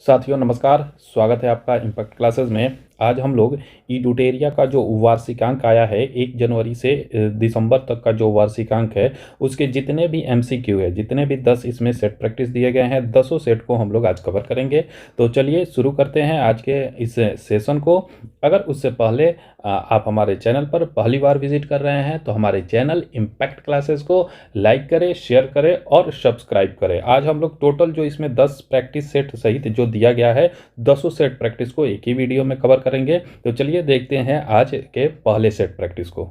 साथियों नमस्कार, स्वागत है आपका इम्पैक्ट क्लासेस में। आज हम लोग ईडूटेरिया का जो वार्षिकांक आया है 1 जनवरी से दिसंबर तक का जो वार्षिकांक है उसके जितने भी एमसीक्यू है, जितने भी 10 इसमें सेट प्रैक्टिस दिए गए हैं, 10 सेट को हम लोग आज कवर करेंगे। तो चलिए शुरू करते हैं आज के इस सेशन को। अगर उससे पहले आप हमारे चैनल पर पहली बार विजिट कर रहे हैं तो हमारे चैनल इम्पैक्ट क्लासेस को लाइक करें, शेयर करें और सब्सक्राइब करें। आज हम लोग टोटल जो इसमें 10 प्रैक्टिस सेट सहित जो दिया गया है 10 सेट प्रैक्टिस को एक ही वीडियो में कवर करेंगे। तो चलिए देखते हैं आज के पहले सेट प्रैक्टिस को।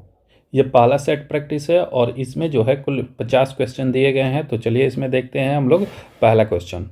ये पहला सेट प्रैक्टिस है और इसमें जो है कुल 50 क्वेश्चन दिए गए हैं। तो चलिए इसमें देखते हैं हम लोग पहला क्वेश्चन।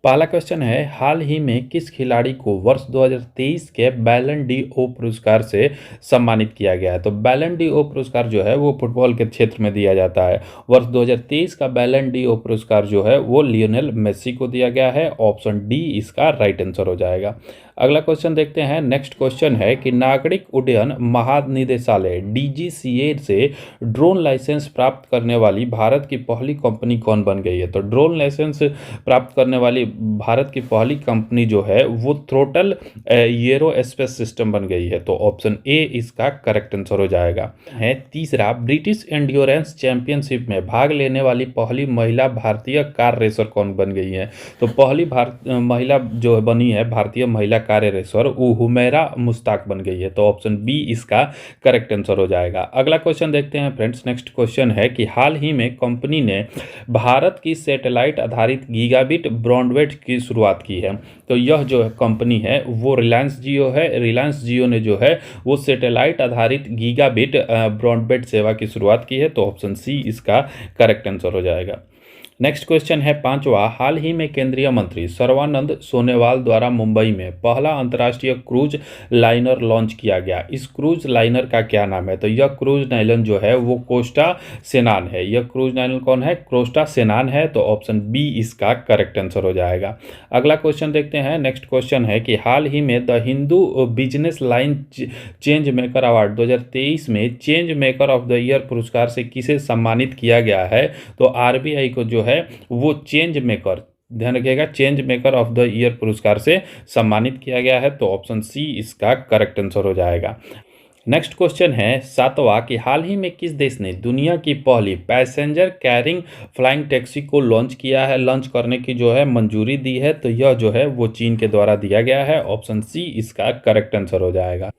पहला क्वेश्चन है, हाल ही में किस खिलाड़ी को वर्ष 2023 के बैलन डी ओ पुरस्कार से सम्मानित किया गया है। तो बैलन डी ओ पुरस्कार जो है वो फुटबॉल के क्षेत्र में दिया जाता है। वर्ष 2023 का बैलन डी ओ पुरस्कार जो है वो लियोनेल मेसी को दिया गया है। ऑप्शन डी इसका राइट आंसर हो जाएगा। अगला क्वेश्चन देखते हैं। नेक्स्ट क्वेश्चन है कि नागरिक उड्डयन महानिदेशालय डीजीसीए से ड्रोन लाइसेंस प्राप्त करने वाली भारत की पहली कंपनी कौन बन गई है। तो ड्रोन लाइसेंस प्राप्त करने वाली भारत की पहली कंपनी जो है वो थ्रोटल एरोस्पेस सिस्टम बन गई है। तो ऑप्शन ए इसका करेक्ट आंसर हो जाएगा। है तीसरा, ब्रिटिश एंड्योरेंस चैंपियनशिप में भाग लेने वाली पहली महिला भारतीय कार रेसर कौन बन गई है। तो पहली महिला जो बनी है भारतीय महिला कार रेसर वो हुमैरा मुश्ताक बन गई है। तो ऑप्शन बी इसका करेक्ट आंसर हो जाएगा। अगला क्वेश्चन देखते हैं फ्रेंड्स। नेक्स्ट क्वेश्चन है कि हाल ही में कंपनी ने भारत की सैटेलाइट आधारित गीगाबिट ब्रॉडबैंड की शुरुआत की है। तो यह जो कंपनी है वो रिलायंस जियो है। रिलायंस जियो ने जो है वो सैटेलाइट आधारित गीगाबिट ब्रॉडबैंड सेवा की शुरुआत की है। तो ऑप्शन सी इसका करेक्ट आंसर हो जाएगा। नेक्स्ट क्वेश्चन है पांचवा, हाल ही में केंद्रीय मंत्री सर्बानंद सोनोवाल द्वारा मुंबई में पहला अंतर्राष्ट्रीय क्रूज लाइनर लॉन्च किया गया। इस क्रूज लाइनर का क्या नाम है। तो यह क्रूज लाइनर जो है वो कोस्टा सेनान है। यह क्रूज लाइनर कौन है, कोस्टा सेनान है। तो ऑप्शन बी इसका करेक्ट आंसर हो जाएगा। अगला क्वेश्चन देखते हैं। नेक्स्ट क्वेश्चन है कि हाल ही में the Hindu business line change maker award 2023 में change maker of the year पुरस्कार से किसे सम्मानित किया गया है। तो आरबीआई को जो है वो चेंज मेकर, ध्यान रखिएगा, change maker of the year पुरस्कार से सम्मानित किया गया है। तो ऑप्शन सी इसका करेक्ट आंसर हो जाएगा। नेक्स्ट क्वेश्चन है सातवां कि हाल ही में किस देश ने दुनिया की पहली पैसेंजर कैरिंग फ्लाइंग टैक्सी को लॉन्च किया है, लॉन्च करने की जो है मंजूरी दी है। तो यह जो है वो चीन के द्वारा दिया गया है। ऑप्शन सी इसका करेक्ट आंसर हो जाएगा।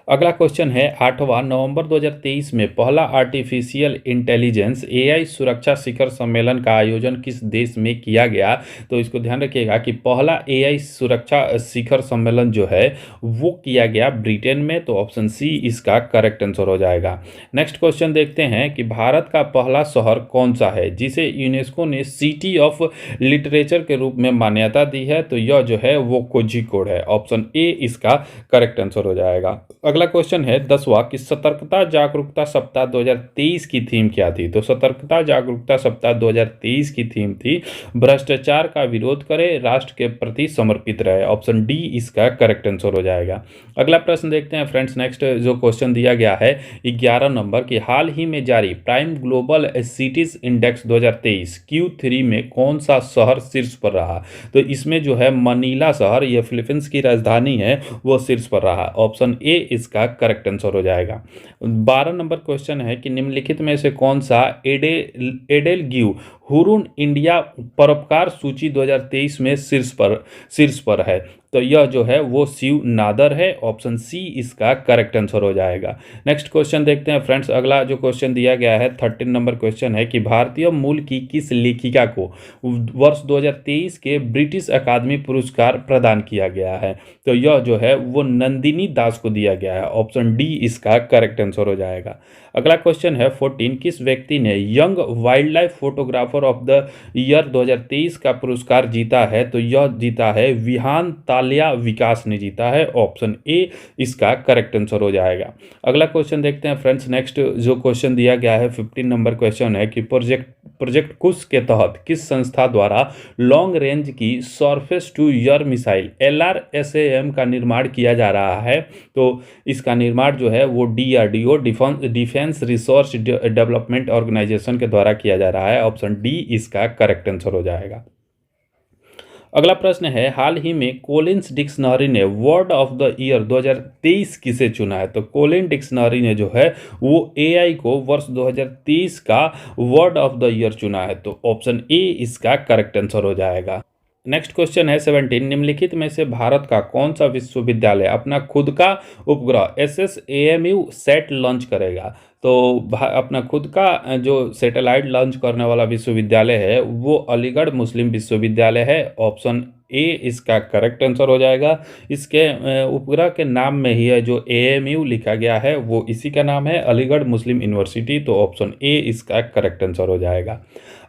अगला क्वेश्चन है आठवां, नवंबर 2023 में पहला आर्टिफिशियल इंटेलिजेंस एआई सुरक्षा शिखर सम्मेलन का आयोजन किस देश में किया गया। तो इसको ध्यान रखिएगा कि पहला एआई सुरक्षा शिखर सम्मेलन जो है वो किया गया ब्रिटेन में। तो ऑप्शन सी इसका करेक्ट आंसर हो जाएगा। नेक्स्ट क्वेश्चन देखते हैं कि भारत का पहला शहर कौन सा है जिसे यूनेस्को ने सिटी ऑफ लिटरेचर के रूप में मान्यता दी है। तो यह जो है वो कोझिकोड है। ऑप्शन ए इसका करेक्ट आंसर हो जाएगा। अगला क्वेश्चन है 10वां कि सतर्कता जागरूकता सप्ताह 2023 की थीम क्या थी। तो सतर्कता जागरूकता सप्ताह 2023 की थीम थी भ्रष्टाचार का विरोध करें, राष्ट्र के प्रति समर्पित रहे। ऑप्शन डी इसका करेक्ट आंसर हो जाएगा। अगला प्रश्न देखते हैं फ्रेंड्स। नेक्स्ट जो क्वेश्चन दिया गया है 11 नंबर की, हाल ही में जारी prime global cities index 2023 Q3 में कौन सा शहर शीर्ष पर रहा। तो इसमें जो है मनीला शहर, यह फिलीपींस की राजधानी है, वो शीर्ष पर रहा। ऑप्शन ए इसका करेक्ट आंसर हो जाएगा। 12 नंबर क्वेश्चन है कि निम्नलिखित में से कौन सा एडेलग्यू हुरून इंडिया परोपकार सूची 2023 में शीर्ष पर है। तो यह जो है वो शिव नादर है। ऑप्शन सी इसका करेक्ट आंसर हो जाएगा। नेक्स्ट क्वेश्चन देखते हैं फ्रेंड्स। अगला जो क्वेश्चन दिया गया है 13 नंबर क्वेश्चन है कि भारतीय मूल की किस लेखिका को वर्ष 2023 के ब्रिटिश अकादमी पुरस्कार प्रदान किया गया है। तो यह जो है वो नंदिनी दास को दिया गया है। ऑप्शन डी इसका करेक्ट आंसर हो जाएगा। अगला क्वेश्चन है 14, किस व्यक्ति ने young wild life photographer of the year 2023 का पुरस्कार जीता है। तो यह जीता है विहान तालिया विकास ने जीता है। ऑप्शन ए इसका करेक्ट आंसर हो जाएगा। अगला क्वेश्चन देखते हैं फ्रेंड्स। नेक्स्ट जो क्वेश्चन दिया गया है 15 नंबर क्वेश्चन है कि प्रोजेक्ट कुश के तहत किस संस्था द्वारा लॉन्ग रेंज की surface to air missile LRSAM का निर्माण किया जा रहा है। तो इसका निर्माण जो है वो DRDO defence research development organisation के द्वारा किया जा रहा है। ऑप्शन डी इसका करेक्ट आंसर हो जाएगा। अगला प्रश्न है, हाल ही में कोलिन्स डिक्शनरी ने वर्ड ऑफ द ईयर 2023 किसे चुना है? तो कोलिन डिक्शनरी ने जो है वो एआई को वर्ष 2023 का वर्ड ऑफ द ईयर चुना है। तो ऑप्शन ए इसका करेक्ट आंसर हो जाएगा। नेक्स्ट क्वेश्चन है 17, निम्नलिखित में से भारत का कौन सा विश्वविद्यालय अपना खुद का उपग्रह SSAMU सेट लॉन्च करेगा? तो अपना खुद का जो सैटेलाइट लॉन्च करने वाला विश्वविद्यालय है वो अलीगढ़ मुस्लिम विश्वविद्यालय है। ऑप्शन ए इसका करेक्ट आंसर हो जाएगा। इसके उपग्रह के नाम में ही है जो AMU लिखा गया है वो इसी का नाम है, अलीगढ़ मुस्लिम यूनिवर्सिटी। तो ऑप्शन ए इसका करेक्ट आंसर हो जाएगा।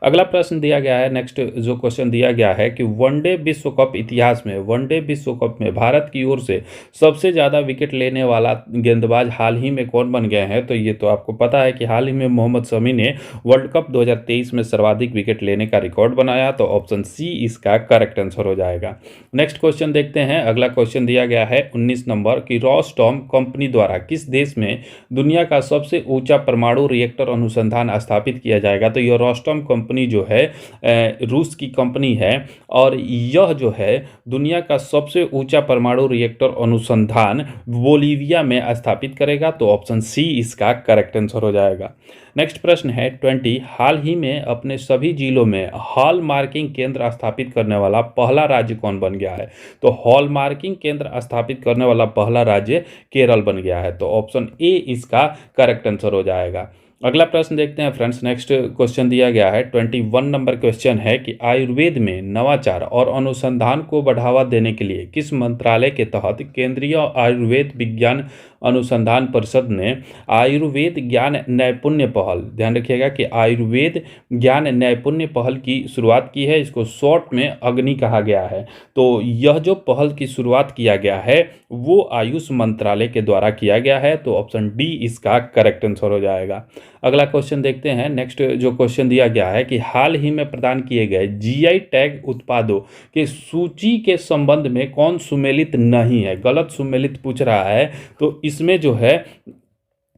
अगला प्रश्न दिया गया है, नेक्स्ट जो क्वेश्चन दिया गया है कि वनडे विश्व कप इतिहास में, वनडे विश्व कप में भारत की ओर से सबसे ज़्यादा विकेट लेने वाला गेंदबाज हाल ही में कौन बन गए हैं? तो ये तो आपको पता है कि हाल ही में मोहम्मद शमी ने वर्ल्ड कप 2023 में सर्वाधिक विकेट लेने का रिकॉर्ड बनाया। तो ऑप्शन सी इसका करेक्ट आंसर हो जाएगा। नेक्स्ट क्वेश्चन देखते हैं। अगला क्वेश्चन दिया गया है 19 नंबर कि रोस्टॉम कंपनी द्वारा किस देश में दुनिया का सबसे ऊंचा परमाणु रिएक्टर अनुसंधान स्थापित किया जाएगा? तो यह रोस्टॉम कंपनी जो है रूस की कंपनी है और यह जो है दुनिया का सबसे ऊंचा परमाणु रिएक्टर अनुसंधान बोलीविया में स्थापित करेगा। तो ऑप्शन सी इसका करेक्ट आंसर हो जाएगा। नेक्स्ट प्रश्न है 20, हाल ही में अपने सभी जिलों में हॉल मार्किंग केंद्र स्थापित करने वाला पहला राज्य कौन बन गया है? तो हॉल मार्किंग केंद्र स्थापित करने वाला पहला राज्य केरल बन गया है। तो ऑप्शन ए इसका करेक्ट आंसर हो जाएगा। अगला प्रश्न देखते हैं फ्रेंड्स। नेक्स्ट क्वेश्चन दिया गया है 21 नंबर क्वेश्चन है कि आयुर्वेद में नवाचार और अनुसंधान को बढ़ावा देने के लिए किस मंत्रालय के तहत केंद्रीय आयुर्वेद विज्ञान अनुसंधान परिषद ने आयुर्वेद ज्ञान नैपुण्य पहल, ध्यान रखिएगा कि आयुर्वेद ज्ञान नैपुण्य पहल की शुरुआत की है। इसको शॉर्ट में अग्नि कहा गया है। तो यह जो पहल की शुरुआत किया गया है वो आयुष मंत्रालय के द्वारा किया गया है। तो ऑप्शन डी इसका करेक्ट आंसर हो जाएगा। अगला क्वेश्चन देखते हैं। नेक्स्ट जो क्वेश्चन दिया गया है कि हाल ही में प्रदान किए गए GI टैग उत्पादों के सूची के संबंध में कौन सुमेलित नहीं है? गलत सुमेलित पूछ रहा है। तो इसमें जो है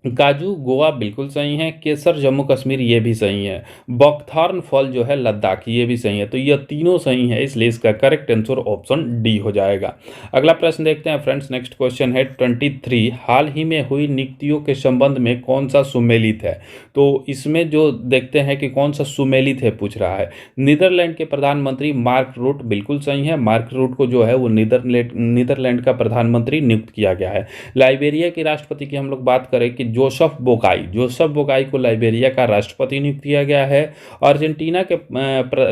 काजू गोवा बिल्कुल सही है, केसर जम्मू कश्मीर ये भी सही है, बकथॉर्न फल जो है लद्दाख ये भी सही है। तो ये तीनों सही है, इसलिए इसका करेक्ट आंसर ऑप्शन डी हो जाएगा। अगला प्रश्न देखते हैं फ्रेंड्स। नेक्स्ट क्वेश्चन है 23, हाल ही में हुई नियुक्तियों के संबंध में कौन सा सुमेलित है? तो इसमें जो देखते हैं कि कौन सा सुमेलित है पूछ रहा है। नीदरलैंड के प्रधानमंत्री मार्क रूट बिल्कुल सही है। मार्क रूट को जो है वो नीदरलैंड का प्रधानमंत्री नियुक्त किया गया है। लाइबेरिया के राष्ट्रपति की हम लोग बात करें कि जोसेफ बोकाई को लाइबेरिया का राष्ट्रपति नियुक्त किया गया है। अर्जेंटीना के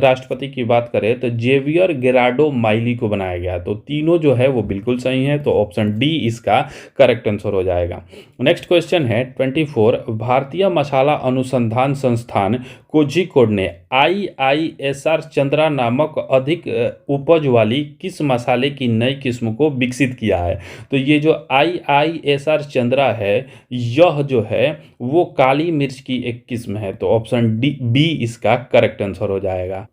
राष्ट्रपति की बात करें तो जेवियर गेरार्डो माइली को बनाया गया। तो तीनों जो है वो बिल्कुल सही है। तो ऑप्शन डी इसका करेक्ट आंसर हो जाएगा। नेक्स्ट क्वेश्चन है 24, भारतीय मसाला अनुसंधान संस्थान कोझिकोड ने IISR चंद्रा नामक अधिक उपज वाली किस मसाले की नई किस्म को विकसित किया है? तो ये जो IISR चंद्रा है यह जो है वो काली मिर्च की एक किस्म है। तो ऑप्शन बी इसका करेक्ट आंसर हो जाएगा।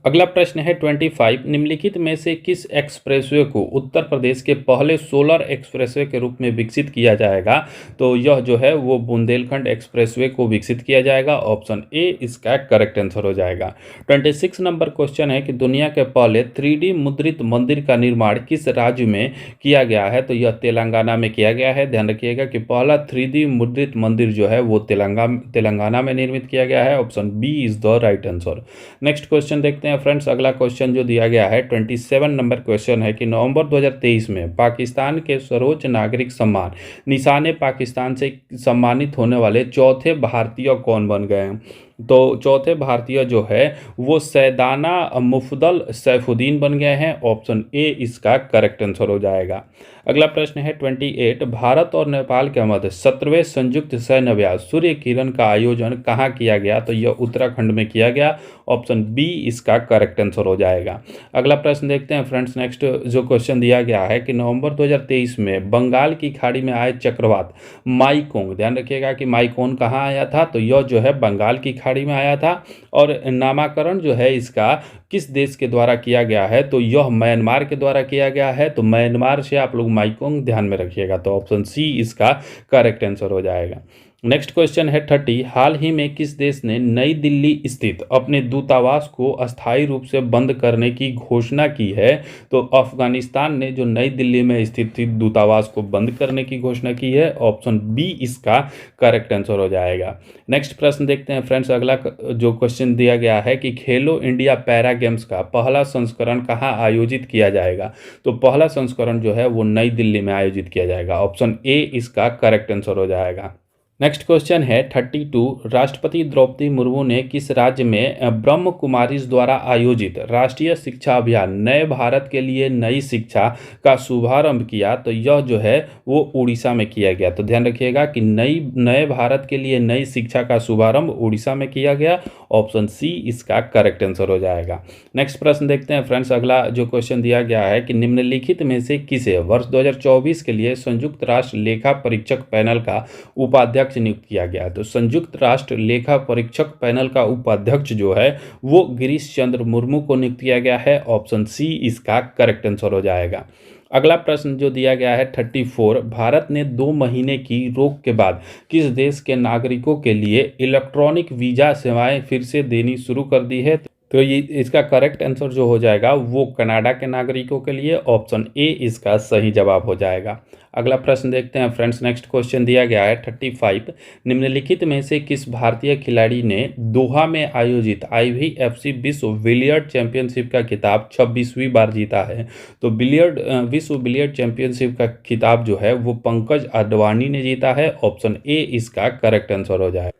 अगला प्रश्न है 25, निम्नलिखित में से किस एक्सप्रेसवे को उत्तर प्रदेश के पहले सोलर एक्सप्रेसवे के रूप में विकसित किया जाएगा? तो यह जो है वो बुंदेलखंड एक्सप्रेसवे को विकसित किया जाएगा। ऑप्शन ए इसका करेक्ट आंसर हो जाएगा। 26 नंबर क्वेश्चन है कि दुनिया के पहले 3D मुद्रित मंदिर का निर्माण किस राज्य में किया गया है? तो यह तेलंगाना में किया गया है। ध्यान रखिएगा कि पहला 3D मुद्रित मंदिर जो है वो तेलंगाना में निर्मित किया गया है। Option B is the right answer. Next question देखते हैं फ्रेंड्स। अगला क्वेश्चन जो दिया गया है 27 नंबर क्वेश्चन है कि नवंबर 2023 में पाकिस्तान के सर्वोच्च नागरिक सम्मान निशान पाकिस्तान से सम्मानित होने वाले चौथे भारतीय कौन बन गए हैं? तो चौथे भारतीय जो है वो सैदाना मुफदल सैफुद्दीन बन गए हैं। ऑप्शन ए इसका करेक्ट आंसर हो जाएगा। अगला प्रश्न है 28, भारत और नेपाल के मध्य 17वें संयुक्त सैन्य अभ्यास सूर्य किरण का आयोजन कहाँ किया गया? तो यह उत्तराखंड में किया गया। ऑप्शन बी इसका करेक्ट आंसर हो जाएगा। अगला प्रश्न देखते हैं फ्रेंड्स। नेक्स्ट जो क्वेश्चन दिया गया है कि नवंबर 2023 में बंगाल की खाड़ी में आए चक्रवात माईकोंग, ध्यान रखिएगा कि माईकोंग कहाँ आया था? तो यह जो है बंगाल की खाड़ी में आया था। और नामकरण जो है इसका किस देश के द्वारा किया गया है? तो यह म्यांमार के द्वारा किया गया है। तो म्यांमार से आप लोग माईकोंग ध्यान में रखिएगा। तो ऑप्शन सी इसका करेक्ट आंसर हो जाएगा। नेक्स्ट क्वेश्चन है 30। हाल ही में किस देश ने नई दिल्ली स्थित अपने दूतावास को अस्थायी रूप से बंद करने की घोषणा की है? तो अफगानिस्तान ने जो नई दिल्ली में स्थित दूतावास को बंद करने की घोषणा की है। ऑप्शन बी इसका करेक्ट आंसर हो जाएगा। नेक्स्ट प्रश्न देखते हैं फ्रेंड्स। अगला जो क्वेश्चन दिया गया है कि खेलो इंडिया पैरा गेम्स का पहला संस्करण कहाँ आयोजित किया जाएगा? तो पहला संस्करण जो है वो नई दिल्ली में आयोजित किया जाएगा। ऑप्शन ए इसका करेक्ट आंसर हो जाएगा। नेक्स्ट क्वेश्चन है 32। राष्ट्रपति द्रौपदी मुर्मू ने किस राज्य में ब्रह्म कुमारीज द्वारा आयोजित राष्ट्रीय शिक्षा अभियान नए भारत के लिए नई शिक्षा का शुभारंभ किया? तो यह जो है वो उड़ीसा में किया गया। तो ध्यान रखिएगा कि नए भारत के लिए नई शिक्षा का शुभारंभ उड़ीसा में किया गया। ऑप्शन सी इसका करेक्ट आंसर हो जाएगा। नेक्स्ट प्रश्न देखते हैं फ्रेंड्स। अगला जो क्वेश्चन दिया गया है कि निम्नलिखित में से किसे वर्ष 2024 के लिए संयुक्त राष्ट्र लेखा परीक्षक पैनल का उपाध्यक्ष नियुक्त किया गया? तो संयुक्त राष्ट्र लेखा परीक्षक पैनल का उपाध्यक्ष जो है वो गिरीश चंद्र मुर्मू को नियुक्त किया गया है। ऑप्शन सी इसका करेक्ट आंसर हो जाएगा। अगला प्रश्न जो दिया गया है 34। भारत ने 2 महीने की रोक के बाद किस देश के नागरिकों के लिए इलेक्ट्रॉनिक वीजा सेवाएं फिर से देनी शुरू कर दी है? तो ये इसका करेक्ट आंसर जो हो जाएगा वो कनाडा के नागरिकों के लिए। ऑप्शन ए इसका सही जवाब हो जाएगा। अगला प्रश्न देखते हैं फ्रेंड्स। नेक्स्ट क्वेश्चन दिया गया है 35। निम्नलिखित में से किस भारतीय खिलाड़ी ने दोहा में आयोजित IBFC विश्व बिलियर्ड चैंपियनशिप का खिताब 26वीं बार जीता है? तो विश्व बिलियर्ड चैंपियनशिप का खिताब जो है वो पंकज अडवाणी ने जीता है। ऑप्शन ए इसका करेक्ट आंसर हो जाएगा।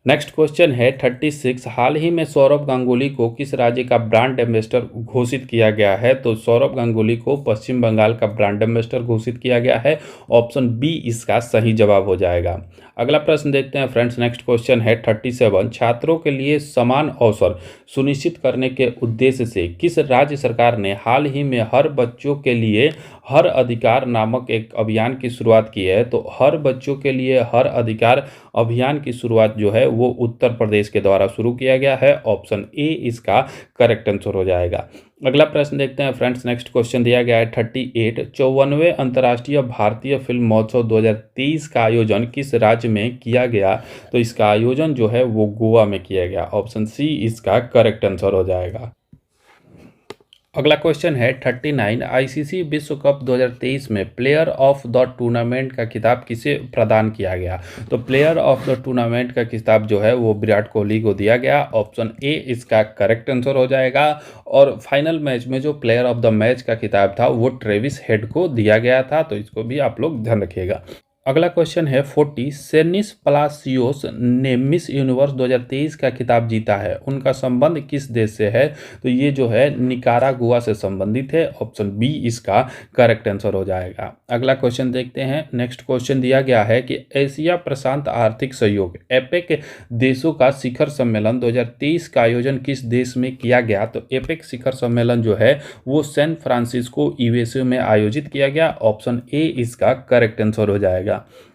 नेक्स्ट क्वेश्चन है 36। हाल ही में सौरव गांगुली को किस राज्य का ब्रांड एम्बेसडर घोषित किया गया है? तो सौरव गांगुली को पश्चिम बंगाल का ब्रांड एम्बेसडर घोषित किया गया है। ऑप्शन बी इसका सही जवाब हो जाएगा। अगला प्रश्न देखते हैं फ्रेंड्स। नेक्स्ट क्वेश्चन है 37। छात्रों के लिए समान अवसर सुनिश्चित करने के उद्देश्य से किस राज्य सरकार ने हाल ही में हर बच्चों के लिए हर अधिकार नामक एक अभियान की शुरुआत की है? तो हर बच्चों के लिए हर अधिकार अभियान की शुरुआत जो है वो उत्तर प्रदेश के द्वारा शुरू किया गया है। ऑप्शन ए इसका करेक्ट आंसर हो जाएगा। अगला प्रश्न देखते हैं फ्रेंड्स। नेक्स्ट क्वेश्चन दिया गया है 38। 54वें अंतर्राष्ट्रीय भारतीय फिल्म महोत्सव 2023 का आयोजन किस राज्य में किया गया? तो इसका आयोजन जो है वो गोवा में किया गया। ऑप्शन सी इसका करेक्ट आंसर हो जाएगा। अगला क्वेश्चन है 39। ICC विश्व कप 2023 में प्लेयर ऑफ द टूर्नामेंट का खिताब किसे प्रदान किया गया? तो प्लेयर ऑफ द टूर्नामेंट का खिताब जो है वो विराट कोहली को दिया गया। ऑप्शन ए इसका करेक्ट आंसर हो जाएगा। और फाइनल मैच में जो प्लेयर ऑफ द मैच का खिताब था वो ट्रेविस हेड को दिया गया था। तो इसको भी आप लोग ध्यान रखिएगा। अगला क्वेश्चन है 40। सेनिस पलासियोस ने मिस यूनिवर्स 2023 का खिताब जीता है, उनका संबंध किस देश से है? तो ये जो है निकारागुआ से संबंधित है। ऑप्शन बी इसका करेक्ट आंसर हो जाएगा। अगला क्वेश्चन देखते हैं। नेक्स्ट क्वेश्चन दिया गया है कि एशिया प्रशांत आर्थिक सहयोग एपेक देशों का शिखर सम्मेलन 2023 का आयोजन किस देश में किया गया? तो एपेक शिखर सम्मेलन जो है वो सैन फ्रांसिस्को यूएसए में आयोजित किया गया। ऑप्शन ए इसका करेक्ट आंसर हो जाएगा।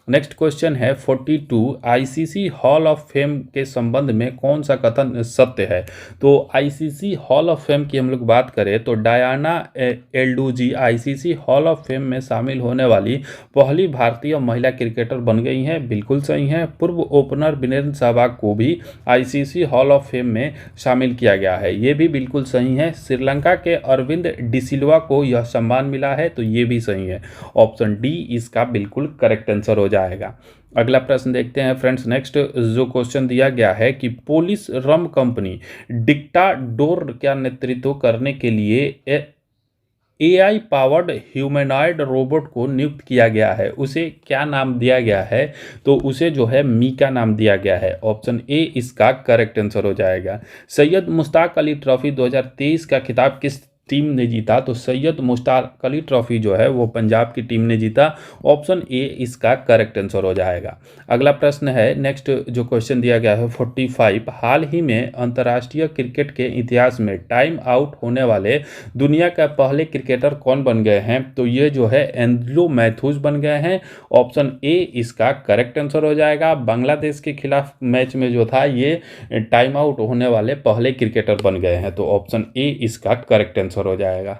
नेक्स्ट क्वेश्चन है 42। आईसीसी हॉल ऑफ फेम के संबंध में कौन सा कथन सत्य है? तो आईसीसी हॉल ऑफ फेम की हम लोग बात करें तो डायना एल्डूजी आईसीसी हॉल ऑफ फेम में शामिल होने वाली पहली भारतीय महिला क्रिकेटर बन गई हैं। बिल्कुल सही है। पूर्व ओपनर वीरेंद्र सहवाग को भी आईसीसी हॉल ऑफ फेम में शामिल किया गया है, ये भी बिल्कुल सही है। श्रीलंका के अरविंद डिसिल्वा को यह सम्मान मिला है, तो ये भी सही है। ऑप्शन डी इसका बिल्कुल करेक्ट आंसर हो जाएगा। अगला प्रश्न देखते हैं फ्रेंड्स। नेक्स्ट जो क्वेश्चन दिया गया है कि पोलिश रम कंपनी डिक्टाडोर का नेतृत्व करने के लिए AI पावर्ड ह्यूमनॉइड रोबोट को नियुक्त किया गया है, उसे क्या नाम दिया गया है? तो उसे जो है मीका नाम दिया गया है। ऑप्शन ए इसका करेक्ट आंसर हो जाएगा। सैयद मुश्ताक अली ट्रॉफी 2023 का खिताब किस टीम ने जीता? तो सैयद मुश्ताक अली ट्रॉफी जो है वो पंजाब की टीम ने जीता। ऑप्शन ए इसका करेक्ट आंसर हो जाएगा। अगला प्रश्न है। नेक्स्ट जो क्वेश्चन दिया गया है 45। हाल ही में अंतर्राष्ट्रीय क्रिकेट के इतिहास में टाइम आउट होने वाले दुनिया का पहले क्रिकेटर कौन बन गए हैं? तो ये जो है एंड्रू मैथ्यूज बन गए हैं। ऑप्शन ए इसका करेक्ट आंसर हो जाएगा। बांग्लादेश के खिलाफ मैच में जो था ये टाइम आउट होने वाले पहले क्रिकेटर बन गए हैं, तो ऑप्शन ए इसका करेक्ट आंसर हो जाएगा।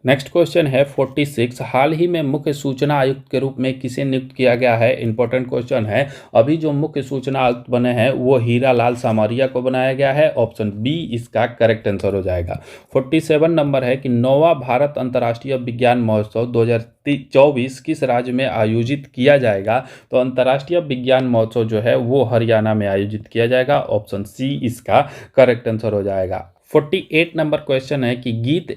नेक्स्ट क्वेश्चन है 46। हाल ही में मुख्य सूचना आयुक्त के रूप में किसे नियुक्त किया गया है? इंपॉर्टेंट क्वेश्चन है। अभी जो मुख्य सूचना आयुक्त बने हैं वो हीरा लाल सामरिया को बनाया गया है। ऑप्शन बी इसका करेक्ट आंसर हो जाएगा। 47 नंबर है कि 9वां भारत अंतर्राष्ट्रीय विज्ञान महोत्सव 2024 किस राज्य में आयोजित किया जाएगा? तो अंतर्राष्ट्रीय विज्ञान महोत्सव जो है वो हरियाणा में आयोजित किया जाएगा। ऑप्शन सी इसका करेक्ट आंसर हो जाएगा। 48 नंबर क्वेश्चन है कि गीत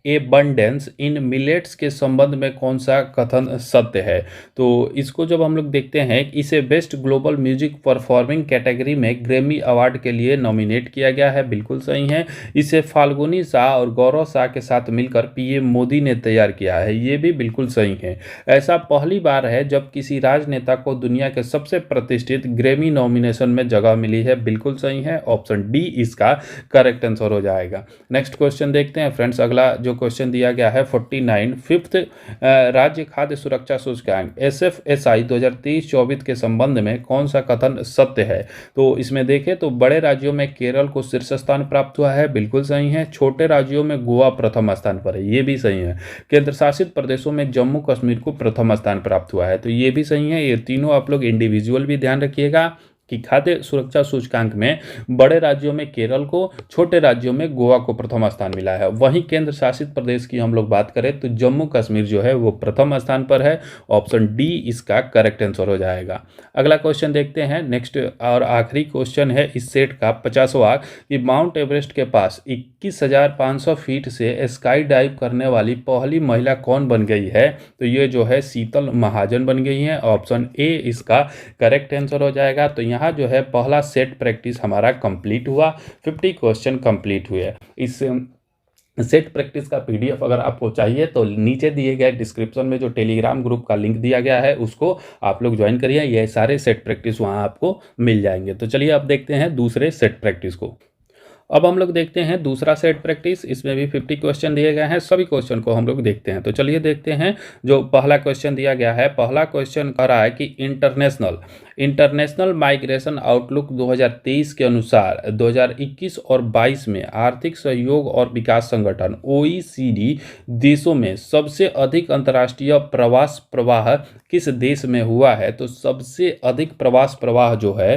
एबंडेंस इन मिलेट्स के संबंध में कौन सा कथन सत्य है? तो इसको जब हम लोग देखते हैं, इसे best global music performing category में ग्रैमी अवार्ड के लिए नॉमिनेट किया गया है, बिल्कुल सही है। इसे फाल्गुनी शाह और गौरव शाह के साथ मिलकर पीएम मोदी ने तैयार किया है, ये भी बिल्कुल सही है। ऐसा पहली बार है जब किसी राजनेता को दुनिया के सबसे प्रतिष्ठित ग्रैमी नॉमिनेशन में जगह मिली है, बिल्कुल सही है। ऑप्शन डी इसका करेक्ट आंसर हो जाएगा। नेक्स्ट क्वेश्चन देखते हैं फ्रेंड्स। अगला जो क्वेश्चन दिया गया है 49। फिफ्थ राज्य खाद्य सुरक्षा सूचकांक SFSI 2023-24 के संबंध में कौन सा कथन सत्य है? तो इसमें देखें तो बड़े राज्यों में केरल को शीर्ष स्थान प्राप्त हुआ है, बिल्कुल सही है। छोटे राज्यों में गोवा प्रथम स्थान पर है, ये भी सही है। केंद्र शासित प्रदेशों में जम्मू कश्मीर को प्रथम स्थान प्राप्त हुआ है, तो ये भी सही है। ये तीनों आप लोग इंडिविजुअल भी ध्यान रखिएगा कि खाद्य सुरक्षा सूचकांक में बड़े राज्यों में केरल को, छोटे राज्यों में गोवा को प्रथम स्थान मिला है। वहीं केंद्र शासित प्रदेश की हम लोग बात करें तो जम्मू कश्मीर जो है वो प्रथम स्थान पर है। ऑप्शन डी इसका करेक्ट आंसर हो जाएगा। अगला क्वेश्चन देखते हैं। नेक्स्ट और आखिरी क्वेश्चन है इस सेट का 50वां कि माउंट एवरेस्ट के पास 21,500 फीट से स्काई डाइव करने वाली पहली महिला कौन बन गई है? तो ये जो है शीतल महाजन बन गई है। ऑप्शन ए इसका करेक्ट आंसर हो जाएगा। तो यहाँ जो है पहला सेट प्रैक्टिस हमारा कंप्लीट हुआ, 50 क्वेश्चन कंप्लीट हुए। इस सेट प्रैक्टिस का PDF अगर आपको चाहिए तो नीचे दिए गए डिस्क्रिप्शन में जो टेलीग्राम ग्रुप का लिंक दिया गया है उसको आप लोग ज्वाइन करिए, ये सारे सेट प्रैक्टिस वहाँ आपको मिल जाएंगे। तो चलिए अब देखते हैं दूसरे सेट प्रैक्टिस को। अब हम लोग देखते हैं दूसरा सेट प्रैक्टिस। इसमें भी 50 क्वेश्चन दिए गए हैं, सभी क्वेश्चन को हम लोग देखते हैं। तो चलिए देखते हैं। जो पहला क्वेश्चन दिया गया है, पहला क्वेश्चन कह रहा है कि इंटरनेशनल माइग्रेशन आउटलुक 2023 के अनुसार 2021 और 22 में आर्थिक सहयोग और विकास संगठन OECD देशों में सबसे अधिक अंतर्राष्ट्रीय प्रवास प्रवाह किस देश में हुआ है? तो सबसे अधिक प्रवास प्रवाह जो है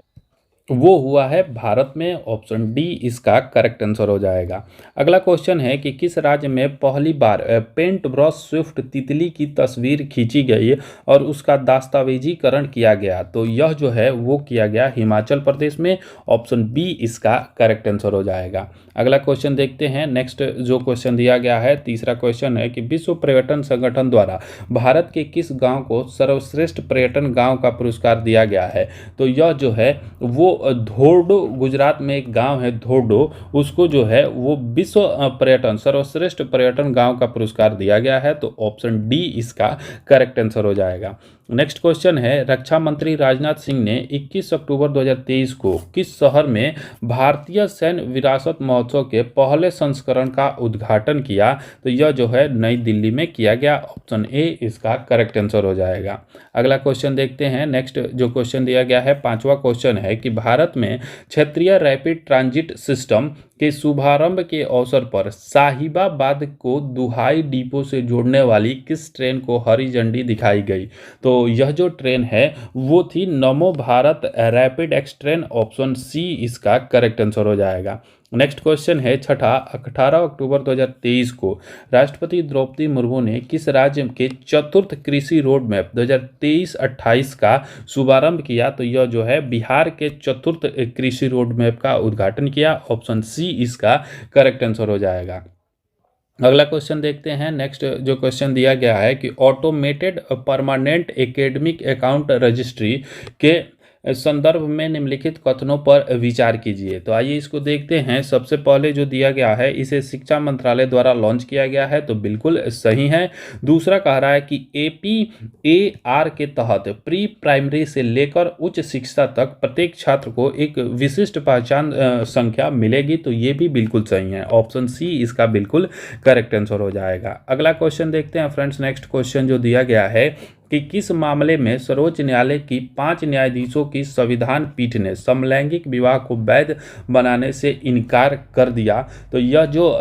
वो हुआ है भारत में। ऑप्शन डी इसका करेक्ट आंसर हो जाएगा। अगला क्वेश्चन है कि किस राज्य में पहली बार पेंट ब्रश स्विफ्ट तितली की तस्वीर खींची गई और उसका दस्तावेजीकरण किया गया? तो यह जो है वो किया गया हिमाचल प्रदेश में। ऑप्शन बी इसका करेक्ट आंसर हो जाएगा। अगला क्वेश्चन देखते हैं। नेक्स्ट जो क्वेश्चन दिया गया है, तीसरा क्वेश्चन है कि विश्व पर्यटन संगठन द्वारा भारत के किस गांव को सर्वश्रेष्ठ पर्यटन गांव का पुरस्कार दिया गया है? तो यह जो है वो धोर्डो, गुजरात में एक गांव है धोर्डो, उसको जो है वो विश्व पर्यटन सर्वश्रेष्ठ पर्यटन गांव का पुरस्कार दिया गया है। तो ऑप्शन डी इसका करेक्ट आंसर हो जाएगा। नेक्स्ट क्वेश्चन है, रक्षा मंत्री राजनाथ सिंह ने 21 अक्टूबर 2023 को किस शहर में भारतीय सैन्य विरासत महोत्सव के पहले संस्करण का उद्घाटन किया? तो यह जो है नई दिल्ली में किया गया। ऑप्शन ए इसका करेक्ट आंसर हो जाएगा। अगला क्वेश्चन देखते हैं। नेक्स्ट जो क्वेश्चन दिया गया है, पांचवा क्वेश्चन है कि भारत में क्षेत्रीय रैपिड ट्रांजिट सिस्टम के शुभारंभ के अवसर पर साहिबाबाद को दुहाई डिपो से जोड़ने वाली किस ट्रेन को हरी झंडी दिखाई गई? तो यह जो ट्रेन है वो थी Namo Bharat rapid X train. Option C इसका करेक्ट आंसर हो जाएगा। नेक्स्ट क्वेश्चन है छठा, 18 अक्टूबर 2023 को राष्ट्रपति द्रौपदी मुर्मू ने किस राज्य के चतुर्थ कृषि रोड मैप 2023-28 का शुभारंभ किया? तो यह जो है बिहार के चतुर्थ कृषि रोड मैप का उद्घाटन किया। ऑप्शन सी इसका करेक्ट आंसर हो जाएगा। अगला क्वेश्चन देखते हैं। नेक्स्ट जो क्वेश्चन दिया गया है कि automated permanent academic account registry के संदर्भ में निम्नलिखित कथनों पर विचार कीजिए। तो आइए इसको देखते हैं। सबसे पहले जो दिया गया है, इसे शिक्षा मंत्रालय द्वारा लॉन्च किया गया है, तो बिल्कुल सही है। दूसरा कह रहा है कि APAR के तहत प्री प्राइमरी से लेकर उच्च शिक्षा तक प्रत्येक छात्र को एक विशिष्ट पहचान संख्या मिलेगी, तो ये भी बिल्कुल सही है। ऑप्शन सी इसका बिल्कुल करेक्ट आंसर हो जाएगा। अगला क्वेश्चन देखते हैं फ्रेंड्स। नेक्स्ट क्वेश्चन जो दिया गया है कि किस मामले में सर्वोच्च न्यायालय की 5 न्यायाधीशों की संविधान पीठ ने समलैंगिक विवाह को वैध बनाने से इनकार कर दिया। तो यह जो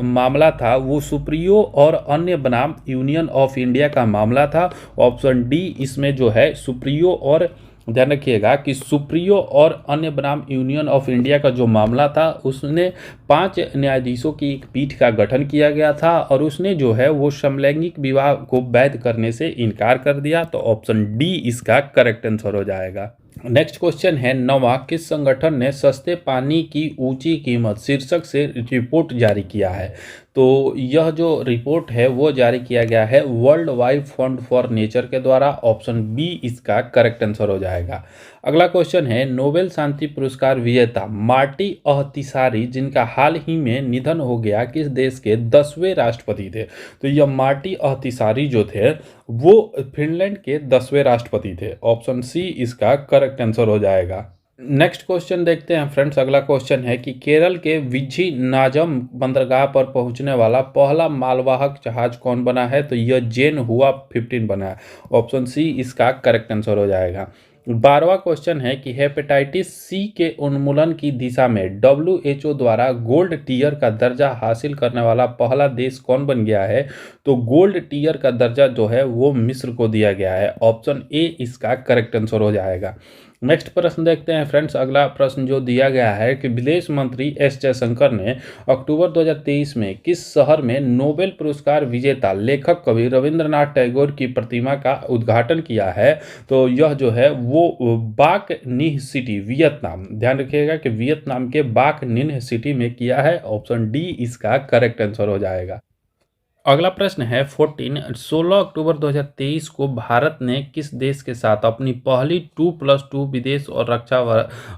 मामला था वो सुप्रियो और अन्य बनाम यूनियन ऑफ इंडिया का मामला था। ऑप्शन डी इसमें जो है सुप्रियो और ध्यान रखिएगा कि सुप्रियो और अन्य बनाम यूनियन ऑफ इंडिया का जो मामला था उसने 5 न्यायाधीशों की एक पीठ का गठन किया गया था और उसने जो है वो समलैंगिक विवाह को वैध करने से इनकार कर दिया। तो ऑप्शन डी इसका करेक्ट आंसर हो जाएगा। नेक्स्ट क्वेश्चन है 9वां, किस संगठन ने सस्ते पानी की ऊंची कीमत शीर्षक से रिपोर्ट जारी किया है? तो यह जो रिपोर्ट है वो जारी किया गया है world wide fund for nature के द्वारा। ऑप्शन बी इसका करेक्ट आंसर हो जाएगा। अगला क्वेश्चन है नोबेल शांति पुरस्कार विजेता मार्टी अहतिसारी जिनका हाल ही में निधन हो गया किस देश के 10वें राष्ट्रपति थे? तो यह मार्टी अहतिसारी जो थे वो फिनलैंड के 10वें राष्ट्रपति थे। ऑप्शन सी इसका करेक्ट आंसर हो जाएगा। नेक्स्ट क्वेश्चन देखते हैं फ्रेंड्स। अगला क्वेश्चन है कि केरल के विझी नाजम बंदरगाह पर पहुंचने वाला पहला मालवाहक जहाज कौन बना है? तो यह जेन हुआ 15 बना है। ऑप्शन सी इसका करेक्ट आंसर हो जाएगा। 12वां क्वेश्चन है कि हेपेटाइटिस सी के उन्मूलन की दिशा में WHO द्वारा गोल्ड टीयर का दर्जा हासिल करने वाला पहला देश कौन बन गया है? तो गोल्ड टीयर का दर्जा जो है वो मिस्र को दिया गया है। ऑप्शन ए इसका करेक्ट आंसर हो जाएगा। नेक्स्ट प्रश्न देखते हैं फ्रेंड्स। अगला प्रश्न जो दिया गया है कि विदेश मंत्री एस जयशंकर ने अक्टूबर 2023 में किस शहर में नोबेल पुरस्कार विजेता लेखक कवि रविंद्रनाथ टैगोर की प्रतिमा का उद्घाटन किया है? तो यह जो है वो बाक निह सिटी वियतनाम, ध्यान रखिएगा कि वियतनाम के बाक निह सिटी में किया है। ऑप्शन डी इसका करेक्ट आंसर हो जाएगा। अगला प्रश्न है 16 अक्टूबर 2023 को भारत ने किस देश के साथ अपनी पहली 2+2 विदेश और रक्षा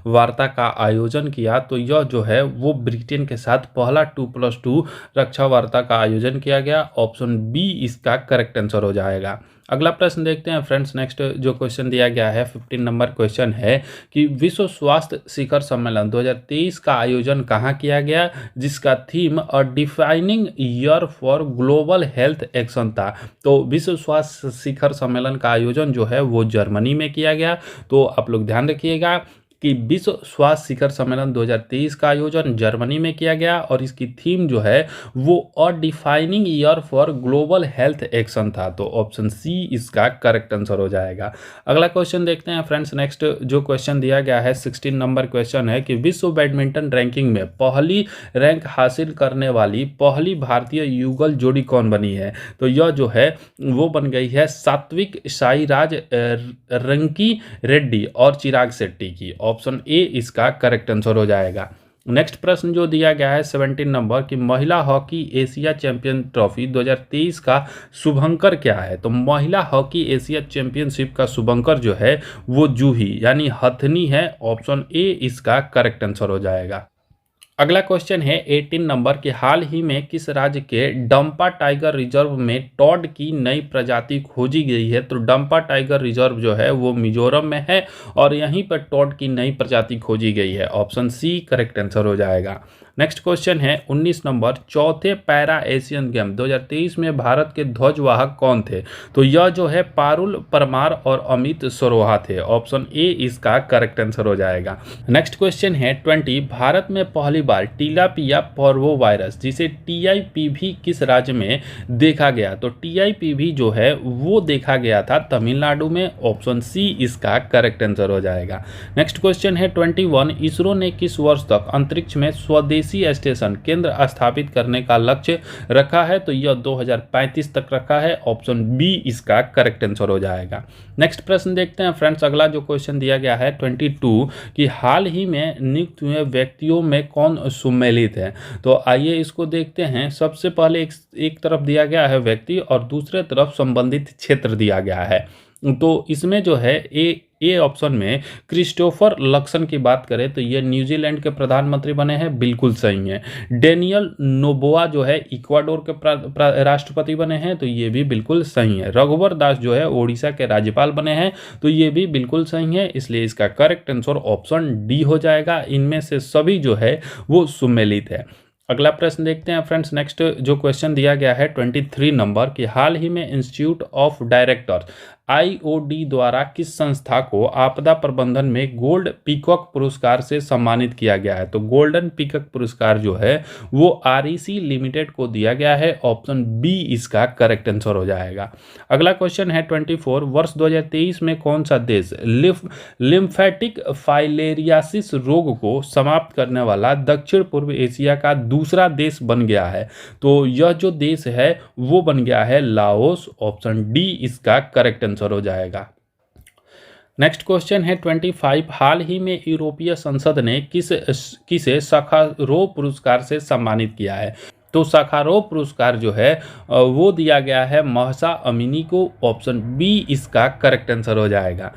वार्ता का आयोजन किया? तो यह जो है वो ब्रिटेन के साथ पहला 2+2 रक्षा वार्ता का आयोजन किया गया। ऑप्शन बी इसका करेक्ट आंसर हो जाएगा। अगला प्रश्न देखते हैं फ्रेंड्स। नेक्स्ट जो क्वेश्चन दिया गया है 15 नंबर क्वेश्चन है कि विश्व स्वास्थ्य शिखर सम्मेलन 2023 का आयोजन कहाँ किया गया जिसका theme a defining year for global health action था? तो विश्व स्वास्थ्य शिखर सम्मेलन का आयोजन जो है वो जर्मनी में किया गया। तो आप लोग ध्यान रखिएगा कि विश्व स्वास्थ्य शिखर सम्मेलन 2023 का आयोजन जर्मनी में किया गया और इसकी थीम जो है वो a defining year for global health action था। तो ऑप्शन सी इसका करेक्ट आंसर हो जाएगा। अगला क्वेश्चन देखते हैं फ्रेंड्स। नेक्स्ट जो क्वेश्चन दिया गया है 16 नंबर क्वेश्चन है कि विश्व बैडमिंटन रैंकिंग में पहली रैंक हासिल करने वाली पहली भारतीय युगल जोड़ी कौन बनी है? तो यह जो है वो बन गई है सात्विक साईराज रंकी रेड्डी और चिराग शेट्टी की। ऑप्शन ए इसका करेक्ट आंसर हो जाएगा। नेक्स्ट प्रश्न जो दिया गया है 17 नंबर की महिला हॉकी एशिया चैंपियन ट्रॉफी 2023 का शुभंकर क्या है? तो महिला हॉकी एशिया चैंपियनशिप का शुभंकर जो है वो जूही यानी हथनी है। ऑप्शन ए इसका करेक्ट आंसर हो जाएगा। अगला क्वेश्चन है 18 नंबर कि हाल ही में किस राज्य के डंपा टाइगर रिजर्व में टॉड की नई प्रजाति खोजी गई है? तो डंपा टाइगर रिजर्व जो है वो मिजोरम में है और यहीं पर टॉड की नई प्रजाति खोजी गई है। ऑप्शन सी करेक्ट आंसर हो जाएगा। नेक्स्ट क्वेश्चन है 19 नंबर चौथे पैरा एशियन गेम 2023 में भारत के ध्वजवाहक कौन थे? तो यह जो है पारुल परमार और अमित सरोहा थे। ऑप्शन ए इसका करेक्ट आंसर हो जाएगा। नेक्स्ट क्वेश्चन है 20 भारत में पहली बार टिलापिया पार्वो वायरस जिसे TIPV किस राज्य में देखा गया? तो TIPV जो है वो देखा गया था तमिलनाडु में। ऑप्शन सी इसका करेक्ट आंसर हो जाएगा। नेक्स्ट क्वेश्चन है 21 इसरो ने किस वर्ष तक अंतरिक्ष में स्वदेशी स्टेशन केंद्र स्थापित करने का लक्ष्य रखा है? तो यह 2035 तक रखा है। ऑप्शन बी इसका करेक्ट आंसर हो जाएगा। नेक्स्ट प्रश्न देखते हैं फ्रेंड्स। अगला जो क्वेश्चन दिया गया है 22 कि हाल ही में नियुक्त हुए व्यक्तियों में कौन सम्मिलित है? तो आइए इसको देखते हैं। सबसे पहले एक तरफ दिया गया है व्यक्ति और दूसरे तरफ संबंधित क्षेत्र दिया गया है। तो इसमें जो है ए ऑप्शन में क्रिस्टोफर लक्सन की बात करें तो ये न्यूजीलैंड के प्रधानमंत्री बने हैं, बिल्कुल सही है। डेनियल नोबोआ जो है इक्वाडोर के राष्ट्रपति बने हैं, तो ये भी बिल्कुल सही है। रघुवर दास जो है ओडिशा के राज्यपाल बने हैं, तो ये भी बिल्कुल सही है। इसलिए इसका करेक्ट आंसर ऑप्शन डी हो जाएगा। इनमें से सभी जो है वो सम्मिलित है। अगला प्रश्न देखते हैं फ्रेंड्स। नेक्स्ट जो क्वेश्चन दिया गया है 23 नंबर कि हाल ही में इंस्टीट्यूट ऑफ डायरेक्टर्स आईओडी द्वारा किस संस्था को आपदा प्रबंधन में गोल्ड पीकॉक पुरस्कार से सम्मानित किया गया है? तो गोल्डन पीकॉक पुरस्कार जो है वो आरईसी लिमिटेड को दिया गया है। ऑप्शन बी इसका करेक्ट आंसर हो जाएगा। अगला क्वेश्चन है 24, वर्ष 2023 में कौन सा देश लिम्फेटिक फाइलेरियासिस रोग को समाप्त करने वाला दक्षिण पूर्व एशिया का दूसरा देश बन गया है? तो यह जो देश है वो बन गया है लाओस। ऑप्शन डी इसका करेक्ट आंसर हो जाएगा। नेक्स्ट क्वेश्चन है 25, हाल ही में यूरोपीय संसद ने किसे सखारोव पुरस्कार से सम्मानित किया है? तो सखारोव पुरस्कार जो है वो दिया गया है महसा अमीनी को। ऑप्शन बी इसका करेक्ट आंसर हो जाएगा।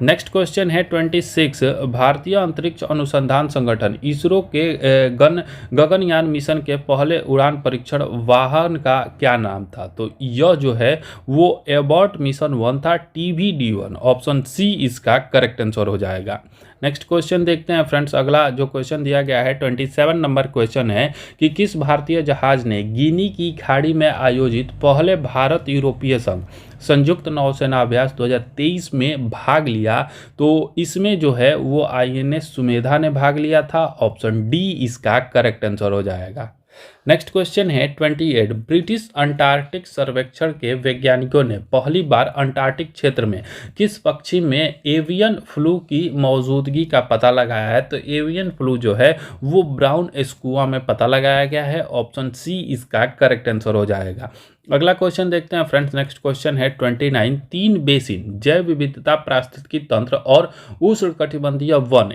नेक्स्ट क्वेश्चन है 26, भारतीय अंतरिक्ष अनुसंधान संगठन इसरो के गगनयान मिशन के पहले उड़ान परीक्षण वाहन का क्या नाम था? तो यह जो है वो एबॉट मिशन 1 था, TBD-1। ऑप्शन सी इसका करेक्ट आंसर हो जाएगा। नेक्स्ट क्वेश्चन देखते हैं फ्रेंड्स। अगला जो क्वेश्चन दिया गया है 27 नंबर क्वेश्चन है कि किस भारतीय जहाज ने गिनी की खाड़ी में आयोजित पहले भारत यूरोपीय संघ संयुक्त नौसेना अभ्यास 2023 में भाग लिया? तो इसमें जो है वो INS सुमेधा ने भाग लिया था। ऑप्शन डी इसका करेक्ट आंसर हो जाएगा। नेक्स्ट क्वेश्चन है 28, ब्रिटिश अंटार्कटिक सर्वेक्षण के वैज्ञानिकों ने पहली बार अंटार्कटिक क्षेत्र में किस पक्षी में एवियन फ्लू की मौजूदगी का पता लगाया है? तो एवियन फ्लू जो है वो ब्राउन स्कुआ में पता लगाया गया है। ऑप्शन सी इसका करेक्ट आंसर हो जाएगा। अगला क्वेश्चन देखते हैं फ्रेंड्स। नेक्स्ट क्वेश्चन है 29, 3 बेसिन जैव विविधता पारिस्थितिकी तंत्र और उष्णकटिबंधीय वन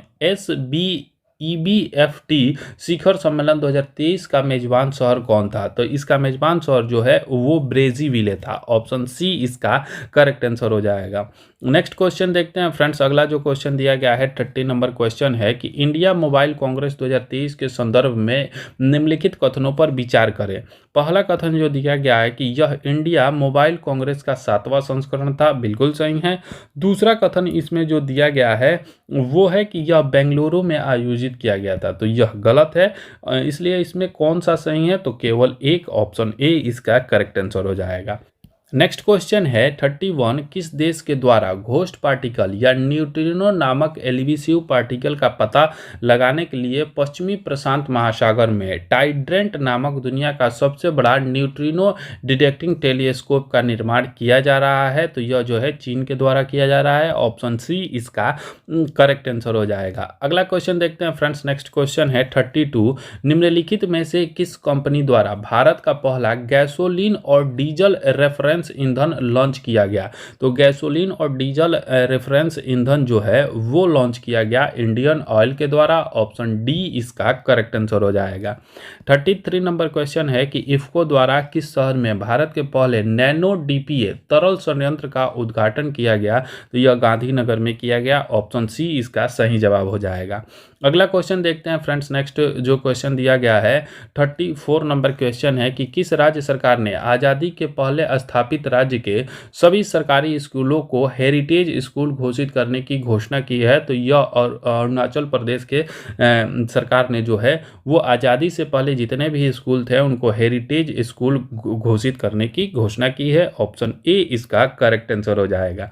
EBFT शिखर सम्मेलन 2023 का मेजबान शहर कौन था? तो इसका मेजबान शहर जो है वो ब्रेजीविले था। ऑप्शन सी इसका करेक्ट आंसर हो जाएगा। नेक्स्ट क्वेश्चन देखते हैं फ्रेंड्स। अगला जो क्वेश्चन दिया गया है 30 नंबर क्वेश्चन है कि इंडिया मोबाइल कांग्रेस 2023 के संदर्भ में निम्नलिखित कथनों पर विचार करें। पहला कथन जो दिया गया है कि यह इंडिया मोबाइल कांग्रेस का 7वां संस्करण था, बिल्कुल सही है। दूसरा कथन इसमें जो दिया गया है वो है कि यह बेंगलुरु में आयोजित किया गया था, तो यह गलत है। इसलिए इसमें कौन सा सही है? तो केवल एक, ऑप्शन ए इसका करेक्ट आंसर हो जाएगा। नेक्स्ट क्वेश्चन है 31, किस देश के द्वारा घोस्ट पार्टिकल या न्यूट्रिनो नामक एलिविसिव पार्टिकल का पता लगाने के लिए पश्चिमी प्रशांत महासागर में टाइड्रेंट नामक दुनिया का सबसे बड़ा न्यूट्रिनो डिटेक्टिंग टेलीस्कोप का निर्माण किया जा रहा है? तो यह जो है चीन के द्वारा किया जा रहा है। ऑप्शन सी इसका करेक्ट आंसर हो जाएगा। अगला क्वेश्चन देखते हैं फ्रेंड्स। नेक्स्ट क्वेश्चन है 32, निम्नलिखित में से किस कंपनी द्वारा भारत का पहला गैसोलीन और डीजल रेफरेंस ईंधन लॉन्च किया गया? तो गैसोलीन और डीजल रेफरेंस ईंधन जो है वो लॉन्च किया गया इंडियन ऑयल के द्वारा। ऑप्शन डी इसका करेक्ट आंसर हो जाएगा। 33 नंबर क्वेश्चन है कि इफ्को द्वारा किस शहर में भारत के पहले नैनो डीपीए तरल संयंत्र का उद्घाटन किया गया? तो यह गांधीनगर में किया गया। ऑप्शन सी इसका सही जवाब हो जाएगा। अगला क्वेश्चन देखते हैं फ्रेंड्स। नेक्स्ट जो क्वेश्चन दिया गया है 34 नंबर क्वेश्चन है कि किस राज्य सरकार ने आज़ादी के पहले स्थापित राज्य के सभी सरकारी स्कूलों को हेरिटेज स्कूल घोषित करने की घोषणा की है? तो यह अरुणाचल प्रदेश के सरकार ने जो है वो आज़ादी से पहले जितने भी स्कूल थे उनको हेरिटेज स्कूल घोषित करने की घोषणा की है। ऑप्शन ए इसका करेक्ट आंसर हो जाएगा।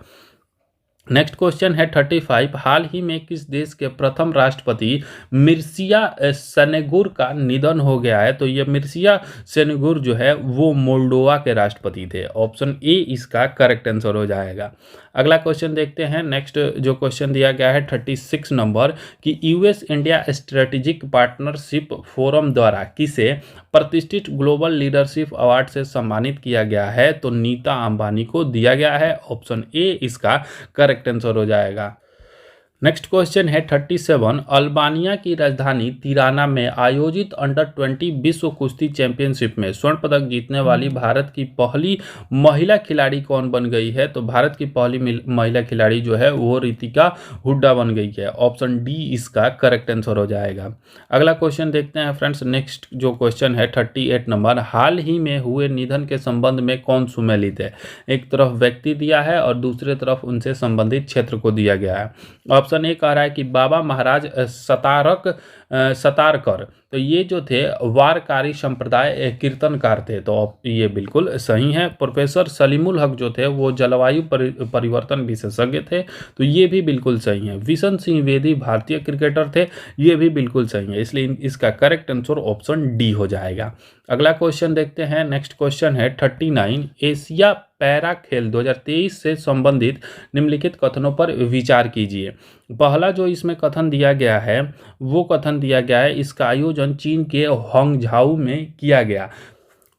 नेक्स्ट क्वेश्चन है 35, हाल ही में किस देश के प्रथम राष्ट्रपति मिर्सिया सेनेगुर का निधन हो गया है? तो ये मिर्सिया सेनेगुर जो है वो मोल्डोवा के राष्ट्रपति थे। ऑप्शन ए इसका करेक्ट आंसर हो जाएगा। अगला क्वेश्चन देखते हैं। नेक्स्ट जो क्वेश्चन दिया गया है 36 नंबर कि US India strategic partnership forum द्वारा किसे प्रतिष्ठित ग्लोबल लीडरशिप अवार्ड से सम्मानित किया गया है? तो नीता अंबानी को दिया गया है। ऑप्शन ए इसका करेक्ट आंसर हो जाएगा। नेक्स्ट क्वेश्चन है 37, अल्बानिया की राजधानी तिराना में आयोजित अंडर 20 विश्व कुश्ती चैंपियनशिप में स्वर्ण पदक जीतने वाली भारत की पहली महिला खिलाड़ी कौन बन गई है? तो भारत की पहली महिला खिलाड़ी जो है वो रितिका हुड्डा बन गई है। ऑप्शन डी इसका करेक्ट आंसर हो जाएगा। अगला क्वेश्चन देखते हैं फ्रेंड्स। नेक्स्ट जो क्वेश्चन है 38 नंबर, हाल ही में हुए निधन के संबंध में कौन सुमेलित है? एक तरफ व्यक्ति दिया है और दूसरी तरफ उनसे संबंधित क्षेत्र को दिया गया है। ऑप्शन ए कह रहा है कि बाबा महाराज सतारक सतारकर, तो ये जो थे वारकारी संप्रदाय कीर्तनकार थे। तो ये बिल्कुल सही है। प्रोफेसर सलीमुल हक जो थे वो जलवायु परिवर्तन विशेषज्ञ थे, तो ये भी बिल्कुल सही है। विशन सिंह बेदी भारतीय क्रिकेटर थे, ये भी बिल्कुल सही है, इसलिए इसका करेक्ट आंसर ऑप्शन डी हो जाएगा। अगला क्वेश्चन देखते हैं। नेक्स्ट क्वेश्चन है 39, एशिया पैरा खेल 2023 से संबंधित निम्नलिखित कथनों पर विचार कीजिए। पहला जो इसमें कथन दिया गया है वो कथन दिया गया है इसका आयोजन चीन के होंगझाऊ में किया गया,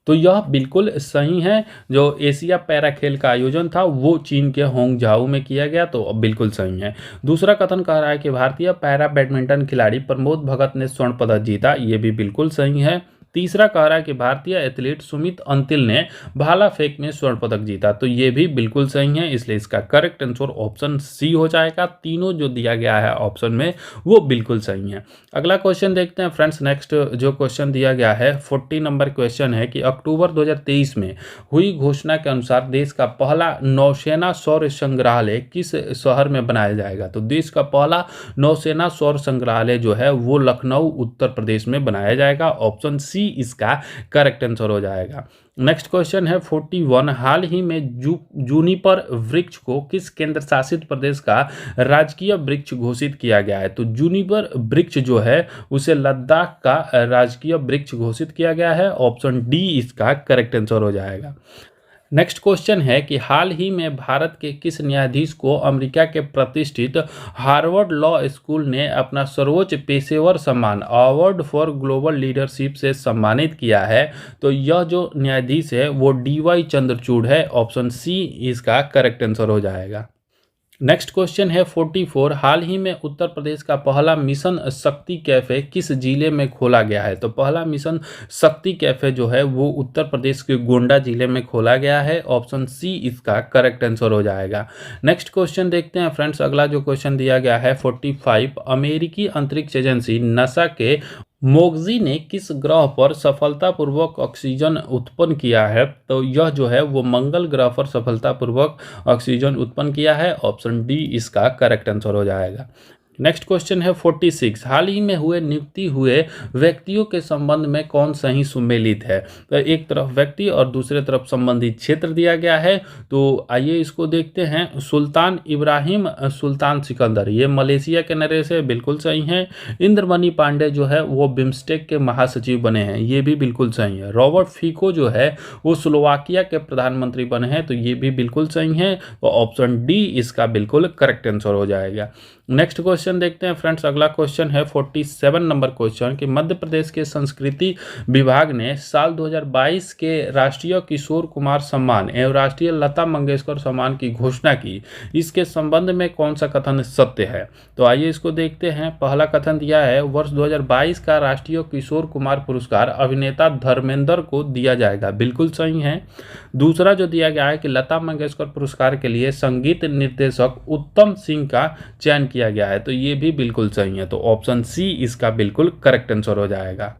तो यह बिल्कुल सही है। जो एशिया पैरा खेल का आयोजन था वो चीन के होंगझाऊ में किया गया, तो अब बिल्कुल सही है। दूसरा कथन कह रहा है कि भारतीय पैरा बैडमिंटन खिलाड़ी प्रमोद भगत ने स्वर्ण पदक जीता, ये भी बिल्कुल सही है। तीसरा कह रहा है कि भारतीय एथलीट सुमित अंतिल ने भाला फेंक में स्वर्ण पदक जीता, तो ये भी बिल्कुल सही है, इसलिए इसका करेक्ट आंसर ऑप्शन सी हो जाएगा। तीनों जो दिया गया है ऑप्शन में वो बिल्कुल सही है। अगला क्वेश्चन देखते हैं फ्रेंड्स। नेक्स्ट जो क्वेश्चन दिया गया है 40 नंबर क्वेश्चन है कि अक्टूबर 2023 में हुई घोषणा के अनुसार देश का पहला नौसेना सौर संग्रहालय किस शहर में बनाया जाएगा। तो देश का पहला नौसेना सौर संग्रहालय जो है वो लखनऊ उत्तर प्रदेश में बनाया जाएगा, ऑप्शन सी इसका करेक्ट आंसर हो जाएगा। नेक्स्ट क्वेश्चन है 41, हाल ही में जूनिपर वृक्ष को किस केंद्र शासित प्रदेश का राजकीय वृक्ष घोषित किया गया है। तो जूनिपर वृक्ष जो है उसे लद्दाख का राजकीय वृक्ष घोषित किया गया है, ऑप्शन डी इसका करेक्ट आंसर हो जाएगा। नेक्स्ट क्वेश्चन है कि हाल ही में भारत के किस न्यायाधीश को अमेरिका के प्रतिष्ठित हार्वर्ड लॉ स्कूल ने अपना सर्वोच्च पेशेवर सम्मान अवार्ड फॉर ग्लोबल लीडरशिप से सम्मानित किया है। तो यह जो न्यायाधीश है वो DY चंद्रचूड़ है, ऑप्शन सी इसका करेक्ट आंसर हो जाएगा। नेक्स्ट क्वेश्चन है 44, हाल ही में उत्तर प्रदेश का पहला मिशन शक्ति कैफे किस जिले में खोला गया है। तो पहला मिशन शक्ति कैफे जो है वो उत्तर प्रदेश के गोंडा जिले में खोला गया है, ऑप्शन सी इसका करेक्ट आंसर हो जाएगा। नेक्स्ट क्वेश्चन देखते हैं फ्रेंड्स। अगला जो क्वेश्चन दिया गया है 45, अमेरिकी अंतरिक्ष एजेंसी नासा के मोगजी ने किस ग्रह पर सफलतापूर्वक ऑक्सीजन उत्पन्न किया है। तो यह जो है वो मंगल ग्रह पर सफलतापूर्वक ऑक्सीजन उत्पन्न किया है, ऑप्शन डी इसका करेक्ट आंसर हो जाएगा। नेक्स्ट क्वेश्चन है 46, हाल ही में नियुक्ति हुए व्यक्तियों के संबंध में कौन सही सुमेलित है। तो एक तरफ व्यक्ति और दूसरे तरफ संबंधित क्षेत्र दिया गया है, तो आइए इसको देखते हैं। सुल्तान इब्राहिम सुल्तान सिकंदर ये मलेशिया के नरेश है, बिल्कुल सही है। इंद्रमणि पांडे जो है वो बिम्स्टेक के महासचिव बने हैं, ये भी बिल्कुल सही है। रॉबर्ट फीको जो है वो स्लोवाकिया के प्रधानमंत्री बने हैं, तो ये भी बिल्कुल सही है, तो ऑप्शन डी इसका बिल्कुल करेक्ट आंसर हो जाएगा। नेक्स्ट क्वेश्चन देखते हैं फ्रेंड्स। अगला क्वेश्चन है 47 नंबर क्वेश्चन कि मध्य प्रदेश के संस्कृति विभाग ने साल 2022 के राष्ट्रीय किशोर कुमार सम्मान एवं राष्ट्रीय लता मंगेशकर सम्मान की घोषणा की, इसके संबंध में कौन सा कथन सत्य है। तो आइए इसको देखते हैं। पहला कथन दिया है वर्ष 2022 का राष्ट्रीय किशोर कुमार पुरस्कार अभिनेता धर्मेंद्र को दिया जाएगा, बिल्कुल सही है। दूसरा जो दिया गया है कि लता मंगेशकर पुरस्कार के लिए संगीत निर्देशक उत्तम सिंह का चयन किया गया है, तो ये भी बिल्कुल सही है, तो ऑप्शन सी इसका बिल्कुल करेक्ट आंसर हो जाएगा।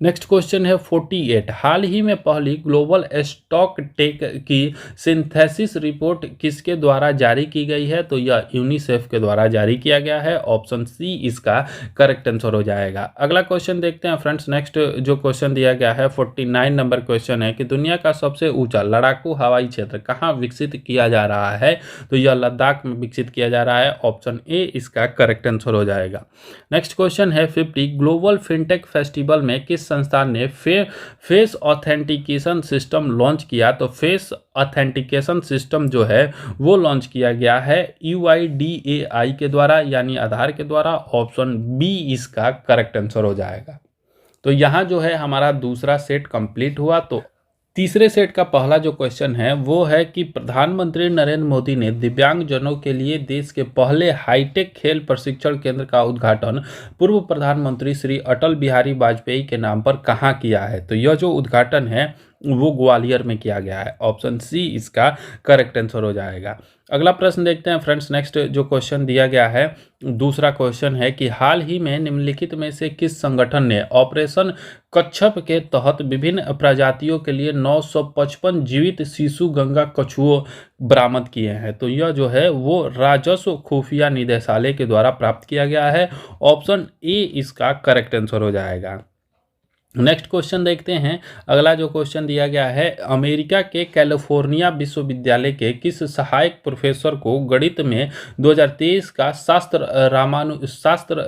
नेक्स्ट क्वेश्चन है 48, हाल ही में पहली ग्लोबल स्टॉक टेक की सिंथेसिस रिपोर्ट किसके द्वारा जारी की गई है। तो यह यूनिसेफ के द्वारा जारी किया गया है, ऑप्शन सी इसका करेक्ट आंसर हो जाएगा। अगला क्वेश्चन देखते हैं फ्रेंड्स। नेक्स्ट जो क्वेश्चन दिया गया है 49 नंबर क्वेश्चन है कि दुनिया का सबसे ऊंचा लड़ाकू हवाई क्षेत्र कहाँ विकसित किया जा रहा है। तो यह लद्दाख में विकसित किया जा रहा है, ऑप्शन ए इसका करेक्ट आंसर हो जाएगा। नेक्स्ट क्वेश्चन है 50, ग्लोबल फिनटेक फेस्टिवल में किस संस्थान ने फेस ऑथेंटिकेशन सिस्टम लॉन्च किया। तो फेस ऑथेंटिकेशन सिस्टम जो है वो लॉन्च किया गया है UIDAI के द्वारा, यानी आधार के द्वारा, ऑप्शन बी इसका करेक्ट आंसर हो जाएगा। तो यहाँ जो है हमारा दूसरा सेट कंप्लीट हुआ। तो तीसरे सेट का पहला जो क्वेश्चन है वो है कि प्रधानमंत्री नरेंद्र मोदी ने दिव्यांगजनों के लिए देश के पहले हाईटेक खेल प्रशिक्षण केंद्र का उद्घाटन पूर्व प्रधानमंत्री श्री अटल बिहारी वाजपेयी के नाम पर कहाँ किया है। तो यह जो उद्घाटन है वो ग्वालियर में किया गया है। ऑप्शन सी इसका करेक्ट आंसर हो जाएगा। अगला प्रश्न देखते हैं फ्रेंड्स। नेक्स्ट जो क्वेश्चन दिया गया है, दूसरा क्वेश्चन है कि हाल ही में निम्नलिखित में से किस संगठन ने ऑपरेशन कच्छप के तहत विभिन्न प्रजातियों के लिए 955 जीवित शिशु गंगा कछुओं बरामद किए हैं? तो यह जो है वो राजस्व खुफिया निदेशालय के द्वारा प्राप्त किया गया है। ऑप्शन ए इसका करेक्ट आंसर हो जाएगा। नेक्स्ट क्वेश्चन देखते हैं। अगला जो क्वेश्चन दिया गया है, अमेरिका के कैलिफोर्निया विश्वविद्यालय के किस सहायक प्रोफेसर को गणित में 2023 का शास्त्र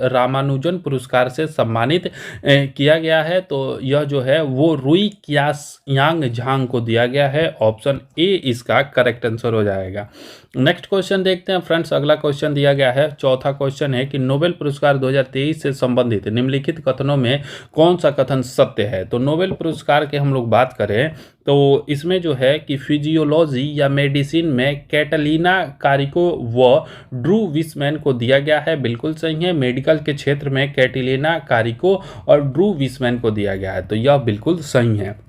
रामानुजन पुरस्कार से सम्मानित किया गया है? तो यह जो है वो रुई क्यासयांग झांग को दिया गया है। ऑप्शन ए इसका करेक्ट आंसर हो जाएगा। नेक्स्ट क्वेश्चन देखते हैं फ्रेंड्स। अगला क्वेश्चन दिया गया है, चौथा क्वेश्चन है कि नोबेल पुरस्कार 2023 से संबंधित निम्नलिखित कथनों में कौन सा कथन सत्य है? तो नोबेल पुरस्कार के हम लोग बात करें तो इसमें जो है कि फिजियोलॉजी या मेडिसिन में कैटलीना कारिको व ड्रू विसमैन को दिया गया है। बिल्कुल सही है। मेडिकल के क्षेत्र में कैटलीना कारिको और ड्रू विसमैन को दिया गया है, तो यह बिल्कुल सही है।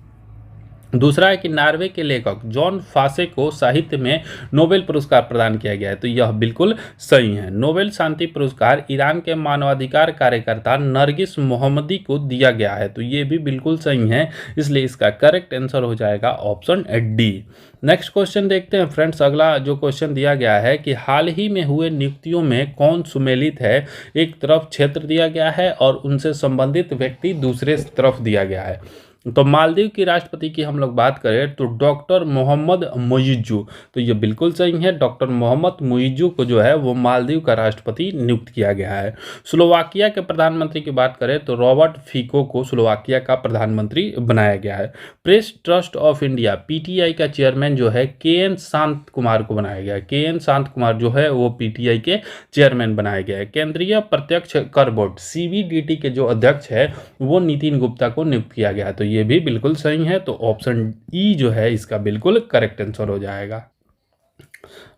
दूसरा है कि नॉर्वे के लेखक जॉन फासे को साहित्य में नोबेल पुरस्कार प्रदान किया गया है, तो यह बिल्कुल सही है। नोबेल शांति पुरस्कार ईरान के मानवाधिकार कार्यकर्ता नरगिस मोहम्मदी को दिया गया है, तो ये भी बिल्कुल सही है। इसलिए इसका करेक्ट आंसर हो जाएगा ऑप्शन डी। नेक्स्ट क्वेश्चन देखते हैं फ्रेंड्स। अगला जो क्वेश्चन दिया गया है कि हाल ही में हुए नियुक्तियों में कौन सुमेलित है? एक तरफ क्षेत्र दिया गया है और उनसे संबंधित व्यक्ति दूसरे तरफ दिया गया है। तो मालदीव की राष्ट्रपति की हम लोग बात करें तो डॉक्टर मोहम्मद मुइज्जू, तो ये बिल्कुल सही है। डॉक्टर मोहम्मद मुइज्जू को जो है वो मालदीव का राष्ट्रपति नियुक्त किया गया है। स्लोवाकिया के प्रधानमंत्री की बात करें तो रॉबर्ट फीको को स्लोवाकिया का प्रधानमंत्री बनाया गया है। Press trust of India PTI का चेयरमैन जो है के.एन. शांत कुमार को बनाया गया है। के.एन. शांत कुमार जो है वो पीटीआई के चेयरमैन बनाया गया है। केंद्रीय प्रत्यक्ष कर बोर्ड सीबीडीटी के जो अध्यक्ष है वो नितिन गुप्ता को नियुक्त किया गया है, तो ये भी बिल्कुल सही है। तो ऑप्शन ई जो है इसका बिल्कुल करेक्ट आंसर हो जाएगा।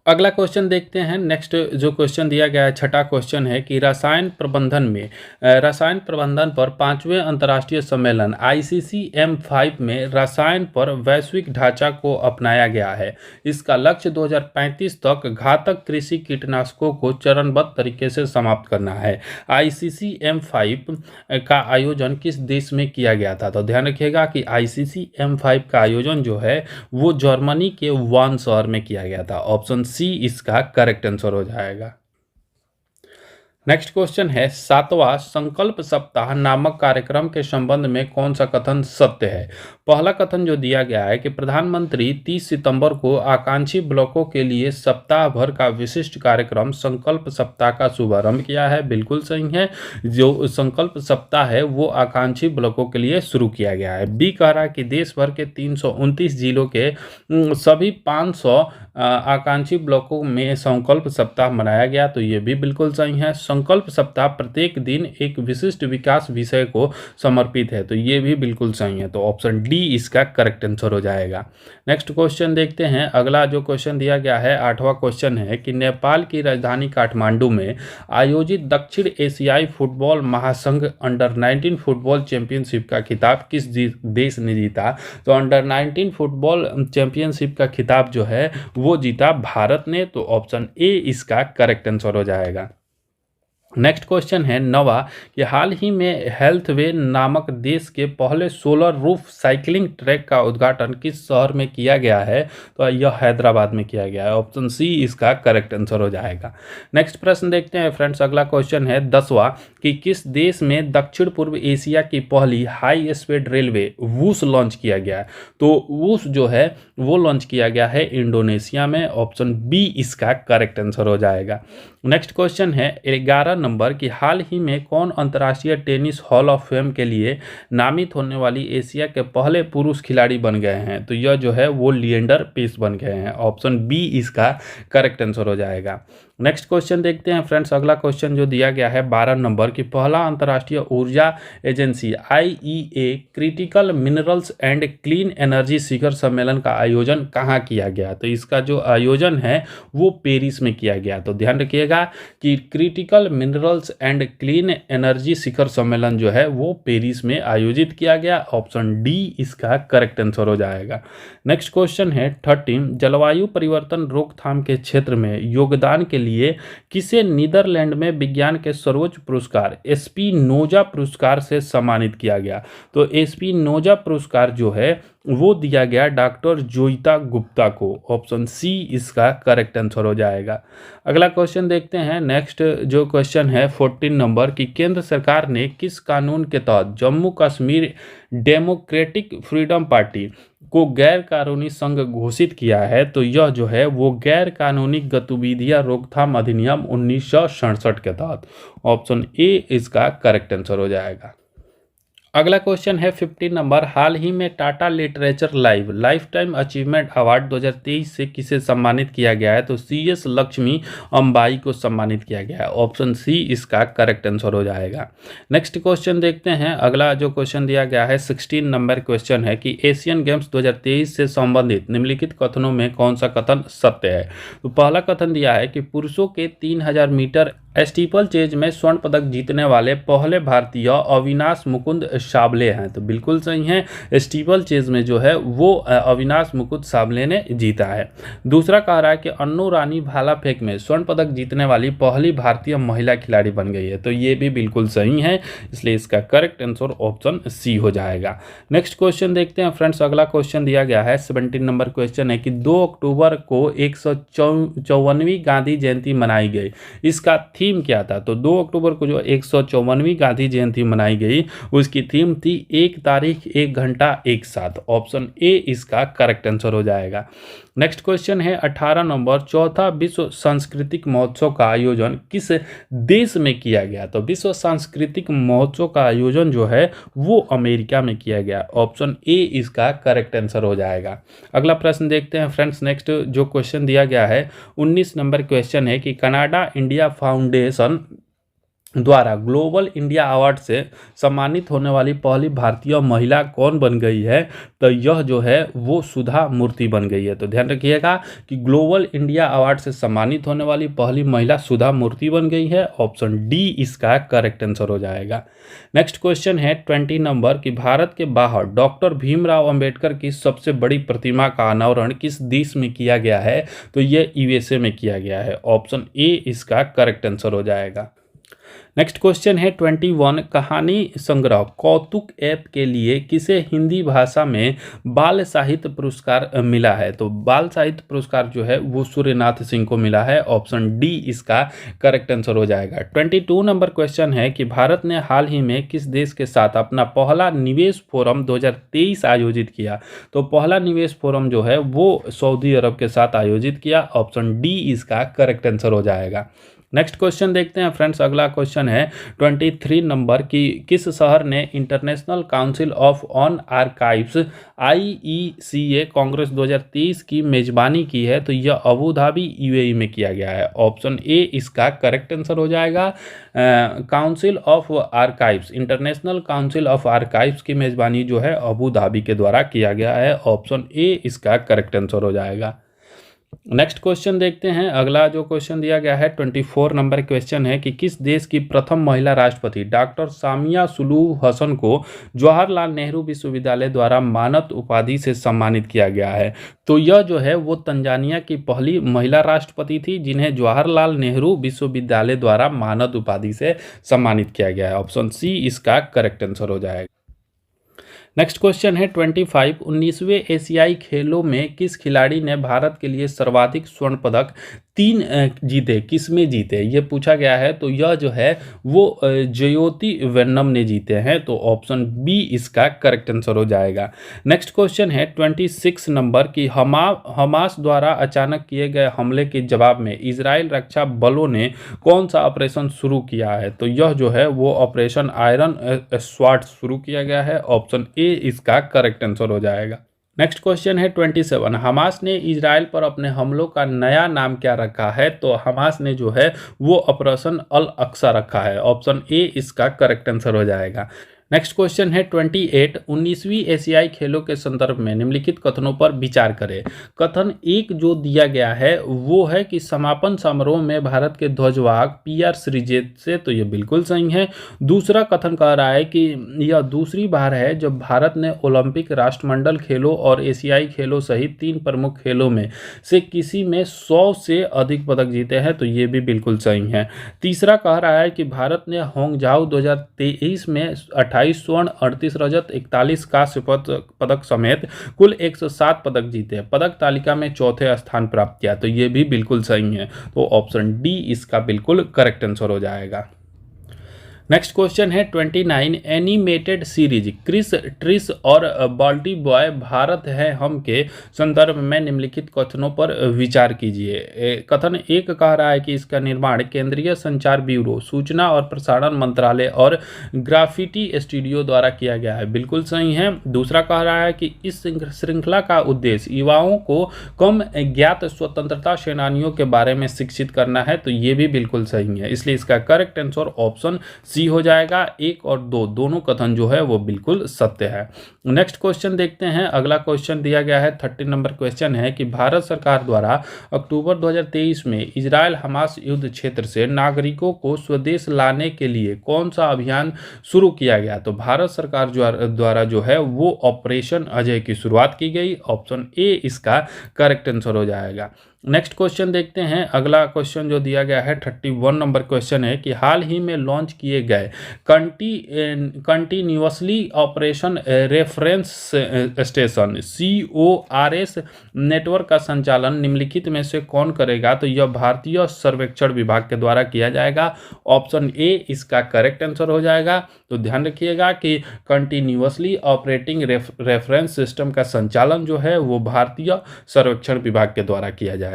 अगला क्वेश्चन देखते हैं। नेक्स्ट जो क्वेश्चन दिया गया है, छठा क्वेश्चन है कि रसायन प्रबंधन पर 5वें अंतर्राष्ट्रीय सम्मेलन ICCM5 में रसायन पर वैश्विक ढांचा को अपनाया गया है। इसका लक्ष्य 2035 तक घातक कृषि कीटनाशकों को चरणबद्ध तरीके से समाप्त करना है। ICCM5 का आयोजन किस देश में किया गया था? तो ध्यान रखिएगा कि ICCM5 का आयोजन जो है वो जर्मनी के वान शहर में किया गया था। ऑप्शन सी इसका करेक्ट आंसर हो जाएगा। नेक्स्ट क्वेश्चन है, 7वां संकल्प सप्ताह नामक कार्यक्रम के संबंध में कौन सा कथन सत्य है? पहला कथन जो दिया गया है कि प्रधानमंत्री 30 सितंबर को आकांक्षी ब्लॉकों के लिए सप्ताह भर का विशिष्ट कार्यक्रम संकल्प सप्ताह का शुभारंभ किया है। बिल्कुल सही है। जो संकल्प सप्ताह है वो आकांक्षी ब्लॉकों के लिए शुरू किया गया है। बी कह रहा है कि देश भर के 329 जिलों के सभी 500 आकांक्षी ब्लॉकों में संकल्प सप्ताह मनाया गया, तो ये भी बिल्कुल सही है। संकल्प सप्ताह प्रत्येक दिन एक विशिष्ट विकास विषय को समर्पित है, तो ये भी बिल्कुल सही है। तो ऑप्शन डी इसका करेक्ट आंसर हो जाएगा। नेक्स्ट क्वेश्चन देखते हैं। अगला जो क्वेश्चन दिया गया है, 8वां क्वेश्चन है कि नेपाल की राजधानी काठमांडू में आयोजित दक्षिण एशियाई फुटबॉल महासंघ अंडर-19 फुटबॉल चैंपियनशिप का खिताब किस देश ने जीता? तो अंडर-19 फुटबॉल चैंपियनशिप का खिताब जो है वो जीता भारत ने, तो ऑप्शन ए इसका करेक्ट आंसर हो जाएगा। नेक्स्ट क्वेश्चन है 9वां कि हाल ही में हेल्थवे नामक देश के पहले सोलर रूफ साइकिलिंग ट्रैक का उद्घाटन किस शहर में किया गया है? तो यह हैदराबाद में किया गया है। ऑप्शन सी इसका करेक्ट आंसर हो जाएगा। नेक्स्ट प्रश्न देखते हैं फ्रेंड्स। अगला क्वेश्चन है 10वां कि किस देश में दक्षिण पूर्व एशिया की पहली हाई स्पीड रेलवे वूस लॉन्च किया गया है? तो वूस जो है वो लॉन्च किया गया है इंडोनेशिया में। ऑप्शन बी इसका करेक्ट आंसर हो जाएगा। नेक्स्ट क्वेश्चन है 11 नंबर कि हाल ही में कौन अंतर्राष्ट्रीय टेनिस हॉल ऑफ फेम के लिए नामित होने वाली एशिया के पहले पुरुष खिलाड़ी बन गए हैं? तो यह जो है वो लिएंडर पेस बन गए हैं। ऑप्शन बी इसका करेक्ट आंसर हो जाएगा। नेक्स्ट क्वेश्चन देखते हैं फ्रेंड्स। अगला क्वेश्चन जो दिया गया है 12 नंबर कि पहला अंतर्राष्ट्रीय ऊर्जा agency IEA critical minerals and clean energy शिखर सम्मेलन का आयोजन कहाँ किया गया? तो इसका जो आयोजन है वो पेरिस में किया गया। तो ध्यान रखिएगा रखिएगा कि critical minerals and clean energy शिखर सम्मेलन जो है वो पेरिस में आयोजित किया गया। ऑप्शन डी इसका करेक्ट आंसर हो जाएगा। नेक्स्ट क्वेश्चन है 13, जलवायु परिवर्तन रोकथाम के क्षेत्र में योगदान के लिए किसे नीदरलैंड में विज्ञान के सर्वोच्च पुरस्कार एस्पिनोजा पुरस्कार से सम्मानित किया गया? तो एस्पिनोजा पुरस्कार जो है वो दिया गया डॉक्टर जोइता गुप्ता को। ऑप्शन सी इसका करेक्ट आंसर हो जाएगा। अगला क्वेश्चन देखते हैं। नेक्स्ट जो क्वेश्चन है 14 नंबर की केंद्र सरकार ने किस कानून के तहत Jammu Kashmir democratic freedom party को गैर कानूनी संघ घोषित किया है? तो यह जो है वो गैर कानूनी गतिविधियां रोकथाम अधिनियम 1967 के तहत। ऑप्शन ए इसका करेक्ट आंसर हो जाएगा। अगला क्वेश्चन है 15 नंबर, हाल ही में Tata literature life time achievement award 2023 से किसे सम्मानित किया गया है? तो CS लक्ष्मी अम्बाई को सम्मानित किया गया है। ऑप्शन सी इसका करेक्ट आंसर हो जाएगा। नेक्स्ट क्वेश्चन देखते हैं। अगला जो क्वेश्चन दिया गया है 16 नंबर क्वेश्चन है कि एशियन गेम्स 2023 से संबंधित निम्नलिखित कथनों में कौन सा कथन सत्य है? तो पहला कथन दिया है कि पुरुषों के 3000 मीटर स्टीपल चेज में स्वर्ण पदक जीतने वाले पहले भारतीय अविनाश मुकुंद साबले हैं। तो बिल्कुल सही है, स्टीपल चेज में जो है वो अविनाश मुकुंद साबले ने जीता है। दूसरा कह रहा है कि अन्नू रानी भाला फेंक में स्वर्ण पदक जीतने वाली पहली भारतीय महिला खिलाड़ी बन गई है। तो ये भी बिल्कुल सही है, इसलिए इसका करेक्ट आंसर ऑप्शन सी हो जाएगा। नेक्स्ट क्वेश्चन देखते हैं फ्रेंड्स। अगला क्वेश्चन दिया गया है 17 नंबर क्वेश्चन है कि 2 अक्टूबर को 154वीं गांधी जयंती मनाई गई, इसका थीम क्या था? तो 2 अक्टूबर को जो 154वीं गांधी जयंती मनाई गई उसकी थीम थी एक तारीख एक घंटा एक साथ। ऑप्शन ए इसका करेक्ट आंसर हो जाएगा। नेक्स्ट क्वेश्चन है 18 नंबर, चौथा विश्व सांस्कृतिक महोत्सव का आयोजन किस देश में किया गया? तो विश्व सांस्कृतिक महोत्सव का आयोजन जो है वो अमेरिका में किया गया। ऑप्शन ए इसका करेक्ट आंसर हो जाएगा। अगला प्रश्न देखते हैं फ्रेंड्स। नेक्स्ट जो क्वेश्चन दिया गया है 19 नंबर क्वेश्चन है कि कनाडा इंडिया फाउंडेशन द्वारा ग्लोबल इंडिया अवार्ड से सम्मानित होने वाली पहली भारतीय महिला कौन बन गई है? तो यह जो है वो सुधा मूर्ति बन गई है। तो ध्यान रखिएगा कि ग्लोबल इंडिया अवार्ड से सम्मानित होने वाली पहली महिला सुधा मूर्ति बन गई है। ऑप्शन डी इसका करेक्ट आंसर हो जाएगा। नेक्स्ट क्वेश्चन है 20 नंबर कि भारत के बाहर डॉक्टर भीमराव अंबेडकर की सबसे बड़ी प्रतिमा का अनावरण किस देश में किया गया है? तो यह USA में किया गया है। ऑप्शन ए इसका करेक्ट आंसर हो जाएगा। नेक्स्ट क्वेश्चन है 21, कहानी संग्रह कौतुक ऐप के लिए किसे हिंदी भाषा में बाल साहित्य पुरस्कार मिला है? तो बाल साहित्य पुरस्कार जो है वो सूर्यनाथ सिंह को मिला है। ऑप्शन डी इसका करेक्ट आंसर हो जाएगा। 22 नंबर क्वेश्चन है कि भारत ने हाल ही में किस देश के साथ अपना पहला निवेश फोरम 2023 आयोजित किया? तो पहला निवेश फोरम जो है वो सऊदी अरब के साथ आयोजित किया। ऑप्शन डी इसका करेक्ट आंसर हो जाएगा। नेक्स्ट क्वेश्चन देखते हैं फ्रेंड्स। अगला क्वेश्चन है 23 नंबर की किस शहर ने international council of on archives IECA Congress 2023 की मेजबानी की है? तो यह अबू धाबी UAE में किया गया है। ऑप्शन ए इसका करेक्ट आंसर हो जाएगा। Council of archives international council of archives की मेजबानी जो है अबू धाबी के द्वारा किया गया है। ऑप्शन ए इसका करेक्ट आंसर हो जाएगा। नेक्स्ट क्वेश्चन देखते हैं। अगला जो क्वेश्चन दिया गया है 24 नंबर क्वेश्चन है कि किस देश की प्रथम महिला राष्ट्रपति डॉक्टर सामिया सुलूह हसन को जवाहरलाल नेहरू विश्वविद्यालय द्वारा मानद उपाधि से सम्मानित किया गया है? तो यह जो है वो तंजानिया की पहली महिला राष्ट्रपति थी जिन्हें जवाहरलाल नेहरू विश्वविद्यालय द्वारा मानद उपाधि से सम्मानित किया गया है। ऑप्शन सी इसका करेक्ट आंसर हो जाएगा। नेक्स्ट क्वेश्चन है 25, 19वें एशियाई खेलों में किस खिलाड़ी ने भारत के लिए सर्वाधिक स्वर्ण पदक 3 जीते? किस में जीते ये पूछा गया है। तो यह जो है वो ज्योति वेन्नम ने जीते हैं। तो ऑप्शन बी इसका करेक्ट आंसर हो जाएगा। नेक्स्ट क्वेश्चन है 26 नंबर की हमास द्वारा अचानक किए गए हमले के जवाब में इजराइल रक्षा बलों ने कौन सा ऑपरेशन शुरू किया है? तो यह जो है वो ऑपरेशन आयरन स्वॉर्ड शुरू किया गया है। ऑप्शन ए इसका करेक्ट आंसर हो जाएगा। नेक्स्ट क्वेश्चन है 27, हमास ने इजराइल पर अपने हमलों का नया नाम क्या रखा है? तो हमास ने जो है वो ऑपरेशन अल अक्सा रखा है। ऑप्शन ए इसका करेक्ट आंसर हो जाएगा। नेक्स्ट क्वेश्चन है 28, 19वीं एशियाई खेलों के संदर्भ में निम्नलिखित कथनों पर विचार करें। कथन एक जो दिया गया है वो है कि समापन समारोह में भारत के ध्वजवाहक PR श्रीजेत से, तो ये बिल्कुल सही है। दूसरा कथन कह रहा है कि यह दूसरी बार है जब भारत ने ओलंपिक, राष्ट्रमंडल खेलों और एशियाई खेलों सहित 3 प्रमुख खेलों में से किसी में 100 से अधिक पदक जीते हैं, तो ये भी बिल्कुल सही है। तीसरा कह रहा है कि भारत ने होंगजाओ 2023 में 28 स्वर्ण, 38 रजत, 41 कांस्य पदक समेत कुल 107 पदक जीते, पदक तालिका में चौथे स्थान प्राप्त किया, तो ये भी बिल्कुल सही है। तो ऑप्शन डी इसका बिल्कुल करेक्ट आंसर हो जाएगा। नेक्स्ट क्वेश्चन है 29, एनिमेटेड सीरीज क्रिस, ट्रिस और बाल्टी बॉय भारत है हम के संदर्भ में निम्नलिखित कथनों पर विचार कीजिए। कथन एक कह रहा है कि इसका निर्माण केंद्रीय संचार ब्यूरो, सूचना और प्रसारण मंत्रालय और ग्राफिटी स्टूडियो द्वारा किया गया है, बिल्कुल सही है। दूसरा कह रहा है कि इस श्रृंखला का उद्देश्य युवाओं को कम ज्ञात स्वतंत्रता सेनानियों के बारे में शिक्षित करना है, तो ये भी बिल्कुल सही है। इसलिए इसका करेक्ट आंसर ऑप्शन सी हो जाएगा। 1 और 2 दोनों कथन जो है वो बिल्कुल सत्य है। नेक्स्ट क्वेश्चन देखते हैं। अगला क्वेश्चन दिया गया है 30 नंबर क्वेश्चन है कि भारत सरकार द्वारा अक्टूबर 2023 में इजरायल हमास युद्ध क्षेत्र से नागरिकों को स्वदेश लाने के लिए कौन सा अभियान शुरू किया गया। तो भारत सरकार द्वारा जो है वो ऑपरेशन अजय की शुरुआत की गई। ऑप्शन ए इसका करेक्ट आंसर हो जाएगा। नेक्स्ट क्वेश्चन देखते हैं। अगला क्वेश्चन जो दिया गया है 31 नंबर क्वेश्चन है कि हाल ही में लॉन्च किए गए continuously operation reference station CORS network का संचालन निम्नलिखित में से कौन करेगा। तो यह भारतीय सर्वेक्षण विभाग के द्वारा किया जाएगा। ऑप्शन ए इसका करेक्ट आंसर हो जाएगा। तो ध्यान रखिएगा कि कंटिन्यूअसली ऑपरेटिंग रेफरेंस सिस्टम का संचालन जो है वो भारतीय सर्वेक्षण विभाग के द्वारा किया जाएगा।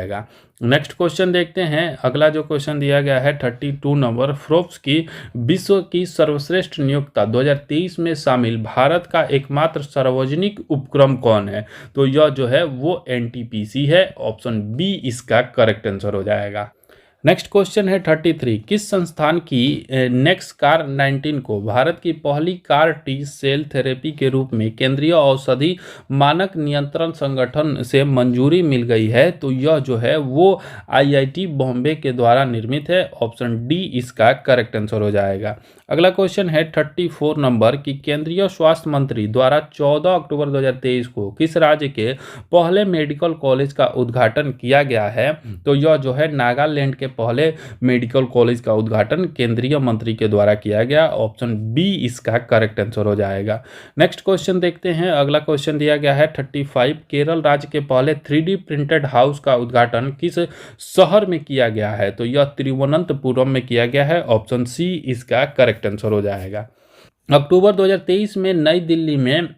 नेक्स्ट क्वेश्चन देखते हैं। अगला जो क्वेश्चन दिया गया है 32 नंबर, फोर्ब्स की विश्व की सर्वश्रेष्ठ नियोक्ता 2023 में शामिल भारत का एकमात्र सार्वजनिक उपक्रम कौन है। तो यह जो है वो NTPC है। ऑप्शन बी इसका करेक्ट आंसर हो जाएगा। नेक्स्ट क्वेश्चन है 33, किस संस्थान की नेक्सकार 19 को भारत की पहली कार टी सेल थेरेपी के रूप में केंद्रीय औषधि मानक नियंत्रण संगठन से मंजूरी मिल गई है। तो यह जो है वो IIT बॉम्बे के द्वारा निर्मित है। ऑप्शन डी इसका करेक्ट आंसर हो जाएगा। अगला क्वेश्चन है 34 नंबर की केंद्रीय स्वास्थ्य मंत्री द्वारा 14 अक्टूबर 2023 को किस राज्य के पहले मेडिकल कॉलेज का उद्घाटन किया गया है। तो यह जो है नागालैंड के पहले मेडिकल कॉलेज का उद्घाटन केंद्रीय मंत्री के द्वारा किया गया। ऑप्शन बी इसका करेक्ट आंसर हो जाएगा। नेक्स्ट क्वेश्चन देखते हैं। अगला क्वेश्चन दिया गया है 35, केरल राज्य के पहले 3D प्रिंटेड हाउस का उद्घाटन किस शहर में किया गया है। तो यह तिरुवनंतपुरम में किया गया है। ऑप्शन सी इसका करेक्ट आंसर हो जाएगा। अक्टूबर 2023 में नई दिल्ली में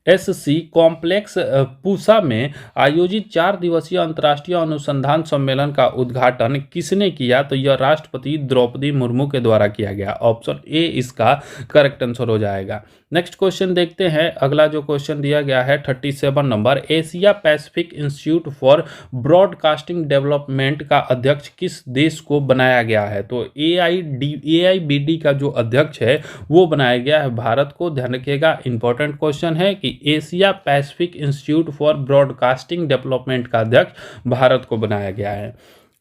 NASC कॉम्प्लेक्स पूसा में आयोजित 4 दिवसीय अंतर्राष्ट्रीय अनुसंधान सम्मेलन का उद्घाटन किसने किया। तो यह राष्ट्रपति द्रौपदी मुर्मू के द्वारा किया गया। ऑप्शन ए इसका करेक्ट आंसर हो जाएगा। नेक्स्ट क्वेश्चन देखते हैं। अगला जो क्वेश्चन दिया गया है 37 number, Asia Pacific institute for broadcasting development का अध्यक्ष किस देश को बनाया गया है। तो AIBD का जो अध्यक्ष है वो बनाया गया है भारत को। ध्यान रखिएगा, इंपॉर्टेंट क्वेश्चन है कि Asia Pacific institute for broadcasting development का अध्यक्ष भारत को बनाया गया है।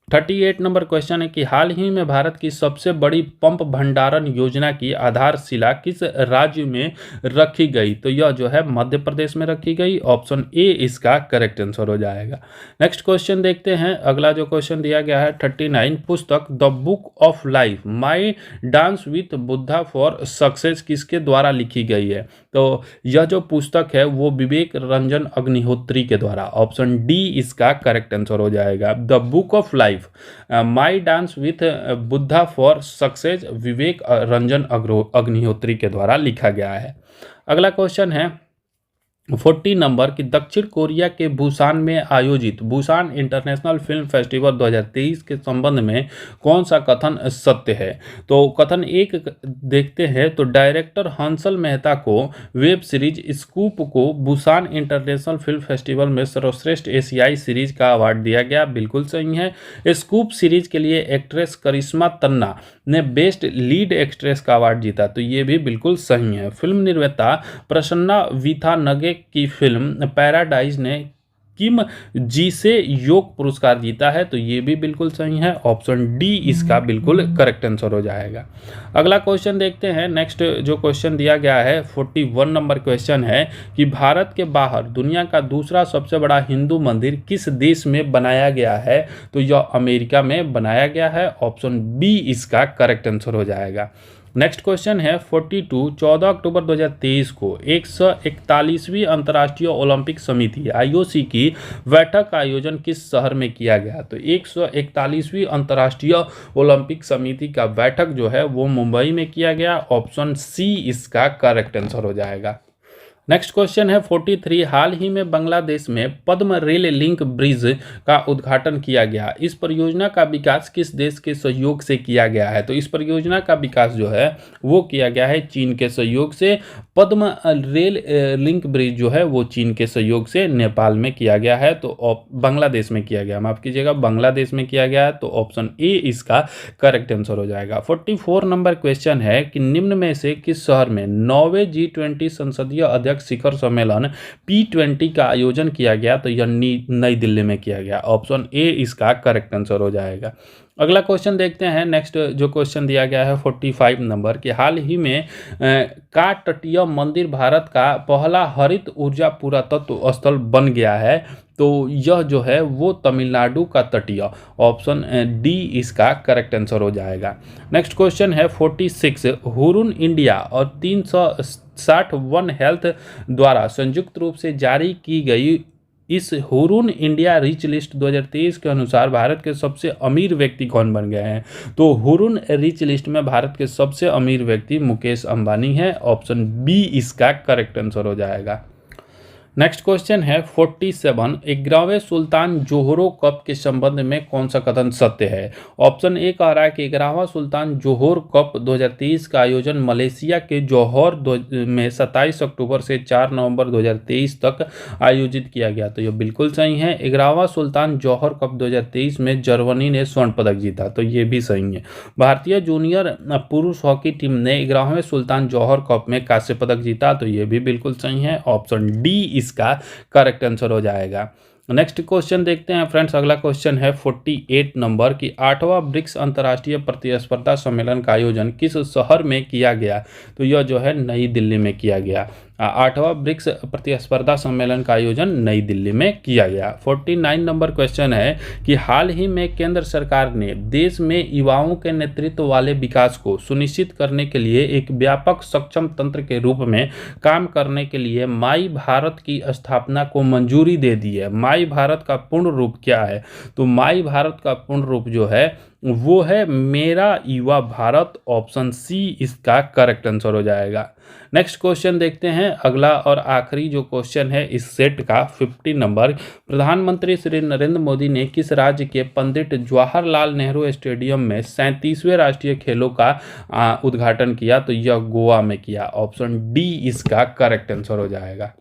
38 नंबर क्वेश्चन है कि हाल ही में भारत की सबसे बड़ी पंप भंडारण योजना की आधारशिला किस राज्य में रखी गई। तो यह जो है मध्य प्रदेश में रखी गई। ऑप्शन ए इसका करेक्ट आंसर हो जाएगा। नेक्स्ट क्वेश्चन देखते हैं। अगला जो क्वेश्चन दिया गया है 39, पुस्तक the book of life my dance with Buddha for success किसके द्वारा लिखी गई है। तो यह जो पुस्तक है वो विवेक रंजन अग्निहोत्री के द्वारा। ऑप्शन डी इसका करेक्ट आंसर हो जाएगा। The book of life my dance with Buddha for success Vivek Ranjan Agnihotri के द्वारा लिखा गया है। अगला क्वेश्चन है 40 नंबर कि दक्षिण कोरिया के बुसान में आयोजित बुसान इंटरनेशनल फिल्म फेस्टिवल 2023 के संबंध में कौन सा कथन सत्य है। तो कथन एक देखते हैं, तो डायरेक्टर हंसल मेहता को वेब सीरीज स्कूप को बुसान इंटरनेशनल फिल्म फेस्टिवल में सर्वश्रेष्ठ एशियाई सीरीज का अवार्ड दिया गया, बिल्कुल सही है। स्कूप सीरीज के लिए एक्ट्रेस करिश्मा तन्ना ने बेस्ट लीड एक्ट्रेस का अवार्ड जीता, तो ये भी बिल्कुल सही है। फिल्म निर्माता प्रसन्ना विथानगे की फिल्म पैराडाइज ने किम जी से योग पुरस्कार जीता है, तो ये भी बिल्कुल सही है। ऑप्शन डी इसका बिल्कुल करेक्ट आंसर हो जाएगा। अगला क्वेश्चन देखते हैं। नेक्स्ट जो क्वेश्चन दिया गया है 41 नंबर क्वेश्चन है कि भारत के बाहर दुनिया का दूसरा सबसे बड़ा हिंदू मंदिर किस देश में बनाया गया है, तो यह अमेरिका में बनाया गया है। ऑप्शन बी इसका करेक्ट आंसर हो जाएगा। नेक्स्ट क्वेश्चन है 42 14 अक्टूबर 2023 को 141वीं अंतर्राष्ट्रीय ओलंपिक समिति आईओसी की बैठक का आयोजन किस शहर में किया गया, तो 141वीं अंतर्राष्ट्रीय ओलंपिक समिति का बैठक जो है वो मुंबई में किया गया। ऑप्शन सी इसका करेक्ट आंसर हो जाएगा। नेक्स्ट क्वेश्चन है 43 हाल ही में बांग्लादेश में पद्म रेल लिंक ब्रिज का उद्घाटन किया गया, इस परियोजना का विकास किस देश के सहयोग से किया गया है, तो इस परियोजना का विकास जो है वो किया गया है चीन के सहयोग से। पद्म रेल लिंक ब्रिज जो है वो चीन के सहयोग से नेपाल में किया गया है, तो बांग्लादेश में किया गया, माफ कीजिएगा बांग्लादेश में किया गया है, तो ऑप्शन ए इसका करेक्ट आंसर हो जाएगा। 44 नंबर क्वेश्चन है कि निम्न में से किस शहर में 9वें G20 संसदीय अध्यक्ष शिखर सम्मेलन P20 का आयोजन किया गया, तो यह नई दिल्ली में किया गया। ऑप्शन ए इसका करेक्ट आंसर हो जाएगा। अगला क्वेश्चन देखते हैं। नेक्स्ट जो क्वेश्चन दिया गया है 45 नंबर कि हाल ही में काट तटीय मंदिर भारत का पहला हरित ऊर्जा पुरातत्व स्थल बन गया है, तो यह जो है वो तमिलनाडु का तटीय। ऑप्शन डी इसका करेक्ट आंसर हो जाएगा। नेक्स्ट क्वेश्चन है 46 हुरुन इंडिया और 360 वन हेल्थ द्वारा संयुक्त रूप से जारी की गई इस हुरुन इंडिया रिच लिस्ट 2023 के अनुसार भारत के सबसे अमीर व्यक्ति कौन बन गए हैं, तो हुरुन रिच लिस्ट में भारत के सबसे अमीर व्यक्ति मुकेश अंबानी है। ऑप्शन बी इसका करेक्ट आंसर हो जाएगा। नेक्स्ट क्वेश्चन है 47 11वें सुल्तान जोहरो कप के संबंध में कौन सा कथन सत्य है। ऑप्शन ए कह रहा है कि 11वां सुल्तान जोहर कप 2023 का आयोजन मलेशिया के जौहर में 27 अक्टूबर से 4 नवंबर 2023 तक आयोजित किया गया, तो यह बिल्कुल सही है। 11वां सुल्तान जौहर कप 2023 में जर्मनी ने स्वर्ण पदक जीता, तो ये भी सही है। भारतीय जूनियर पुरुष हॉकी टीम ने 11वें सुल्तान जौहर कप में कांस्य पदक जीता, तो ये भी बिल्कुल सही है। ऑप्शन डी इसका करेक्ट आंसर हो जाएगा। नेक्स्ट क्वेश्चन देखते हैं फ्रेंड्स। अगला क्वेश्चन है 48 नंबर की 8वां ब्रिक्स अंतर्राष्ट्रीय प्रतिस्पर्धा सम्मेलन का आयोजन किस शहर में किया गया, तो यह जो है नई दिल्ली में किया गया। 8वां ब्रिक्स प्रतिस्पर्धा सम्मेलन का आयोजन नई दिल्ली में किया गया। 49 नंबर क्वेश्चन है कि हाल ही में केंद्र सरकार ने देश में युवाओं के नेतृत्व वाले विकास को सुनिश्चित करने के लिए एक व्यापक सक्षम तंत्र के रूप में काम करने के लिए माई भारत की स्थापना को मंजूरी दे दी है। माई भारत का पूर्ण रूप क्या है, तो माई भारत का पूर्ण रूप जो है वो है मेरा युवा भारत। ऑप्शन सी इसका करेक्ट आंसर हो जाएगा। नेक्स्ट क्वेश्चन देखते हैं। अगला और आखिरी जो क्वेश्चन है इस सेट का 50 नंबर, प्रधानमंत्री श्री नरेंद्र मोदी ने किस राज्य के पंडित जवाहरलाल नेहरू स्टेडियम में 37वें राष्ट्रीय खेलों का उद्घाटन किया, तो यह गोवा में किया। ऑप्शन डी इसका करेक्ट आंसर हो जाएगा।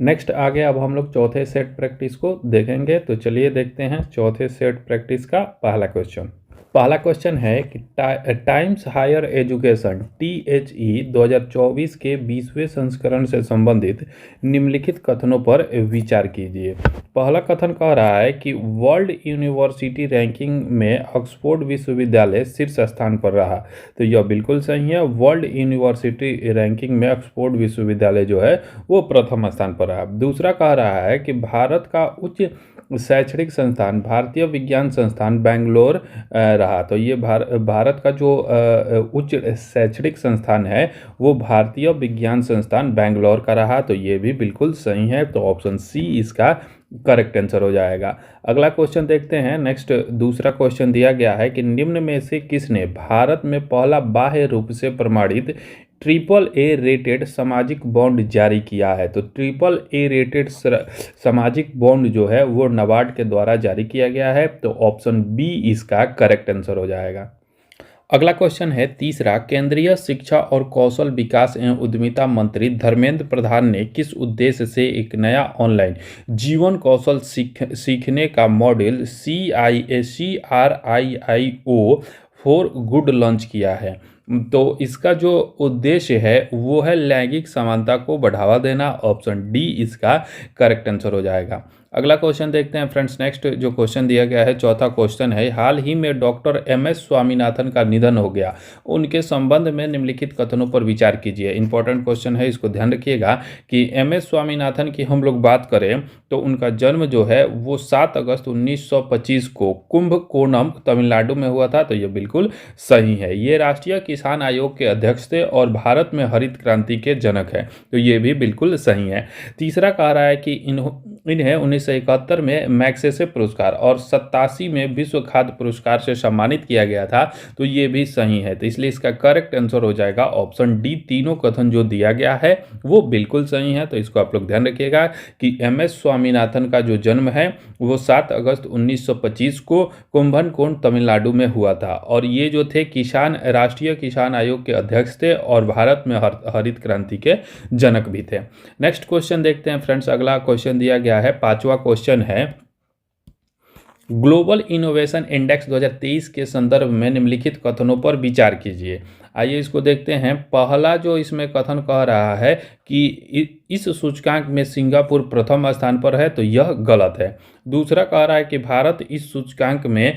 नेक्स्ट आगे अब हम लोग चौथे सेट प्रैक्टिस को देखेंगे, तो चलिए देखते हैं चौथे सेट प्रैक्टिस का पहला क्वेश्चन। पहला क्वेश्चन है कि टाइम्स हायर एजुकेशन THE 2024 के 20वें संस्करण से संबंधित निम्नलिखित कथनों पर विचार कीजिए। पहला कथन कह रहा है कि वर्ल्ड यूनिवर्सिटी रैंकिंग में ऑक्सफोर्ड विश्वविद्यालय शीर्ष स्थान पर रहा, तो यह बिल्कुल सही है। वर्ल्ड यूनिवर्सिटी रैंकिंग में ऑक्सफोर्ड विश्वविद्यालय जो है वो प्रथम स्थान पर रहा। दूसरा कह रहा है कि भारत का उच्च शैक्षणिक संस्थान भारतीय विज्ञान संस्थान बेंगलोर रहा, तो ये भारत का जो उच्च शैक्षणिक संस्थान है वो भारतीय विज्ञान संस्थान बेंगलोर का रहा, तो ये भी बिल्कुल सही है। तो ऑप्शन सी इसका करेक्ट आंसर हो जाएगा। अगला क्वेश्चन देखते हैं। नेक्स्ट दूसरा क्वेश्चन दिया गया है कि निम्न में से किसने भारत में पहला बाह्य रूप से प्रमाणित ट्रिपल ए रेटेड सामाजिक बॉन्ड जारी किया है? तो ट्रिपल ए रेटेड सामाजिक बॉन्ड जो है वो नाबार्ड के द्वारा जारी किया गया है। तो ऑप्शन बी इसका करेक्ट आंसर हो जाएगा। अगला क्वेश्चन है तीसरा, केंद्रीय शिक्षा और कौशल विकास एवं उद्यमिता मंत्री धर्मेंद्र प्रधान ने किस उद्देश्य से एक नया ऑनलाइन जीवन कौशल सीखने का module CRIO for good launch किया है? तो इसका जो उद्देश्य है वो है लैंगिक समानता को बढ़ावा देना। ऑप्शन डी इसका करेक्ट आंसर हो जाएगा। अगला क्वेश्चन देखते हैं फ्रेंड्स। नेक्स्ट जो क्वेश्चन दिया गया है चौथा क्वेश्चन है, हाल ही में डॉक्टर MS स्वामीनाथन का निधन हो गया, उनके संबंध में निम्नलिखित कथनों पर विचार कीजिए। इंपॉर्टेंट क्वेश्चन है, इसको ध्यान रखिएगा कि MS स्वामीनाथन की हम लोग बात करें तो उनका जन्म जो है वो 7 अगस्त 1925 को कुंभकोणम तमिलनाडु में हुआ था। तो ये बिल्कुल सही है। ये राष्ट्रीय किसान आयोग के अध्यक्ष थे और भारत में हरित क्रांति के जनक है। तो ये भी बिल्कुल सही है। तीसरा कह रहा है कि इन्हें 1971 में मैग्सेसे पुरस्कार और 87 में विश्व खाद्य पुरस्कार से सम्मानित किया गया था। तो ये भी सही है। तो इसलिए इसका करेक्ट आंसर हो जाएगा ऑप्शन डी। तीनों कथन जो दिया गया है वो बिल्कुल सही है। तो इसको आप लोग ध्यान रखिएगा कि MS स्वामीनाथन का जो जन्म है वो 7 अगस्त 1925 को कुंभकोणम तमिलनाडु में हुआ था और ये जो थे राष्ट्रीय किसान आयोग के अध्यक्ष थे और भारत में हरित क्रांति के जनक भी थे। नेक्स्ट क्वेश्चन देखते हैं फ्रेंड्स। अगला क्वेश्चन दिया गया है, पांचवा क्वेश्चन है, ग्लोबल इनोवेशन इंडेक्स 2023 के संदर्भ में निम्नलिखित कथनों पर विचार कीजिए। आइए इसको देखते हैं। पहला जो इसमें कथन कह रहा है कि इस सूचकांक में सिंगापुर प्रथम स्थान पर है, तो यह गलत है। दूसरा कह रहा है कि भारत इस सूचकांक में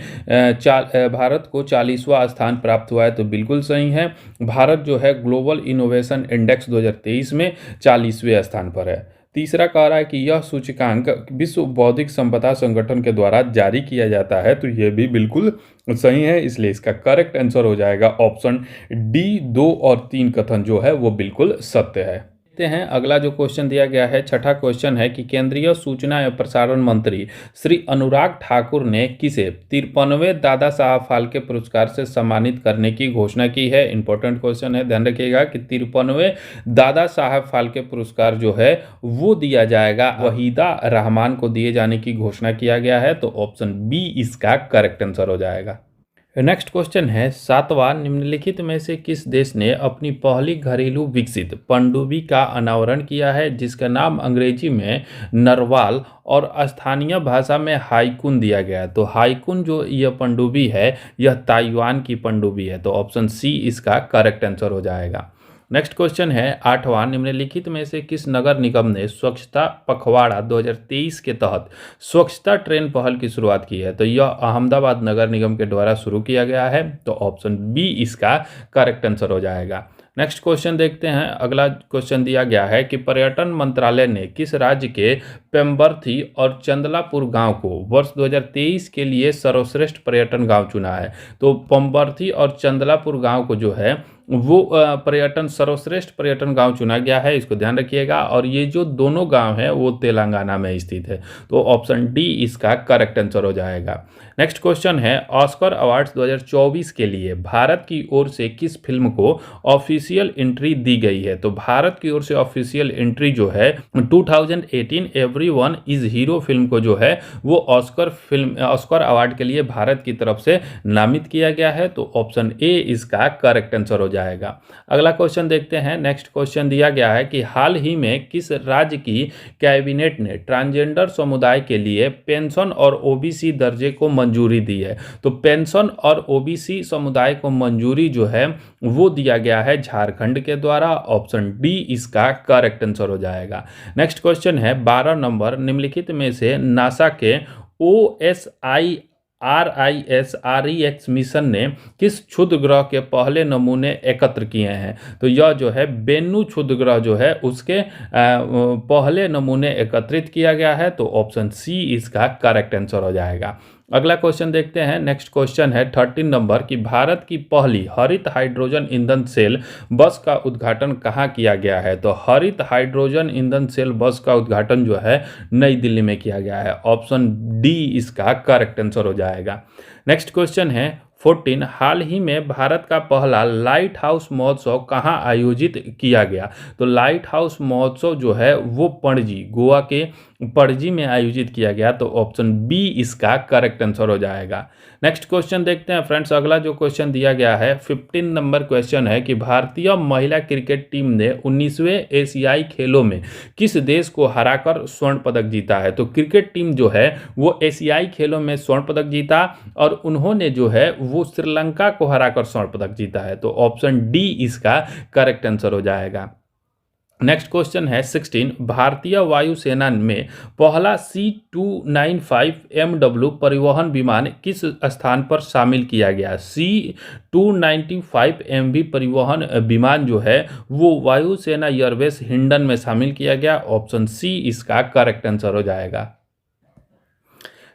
भारत को 40वां स्थान प्राप्त हुआ है, तो बिल्कुल सही है। भारत जो है ग्लोबल इनोवेशन इंडेक्स 2023 में 40वें स्थान पर है। तीसरा कह रहा है कि यह सूचकांक विश्व बौद्धिक संपदा संगठन के द्वारा जारी किया जाता है, तो यह भी बिल्कुल सही है। इसलिए इसका करेक्ट आंसर हो जाएगा ऑप्शन डी। 2 और 3 कथन जो है वो बिल्कुल सत्य है। देखते हैं अगला जो क्वेश्चन दिया गया है, छठा क्वेश्चन है कि केंद्रीय सूचना एवं प्रसारण मंत्री श्री अनुराग ठाकुर ने किसे 53वें दादा साहब फाल्के पुरस्कार से सम्मानित करने की घोषणा की है? इंपॉर्टेंट क्वेश्चन है, ध्यान रखिएगा कि 53वें दादा साहब फाल्के पुरस्कार जो है वो दिया जाएगा वहीदा रहमान को दिए जाने की घोषणा किया गया है। तो ऑप्शन बी इसका करेक्ट आंसर हो जाएगा। नेक्स्ट क्वेश्चन है सातवां, निम्नलिखित में से किस देश ने अपनी पहली घरेलू विकसित पनडुब्बी का अनावरण किया है जिसका नाम अंग्रेजी में नरवाल और स्थानीय भाषा में हाइकुन दिया गया है? तो हाइकुन जो यह पनडुब्बी है यह ताइवान की पनडुब्बी है। तो ऑप्शन सी इसका करेक्ट आंसर हो जाएगा। नेक्स्ट क्वेश्चन है आठवां, निम्नलिखित में से किस नगर निगम ने स्वच्छता पखवाड़ा 2023 के तहत स्वच्छता ट्रेन पहल की शुरुआत की है? तो यह अहमदाबाद नगर निगम के द्वारा शुरू किया गया है। तो ऑप्शन बी इसका करेक्ट आंसर हो जाएगा। नेक्स्ट क्वेश्चन देखते हैं। अगला क्वेश्चन दिया गया है कि पर्यटन मंत्रालय ने किस राज्य के पेम्बर्थी और चंदलापुर गांव को वर्ष 2023 के लिए सर्वश्रेष्ठ पर्यटन गांव चुना है? तो पेम्बर्थी और चंदलापुर गांव को जो है वो सर्वश्रेष्ठ पर्यटन गांव चुना गया है। इसको ध्यान रखिएगा। और ये जो दोनों गांव हैं वो तेलंगाना में स्थित है। तो ऑप्शन डी इसका करेक्ट आंसर हो जाएगा। नेक्स्ट क्वेश्चन है ऑस्कर अवार्ड्स 2024 के लिए भारत की ओर से किस फिल्म को ऑफिशियल एंट्री दी गई है? तो भारत की ओर से ऑफिशियल एंट्री जो है 2018 एवरीवन इज हीरो फिल्म को जो है वो ऑस्कर अवार्ड के लिए भारत की तरफ से नामित किया गया है। तो ऑप्शन ए इसका करेक्ट आंसर हो जाएगा। अगला क्वेश्चन देखते हैं। नेक्स्ट क्वेश्चन दिया गया है कि हाल ही में किस राज्य की कैबिनेट ने ट्रांसजेंडर समुदाय के लिए पेंशन और ओबीसी दर्जे को मंजूरी दी है? तो पेंशन और ओबीसी समुदाय को मंजूरी जो है वो दिया गया है झारखंड के द्वारा। ऑप्शन डी इसका करेक्ट आंसर हो जाएगा। नेक्स्ट क्वेश्चन है 12 नंबर, निम्नलिखित में से नासा के OSIRIS मिशन ने किस क्षुद्र ग्रह के पहले नमूने एकत्र किए हैं? तो यह जो है बेन्नू क्षुद्र ग्रह जो है उसके पहले नमूने एकत्रित किया गया है। तो ऑप्शन सी इसका करेक्ट आंसर हो जाएगा। अगला क्वेश्चन देखते हैं। नेक्स्ट क्वेश्चन है 13 नंबर की भारत की पहली हरित हाइड्रोजन ईंधन सेल बस का उद्घाटन कहाँ किया गया है? तो हरित हाइड्रोजन ईंधन सेल बस का उद्घाटन जो है नई दिल्ली में किया गया है। ऑप्शन डी इसका करेक्ट आंसर हो जाएगा। नेक्स्ट क्वेश्चन है 14 हाल ही में भारत का पहला लाइट हाउस महोत्सव कहाँ आयोजित किया गया? तो लाइट हाउस महोत्सव जो है वो पणजी, गोवा के पणजी में आयोजित किया गया। तो ऑप्शन बी इसका करेक्ट आंसर हो जाएगा। नेक्स्ट क्वेश्चन देखते हैं फ्रेंड्स। अगला जो क्वेश्चन दिया गया है 15 नंबर क्वेश्चन है कि भारतीय महिला क्रिकेट टीम ने 19वें एशियाई खेलों में किस देश को हराकर स्वर्ण पदक जीता है? तो क्रिकेट टीम जो है वो एशियाई खेलों में स्वर्ण पदक जीता और उन्होंने जो है वो श्रीलंका को हराकर स्वर्ण पदक जीता है। तो ऑप्शन डी इसका करेक्ट आंसर हो जाएगा। नेक्स्ट क्वेश्चन है 16 भारतीय वायुसेना में पहला C295MW परिवहन विमान किस स्थान पर शामिल किया गया? C295MV परिवहन विमान जो है वो वायुसेना एयरबेस हिंडन में शामिल किया गया। ऑप्शन सी इसका करेक्ट आंसर हो जाएगा।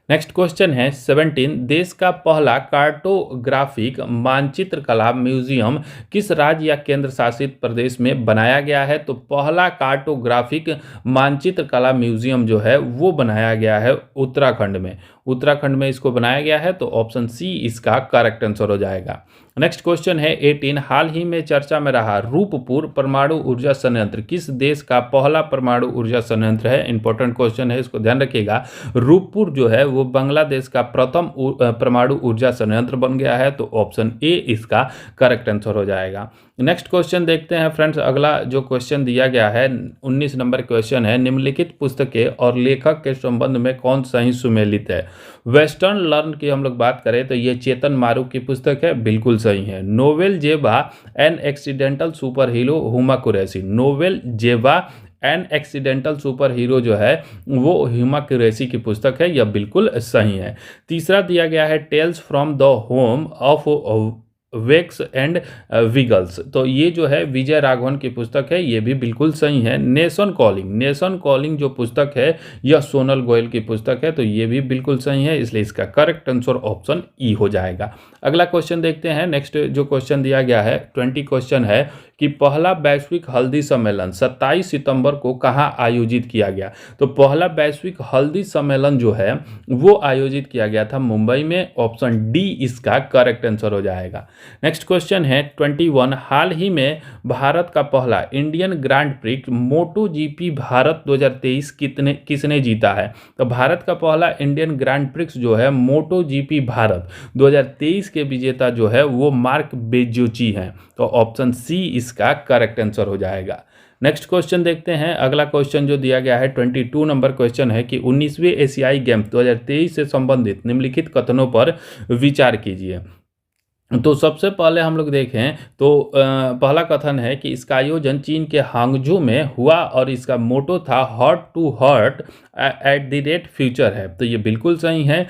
नेक्स्ट क्वेश्चन है 17 देश का पहला कार्टोग्राफिक मानचित्र कला म्यूजियम किस राज्य या केंद्र शासित प्रदेश में बनाया गया है? तो पहला कार्टोग्राफिक मानचित्र कला म्यूजियम जो है वो बनाया गया है उत्तराखंड में। उत्तराखंड में इसको बनाया गया है। तो ऑप्शन सी इसका करेक्ट आंसर हो जाएगा। नेक्स्ट क्वेश्चन है 18 हाल ही में चर्चा में रहा रूपपुर परमाणु ऊर्जा संयंत्र किस देश का पहला परमाणु ऊर्जा संयंत्र है? इंपॉर्टेंट क्वेश्चन है, इसको ध्यान रखिएगा। रूपपुर जो है वो बांग्लादेश का प्रथम परमाणु ऊर्जा संयंत्र बन गया है। तो ऑप्शन ए इसका करेक्ट आंसर हो जाएगा। नेक्स्ट क्वेश्चन देखते हैं फ्रेंड्स। अगला जो क्वेश्चन दिया गया है 19 नंबर क्वेश्चन है निम्नलिखित पुस्तकें और लेखक के संबंध में कौन सही सुमेलित है? वेस्टर्न लर्न की हम लोग बात करें तो ये चेतन मारू की पुस्तक है, बिल्कुल सही है। नोवेल जेबा an accidental super hero Huma Qureshi, novel जेबा एन एक्सीडेंटल सुपर हीरो जो है वो हुमा कुरैशी की पुस्तक है, यह बिल्कुल सही है। तीसरा दिया गया है tales from the home of wax and wiggles, तो ये जो है विजय राघवन की पुस्तक है, ये भी बिल्कुल सही है। नेशन कॉलिंग जो पुस्तक है यह सोनल गोयल की पुस्तक है, तो ये भी बिल्कुल सही है, इसलिए इसका करेक्ट आंसर ऑप्शन ई हो जाएगा। अगला क्वेश्चन देखते हैं। नेक्स्ट जो क्वेश्चन दिया गया है 20 क्वेश्चन है कि पहला वैश्विक हल्दी सम्मेलन 27 सितंबर को कहाँ आयोजित किया गया? तो पहला वैश्विक हल्दी सम्मेलन जो है वो आयोजित किया गया था मुंबई में। ऑप्शन डी इसका करेक्ट आंसर हो जाएगा। नेक्स्ट क्वेश्चन है 21 हाल ही में भारत का पहला इंडियन ग्रांड प्रिक्स मोटो जीपी भारत 2023 किसने जीता है? तो भारत का पहला इंडियन ग्रांड प्रिक्स जो है मोटो जीपी भारत 2023 के विजेता जो है वो मार्क बेज्योची हैं। तो ऑप्शन सी इसका करेक्ट आंसर हो जाएगा। नेक्स्ट क्वेश्चन देखते हैं। अगला क्वेश्चन जो दिया गया है 22 नंबर क्वेश्चन है कि 19वें एशियाई गेम्स 2023 से संबंधित निम्नलिखित कथनों पर विचार कीजिए। तो सबसे पहले हम लोग देखें तो पहला कथन है कि इसका आयोजन चीन के हांगझू में हुआ और इसका मोटो था heart to heart at the rate future है, तो ये बिल्कुल सही है।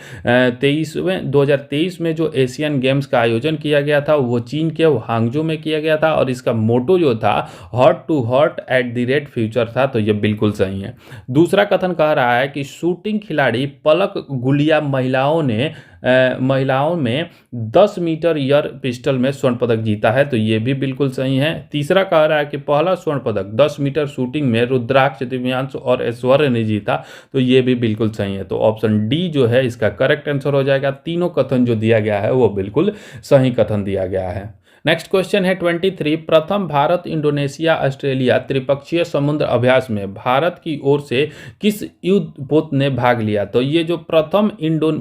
2023 में जो एशियन गेम्स का आयोजन किया गया था वो चीन के हांगझू में किया गया था और इसका मोटो जो था heart to heart at the rate future था, तो ये बिल्कुल सही है। दूसरा कथन कह रहा है कि शूटिंग खिलाड़ी पलक गुलिया महिलाओं में 10 मीटर एयर पिस्टल में स्वर्ण पदक जीता है, तो ये भी बिल्कुल सही है। तीसरा कह रहा है कि पहला स्वर्ण पदक 10 मीटर शूटिंग में रुद्राक्ष, दिव्यांश और ऐश्वर्य ने जीता, तो ये भी बिल्कुल सही है। तो ऑप्शन डी जो है इसका करेक्ट आंसर हो जाएगा। तीनों कथन जो दिया गया है वो बिल्कुल सही कथन दिया गया है। नेक्स्ट क्वेश्चन है 23 प्रथम भारत इंडोनेशिया ऑस्ट्रेलिया त्रिपक्षीय समुद्र अभ्यास में भारत की ओर से किस युद्धपोत ने भाग लिया? तो ये जो प्रथम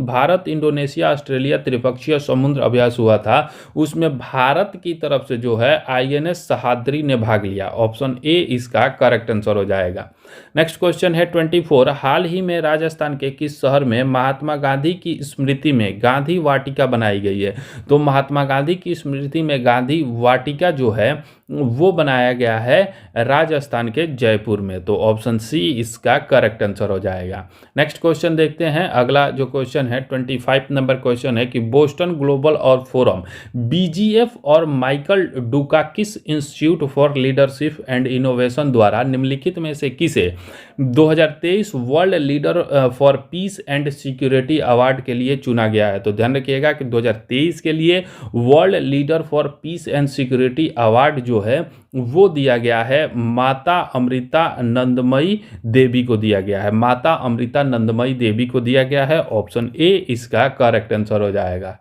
भारत इंडोनेशिया ऑस्ट्रेलिया त्रिपक्षीय समुद्र अभ्यास हुआ था उसमें भारत की तरफ से जो है INS सहाद्री ने भाग लिया। ऑप्शन ए इसका करेक्ट आंसर हो जाएगा। नेक्स्ट क्वेश्चन है 24 हाल ही में राजस्थान के किस शहर में महात्मा गांधी की स्मृति में गांधी वाटिका बनाई गई है? तो महात्मा गांधी की स्मृति में गांधी वाटिका जो है वो बनाया गया है राजस्थान के जयपुर में। तो ऑप्शन सी इसका करेक्ट आंसर हो जाएगा। नेक्स्ट क्वेश्चन देखते हैं। अगला जो क्वेश्चन है 25 नंबर क्वेश्चन है कि बोस्टन ग्लोबल और फोरम बीजीएफ और Michael Dukakis institute for leadership and innovation द्वारा निम्नलिखित में से किसे 2023 world leader for peace and security award के लिए चुना गया है। तो ध्यान रखिएगा कि 2023 के लिए world leader for peace and security award जो है वो दिया गया है माता अमृता नंदमयी देवी को दिया गया है। माता अमृता नंदमयी देवी को दिया गया है। ऑप्शन ए इसका करेक्ट आंसर हो जाएगा।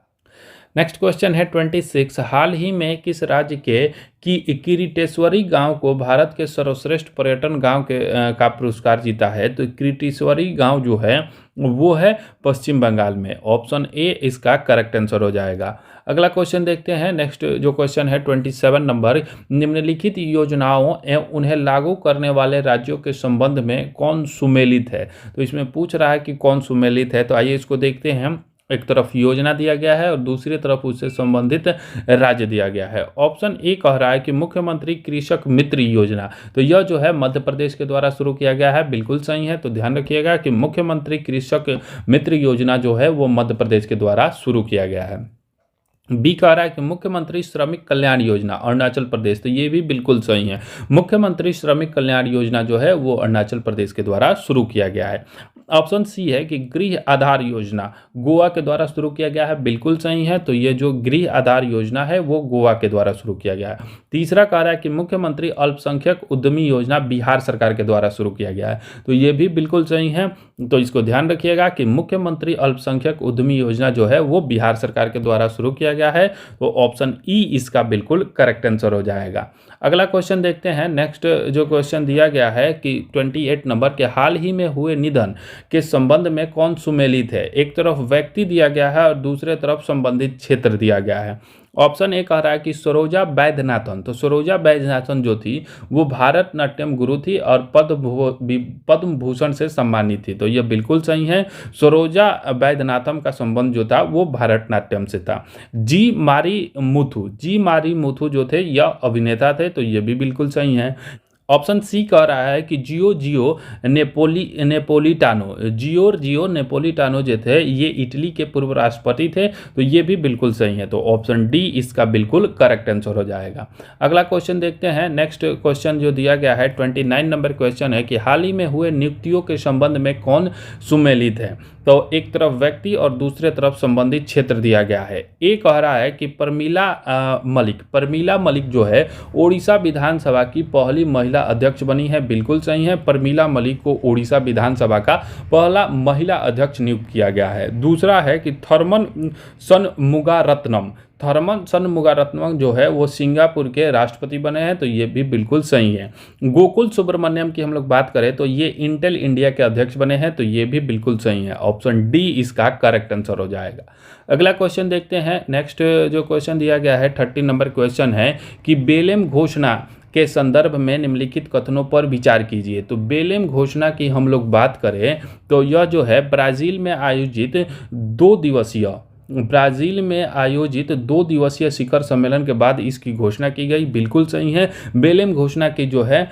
नेक्स्ट क्वेश्चन है 26। हाल ही में किस राज्य के किरीटेश्वरी गांव को भारत के सर्वश्रेष्ठ पर्यटन गांव का पुरस्कार जीता है? तो किरीटेश्वरी गांव जो है वो है पश्चिम बंगाल में। ऑप्शन ए इसका करेक्ट आंसर हो जाएगा। अगला क्वेश्चन देखते हैं। नेक्स्ट जो क्वेश्चन है 27 नंबर, निम्नलिखित योजनाओं एवं उन्हें लागू करने वाले राज्यों के संबंध में कौन सुमेलित है? तो इसमें पूछ रहा है कि कौन सुमेलित है। तो आइए इसको देखते हैं। एक तरफ योजना दिया गया है और दूसरी तरफ उससे संबंधित राज्य दिया गया है। ऑप्शन ए कह रहा है कि मुख्यमंत्री कृषक मित्र योजना। तो यह जो है मध्य प्रदेश के द्वारा शुरू किया गया है, बिल्कुल सही है। तो ध्यान रखिएगा कि मुख्यमंत्री कृषक मित्र योजना जो है वो मध्य प्रदेश के द्वारा शुरू किया गया है। बी कह रहा है कि मुख्यमंत्री श्रमिक कल्याण योजना अरुणाचल प्रदेश। तो ये भी बिल्कुल सही है। मुख्यमंत्री श्रमिक कल्याण योजना जो है वो अरुणाचल प्रदेश के द्वारा शुरू किया गया है। ऑप्शन सी है कि गृह आधार योजना गोवा के द्वारा शुरू किया गया है, बिल्कुल सही है। तो ये जो गृह आधार योजना है वो गोवा के द्वारा शुरू किया गया है। तीसरा कह रहा है कि मुख्यमंत्री अल्पसंख्यक उद्यमी योजना बिहार सरकार के द्वारा शुरू किया गया है। तो ये भी बिल्कुल सही है। तो इसको ध्यान रखिएगा कि मुख्यमंत्री अल्पसंख्यक उद्यमी योजना जो है वो बिहार सरकार के द्वारा शुरू किया गया है। तो ऑप्शन ई इसका बिल्कुल करेक्ट आंसर हो जाएगा। अगला क्वेश्चन देखते हैं। नेक्स्ट जो क्वेश्चन दिया गया है कि 28 नंबर के हाल ही में हुए निधन के संबंध में कौन सुमेलित है? एक तरफ व्यक्ति दिया गया है और दूसरे तरफ संबंधित क्षेत्र दिया गया है। ऑप्शन ए कह रहा है कि सरोजा वैद्यनाथन। तो सरोजा वैद्यनाथन जो थी वो भारत नाट्यम गुरु थी और पद्म भूषण से सम्मानित थी। तो यह बिल्कुल सही है। सरोजा वैद्यनाथन का संबंध जो था वो भारतनाट्यम से था। जी मारी मुथु जो थे यह अभिनेता थे। तो ये भी बिल्कुल सही है। ऑप्शन सी कह रहा है कि जियो नेपोलिटानो जो थे ये इटली के पूर्व राष्ट्रपति थे। तो ये भी बिल्कुल सही है। तो ऑप्शन डी इसका बिल्कुल करेक्ट आंसर हो जाएगा। अगला क्वेश्चन देखते हैं। नेक्स्ट क्वेश्चन जो दिया गया है 29 नंबर क्वेश्चन है कि हाल ही में हुए नियुक्तियों के संबंध में कौन सुमेलित है? तो एक तरफ व्यक्ति और दूसरे तरफ संबंधित क्षेत्र दिया गया है। ए कह रहा है कि प्रमीला मलिक जो है ओडिशा विधानसभा की पहली महिला अध्यक्ष बनी है, बिल्कुल सही है। प्रमीला मलिक को ओडिशा विधानसभा का पहला महिला अध्यक्ष नियुक्त किया गया है। दूसरा है कि थर्मन षणमुगारत्नम जो है वो सिंगापुर के राष्ट्रपति बने हैं। तो ये भी बिल्कुल सही है। गोकुल सुब्रमण्यम की हम लोग बात करें तो ये इंटेल इंडिया के अध्यक्ष बने हैं। तो ये भी बिल्कुल सही है। ऑप्शन डी इसका करेक्ट आंसर हो जाएगा। अगला क्वेश्चन देखते हैं। नेक्स्ट जो क्वेश्चन दिया गया है 30 नंबर क्वेश्चन है कि बेलेम घोषणा के संदर्भ में निम्नलिखित कथनों पर विचार कीजिए। तो बेलेम घोषणा की हम लोग बात करें तो यह जो है ब्राज़ील में आयोजित 2 दिवसीय शिखर सम्मेलन के बाद इसकी घोषणा की गई, बिल्कुल सही है। बेलेम घोषणा की जो है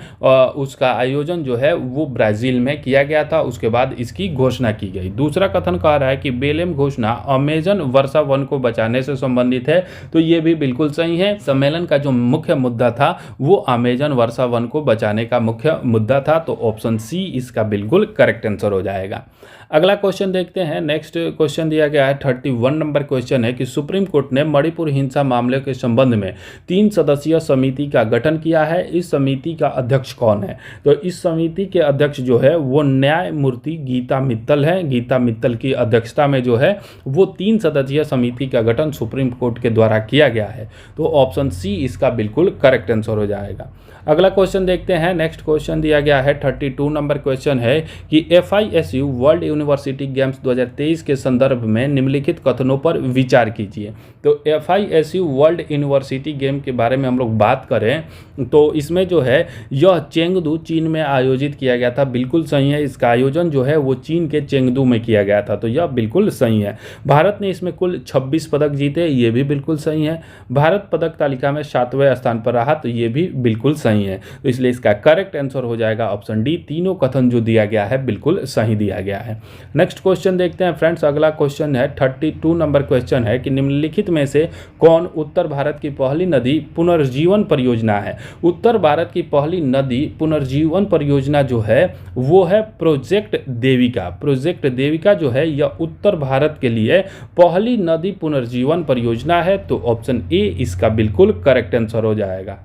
उसका आयोजन जो है वो ब्राज़ील में किया गया था, उसके बाद इसकी घोषणा की गई। दूसरा कथन कह रहा है कि बेलेम घोषणा अमेजन वर्षा वन को बचाने से संबंधित है। तो ये भी बिल्कुल सही है। सम्मेलन का जो मुख्य मुद्दा था वो अमेजन वर्षा वन को बचाने का मुख्य मुद्दा था। तो ऑप्शन सी इसका बिल्कुल करेक्ट आंसर हो जाएगा। अगला क्वेश्चन देखते हैं। नेक्स्ट क्वेश्चन दिया गया है 31 नंबर क्वेश्चन है कि सुप्रीम कोर्ट ने मणिपुर हिंसा मामले के संबंध में 3 सदस्यीय समिति का गठन किया है। इस समिति का अध्यक्ष कौन है? तो इस समिति के अध्यक्ष जो है वो न्यायमूर्ति गीता मित्तल है। गीता मित्तल की अध्यक्षता में जो है वो 3 सदस्यीय समिति का गठन सुप्रीम कोर्ट के द्वारा किया गया है। तो ऑप्शन सी इसका बिल्कुल करेक्ट आंसर हो जाएगा। अगला क्वेश्चन देखते हैं। नेक्स्ट क्वेश्चन दिया गया है 32 नंबर क्वेश्चन है कि FISU वर्ल्ड यूनिवर्सिटी गेम्स 2023 के संदर्भ में निम्नलिखित कथनों पर विचार कीजिए। तो FISU वर्ल्ड यूनिवर्सिटी गेम के बारे में हम लोग बात करें तो इसमें जो है यह चेंगदू चीन में आयोजित किया गया था, बिल्कुल सही है। इसका आयोजन जो है वो चीन के चेंगदू में किया गया था, तो यह बिल्कुल सही है। भारत ने इसमें कुल 26 पदक जीते, ये भी बिल्कुल सही है। भारत पदक तालिका में 7वें स्थान पर रहा, तो ये भी बिल्कुल सही है। तो इसलिए इसका करेक्ट आंसर हो जाएगा ऑप्शन डी। तीनों कथन जो दिया गया है बिल्कुल सही दिया गया है। नेक्स्ट क्वेश्चन देखते हैं फ्रेंड्स। अगला क्वेश्चन है 32 नंबर क्वेश्चन है कि निम्नलिखित में से कौन उत्तर भारत की पहली नदी पुनर्जीवन परियोजना है। उत्तर भारत की पहली नदी पुनर्जीवन परियोजना जो है वो है प्रोजेक्ट देविका। प्रोजेक्ट देविका जो है यह उत्तर भारत के लिए पहली नदी पुनर्जीवन परियोजना है, तो ऑप्शन ए इसका बिल्कुल करेक्ट आंसर हो जाएगा।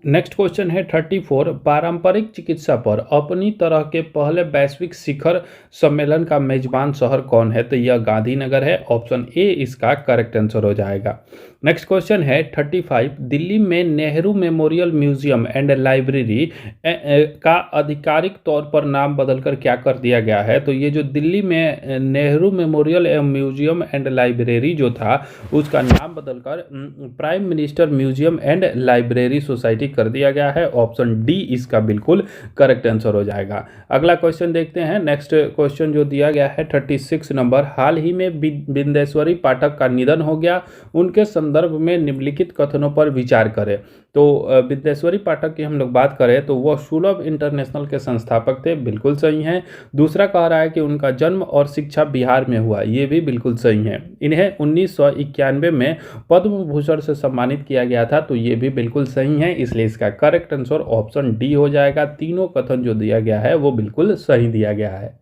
नेक्स्ट क्वेश्चन है 34। पारंपरिक चिकित्सा पर अपनी तरह के पहले वैश्विक शिखर सम्मेलन का मेजबान शहर कौन है, तो यह गांधीनगर है। ऑप्शन ए इसका करेक्ट आंसर हो जाएगा। नेक्स्ट क्वेश्चन है 35। दिल्ली में Nehru memorial museum and library का आधिकारिक तौर पर नाम बदलकर क्या कर दिया गया है, तो ये जो दिल्ली में Nehru memorial museum and library जो था उसका नाम बदलकर prime minister museum and library society कर दिया गया है। ऑप्शन डी इसका बिल्कुल करेक्ट आंसर हो जाएगा। अगला क्वेश्चन देखते हैं। नेक्स्ट क्वेश्चन जो दिया गया है 36 नंबर। हाल ही में बिंदेश्वरी पाठक का निधन हो गया, उनके संदर्भ में निम्नलिखित कथनों पर विचार करें। तो बिंदेश्वरी पाठक की हम लोग बात करें तो वह सुलभ इंटरनेशनल के संस्थापक थे, बिल्कुल सही हैं। दूसरा कह रहा है कि उनका जन्म और शिक्षा बिहार में हुआ, ये भी बिल्कुल सही है। इन्हें 1991 में पद्म भूषण से सम्मानित किया गया था, तो ये भी बिल्कुल सही है। इसलिए इसका करेक्ट आंसर ऑप्शन डी हो जाएगा। तीनों कथन जो दिया गया है वो बिल्कुल सही दिया गया है।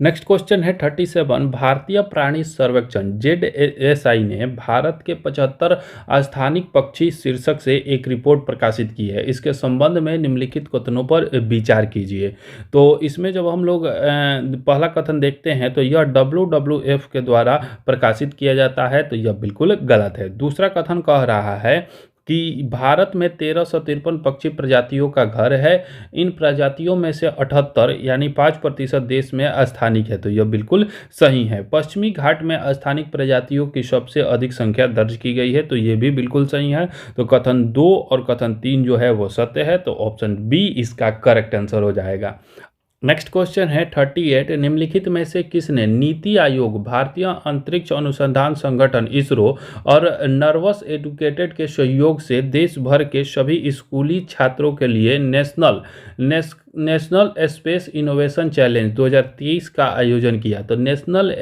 नेक्स्ट क्वेश्चन है 37। भारतीय प्राणी सर्वेक्षण ZSI ने भारत के 75 स्थानिक पक्षी शीर्षक से एक रिपोर्ट प्रकाशित की है। इसके संबंध में निम्नलिखित कथनों पर विचार कीजिए। तो इसमें जब हम लोग पहला कथन देखते हैं तो यह WWF के द्वारा प्रकाशित किया जाता है, तो यह बिल्कुल गलत है। दूसरा कथन कह रहा है कि भारत में 1353 पक्षी प्रजातियों का घर है। इन प्रजातियों में से 78 यानी 5% देश में स्थानिक है, तो यह बिल्कुल सही है। पश्चिमी घाट में स्थानिक प्रजातियों की सबसे अधिक संख्या दर्ज की गई है, तो यह भी बिल्कुल सही है। तो कथन 2 और कथन 3 जो है वो सत्य है, तो ऑप्शन बी इसका करेक्ट आंसर हो जाएगा। नेक्स्ट क्वेश्चन है 38। निम्नलिखित में से किसने नीति आयोग, भारतीय अंतरिक्ष अनुसंधान संगठन इसरो और नर्वस एडुकेटेड के सहयोग से देश भर के सभी स्कूली छात्रों के लिए नेशनल स्पेस इनोवेशन चैलेंज 2023 का आयोजन किया। तो नेशनल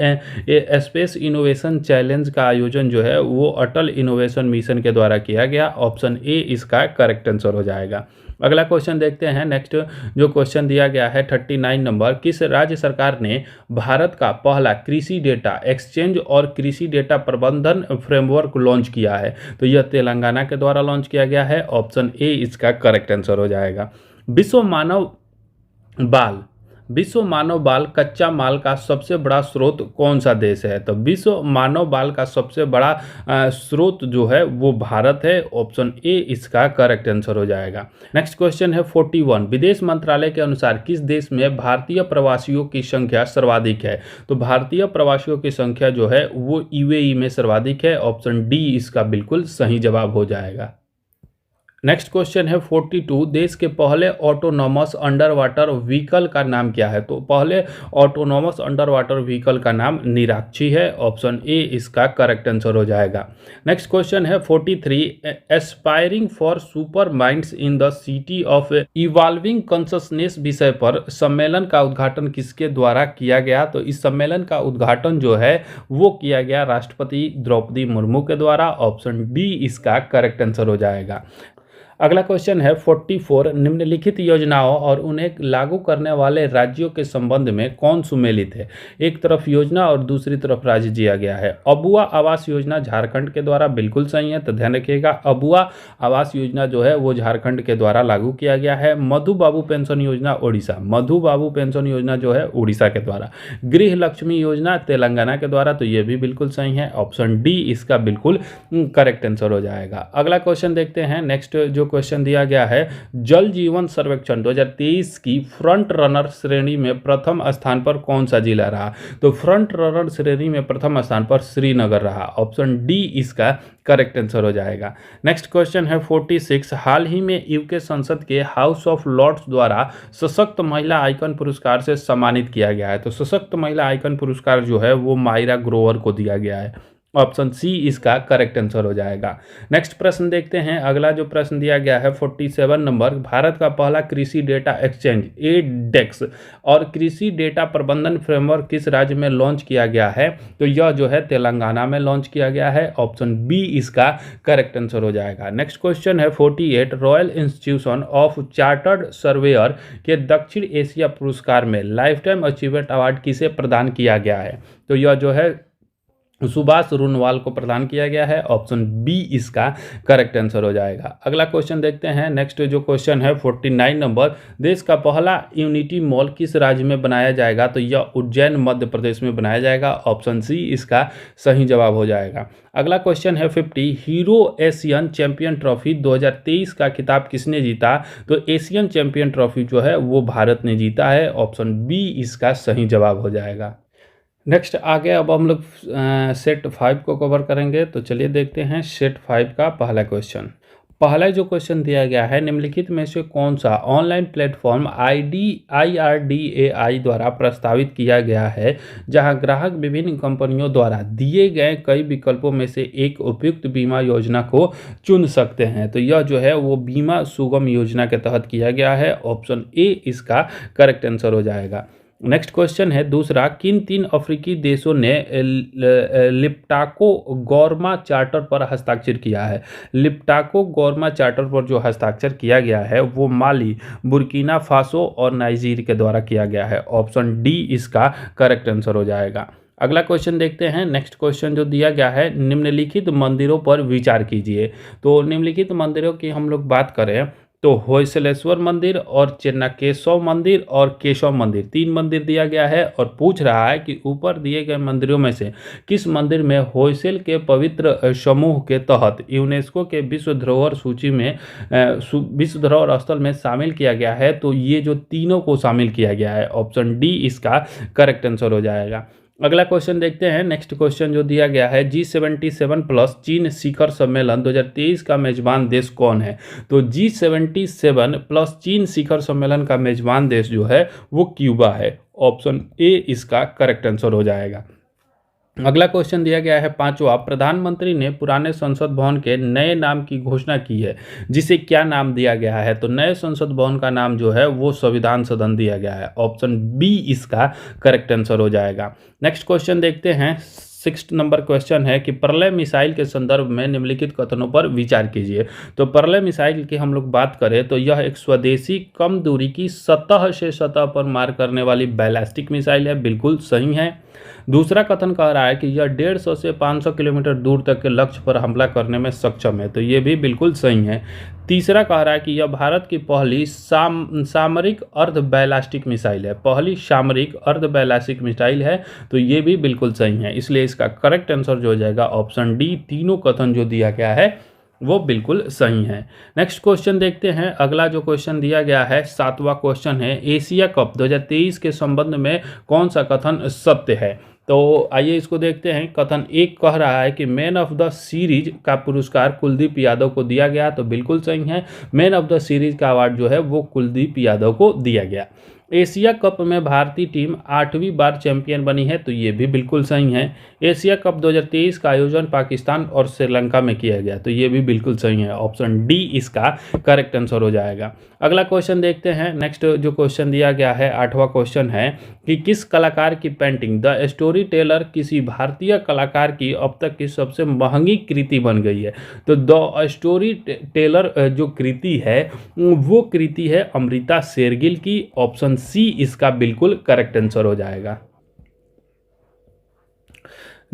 स्पेस इनोवेशन चैलेंज का आयोजन जो है वो अटल इनोवेशन मिशन के द्वारा किया गया। ऑप्शन ए इसका करेक्ट आंसर हो जाएगा। अगला क्वेश्चन देखते हैं। नेक्स्ट जो क्वेश्चन दिया गया है 39 नंबर। किस राज्य सरकार ने भारत का पहला कृषि डेटा एक्सचेंज और कृषि डेटा प्रबंधन फ्रेमवर्क लॉन्च किया है, तो यह तेलंगाना के द्वारा लॉन्च किया गया है। ऑप्शन ए इसका करेक्ट आंसर हो जाएगा। विश्व मानव बाल कच्चा माल का सबसे बड़ा स्रोत कौन सा देश है, तो विश्व मानव बाल का सबसे बड़ा स्रोत जो है वो भारत है। ऑप्शन ए इसका करेक्ट आंसर हो जाएगा। नेक्स्ट क्वेश्चन है 41। विदेश मंत्रालय के अनुसार किस देश में भारतीय प्रवासियों की संख्या सर्वाधिक है, तो भारतीय प्रवासियों की संख्या जो है वो UAE में सर्वाधिक है। ऑप्शन डी इसका बिल्कुल सही जवाब हो जाएगा। नेक्स्ट क्वेश्चन है 42। देश के पहले ऑटोनॉमस अंडर वाटर व्हीकल का नाम क्या है, तो पहले ऑटोनॉमस अंडर वाटर व्हीकल का नाम निराक्षी है। ऑप्शन ए इसका करेक्ट आंसर हो जाएगा। नेक्स्ट क्वेश्चन है 43। Aspiring for super minds in the city of evolving consciousness विषय पर सम्मेलन का उद्घाटन किसके द्वारा किया गया, तो इस सम्मेलन का उद्घाटन जो है वो किया गया राष्ट्रपति द्रौपदी मुर्मू के द्वारा। ऑप्शन डी इसका करेक्ट आंसर हो जाएगा। अगला क्वेश्चन है 44। निम्नलिखित योजनाओं और उन्हें लागू करने वाले राज्यों के संबंध में कौन सुमेलित है। एक तरफ योजना और दूसरी तरफ राज्य दिया गया है। अबुआ आवास योजना झारखंड के द्वारा, बिल्कुल सही है, तो ध्यान रखिएगा अबुआ आवास योजना जो है वो झारखंड के द्वारा लागू किया गया है। मधु बाबू पेंशन योजना उड़ीसा, मधु बाबू पेंशन योजना जो है उड़ीसा के द्वारा। गृह लक्ष्मी योजना तेलंगाना के द्वारा, तो ये भी बिल्कुल सही है। ऑप्शन डी इसका बिल्कुल करेक्ट आंसर हो जाएगा। अगला क्वेश्चन देखते हैं। नेक्स्ट जो जो क्वेश्चन दिया गया है, जल जीवन सर्वेक्षण 2023 की फ्रंट रनर श्रेणी में प्रथम स्थान पर कौन सा जिला रहा? तो फ्रंट रनर श्रेणी में प्रथम स्थान पर श्रीनगर रहा। ऑप्शन डी इसका करेक्ट आंसर हो जाएगा। नेक्स्ट क्वेश्चन है 46, हाल ही में यूके संसद के हाउस ऑफ लॉर्ड्स द्वारा सशक्त महिला आइकन पुरस्कार से सम्मानित किया गया है। तो सशक्त महिला आइकन पुरस्कार जो है वो मायरा ग्रोवर को दिया गया है। ऑप्शन सी इसका करेक्ट आंसर हो जाएगा। नेक्स्ट प्रश्न देखते हैं। अगला जो प्रश्न दिया गया है 47 नंबर, भारत का पहला कृषि डेटा एक्सचेंज एडेक्स और कृषि डेटा प्रबंधन फ्रेमवर्क किस राज्य में लॉन्च किया गया है? तो यह जो है तेलंगाना में लॉन्च किया गया है। ऑप्शन बी इसका करेक्ट आंसर हो जाएगा। नेक्स्ट क्वेश्चन है 48, royal institution of chartered surveyor के दक्षिण एशिया पुरस्कार में लाइफ टाइम अचीवमेंट अवार्ड किसे प्रदान किया गया है? तो यह जो है सुभाष रुनवाल को प्रदान किया गया है। ऑप्शन बी इसका करेक्ट आंसर हो जाएगा। अगला क्वेश्चन देखते हैं। नेक्स्ट जो क्वेश्चन है 49 नंबर, देश का पहला यूनिटी मॉल किस राज्य में बनाया जाएगा? तो यह उज्जैन मध्य प्रदेश में बनाया जाएगा। ऑप्शन सी इसका सही जवाब हो जाएगा। अगला क्वेश्चन है 50, हीरो एशियन चैंपियन ट्रॉफी 2023 का खिताब किसने जीता? तो एशियन चैंपियन ट्रॉफी जो है वो भारत ने जीता है। ऑप्शन बी इसका सही जवाब हो जाएगा। नेक्स्ट आगे अब हम लोग सेट 5 को कवर करेंगे। तो चलिए देखते हैं सेट 5 का पहला क्वेश्चन। पहला जो क्वेश्चन दिया गया है, निम्नलिखित में से कौन सा ऑनलाइन प्लेटफॉर्म IRDAI द्वारा प्रस्तावित किया गया है जहां ग्राहक विभिन्न कंपनियों द्वारा दिए गए कई विकल्पों में से एक उपयुक्त बीमा योजना को चुन सकते हैं? तो यह जो है वो बीमा सुगम योजना के तहत किया गया है। ऑप्शन ए इसका करेक्ट आंसर हो जाएगा। नेक्स्ट क्वेश्चन है दूसरा, किन 3 अफ्रीकी देशों ने लिप्टाको गौरमा चार्टर पर हस्ताक्षर किया है? लिप्टाको गौरमा चार्टर पर जो हस्ताक्षर किया गया है वो माली, बुर्किना फासो और नाइजीर के द्वारा किया गया है। ऑप्शन डी इसका करेक्ट आंसर हो जाएगा। अगला क्वेश्चन देखते हैं। नेक्स्ट क्वेश्चन जो दिया गया है, निम्नलिखित मंदिरों पर विचार कीजिए। तो निम्नलिखित मंदिरों की हम लोग बात करें तो होयसलेश्वर मंदिर और चेन्नाकेशव मंदिर और केशव मंदिर, 3 मंदिर दिया गया है और पूछ रहा है कि ऊपर दिए गए मंदिरों में से किस मंदिर में होयसल के पवित्र समूह के तहत यूनेस्को के विश्व धरोहर सूची में विश्व धरोहर स्थल में शामिल किया गया है? तो ये जो तीनों को शामिल किया गया है। ऑप्शन डी इसका करेक्ट आंसर हो जाएगा। अगला क्वेश्चन देखते हैं। नेक्स्ट क्वेश्चन जो दिया गया है, G77 प्लस चीन शिखर सम्मेलन 2023 का मेजबान देश कौन है? तो G77 प्लस चीन शिखर सम्मेलन का मेजबान देश जो है वो क्यूबा है। ऑप्शन ए इसका करेक्ट आंसर हो जाएगा। अगला क्वेश्चन दिया गया है 5वां, प्रधानमंत्री ने पुराने संसद भवन के नए नाम की घोषणा की है, जिसे क्या नाम दिया गया है? तो नए संसद भवन का नाम जो है वो संविधान सदन दिया गया है। ऑप्शन बी इसका करेक्ट आंसर हो जाएगा। नेक्स्ट क्वेश्चन देखते हैं। 6 नंबर क्वेश्चन है कि प्रलय मिसाइल के संदर्भ में निम्नलिखित कथनों पर विचार कीजिए। तो प्रलय मिसाइल की हम लोग बात करें तो यह एक स्वदेशी कम दूरी की सतह से सतह पर मार करने वाली बैलिस्टिक मिसाइल है। बिल्कुल सही है। दूसरा कथन कह रहा है कि यह 150 से 500 किलोमीटर दूर तक के लक्ष्य पर हमला करने में सक्षम है। तो ये भी बिल्कुल सही है। तीसरा कह रहा है कि यह भारत की पहली सामरिक अर्ध बैलिस्टिक मिसाइल है। पहली सामरिक अर्ध बैलिस्टिक मिसाइल है। तो ये भी बिल्कुल सही है। इसलिए इसका करेक्ट आंसर जो हो जाएगा ऑप्शन डी। तीनों कथन जो दिया गया है वो बिल्कुल सही है। नेक्स्ट क्वेश्चन देखते हैं। अगला जो क्वेश्चन दिया गया है 7वां क्वेश्चन है, एशिया कप 2023 के संबंध में कौन सा कथन सत्य है? तो आइए इसको देखते हैं। कथन 1 कह रहा है कि मैन ऑफ द सीरीज का पुरस्कार कुलदीप यादव को दिया गया। तो बिल्कुल सही है। मैन ऑफ द सीरीज का अवार्ड जो है वो कुलदीप यादव को दिया गया। एशिया कप में भारतीय टीम 8वीं बार चैंपियन बनी है। तो ये भी बिल्कुल सही है। एशिया कप 2023 का आयोजन पाकिस्तान और श्रीलंका में किया गया। तो ये भी बिल्कुल सही है। ऑप्शन डी इसका करेक्ट आंसर हो जाएगा। अगला क्वेश्चन देखते हैं। नेक्स्ट जो क्वेश्चन दिया गया है 8वां क्वेश्चन है कि किस कलाकार की पेंटिंग द स्टोरी टेलर किसी भारतीय कलाकार की अब तक की सबसे महंगी कृति बन गई है? तो द स्टोरी टेलर जो कृति है वो कृति है अमृता शेरगिल की। ऑप्शन सी इसका बिल्कुल करेक्ट आंसर हो जाएगा।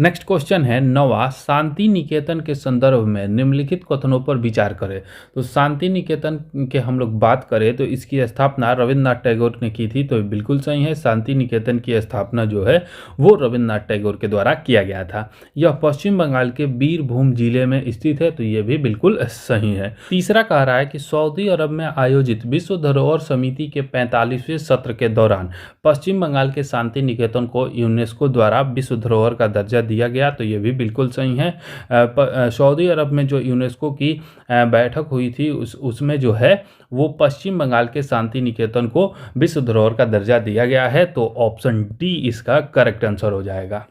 नेक्स्ट क्वेश्चन है 9वां, शांति निकेतन के संदर्भ में निम्नलिखित कथनों पर विचार करें। तो शांति निकेतन के हम लोग बात करें तो इसकी स्थापना रविन्द्रनाथ टैगोर ने की थी, तो बिल्कुल सही है। शांति निकेतन की स्थापना जो है वो रविन्द्रनाथ टैगोर के द्वारा किया गया था। यह पश्चिम बंगाल के बीरभूम जिले में स्थित है, तो ये भी बिल्कुल सही है। तीसरा कह रहा है कि सऊदी अरब में आयोजित विश्व धरोहर समिति के 45वें सत्र के दौरान पश्चिम बंगाल के शांति निकेतन को यूनेस्को द्वारा विश्व धरोहर का दर्जा दिया गया, तो ये भी बिल्कुल सही है। सऊदी अरब में जो यूनेस्को की बैठक हुई थी उसमें जो है वो पश्चिम बंगाल के शांति निकेतन को विश्व धरोहर का दर्जा दिया गया है, तो ऑप्शन डी इसका करेक्ट आंसर हो जाएगा।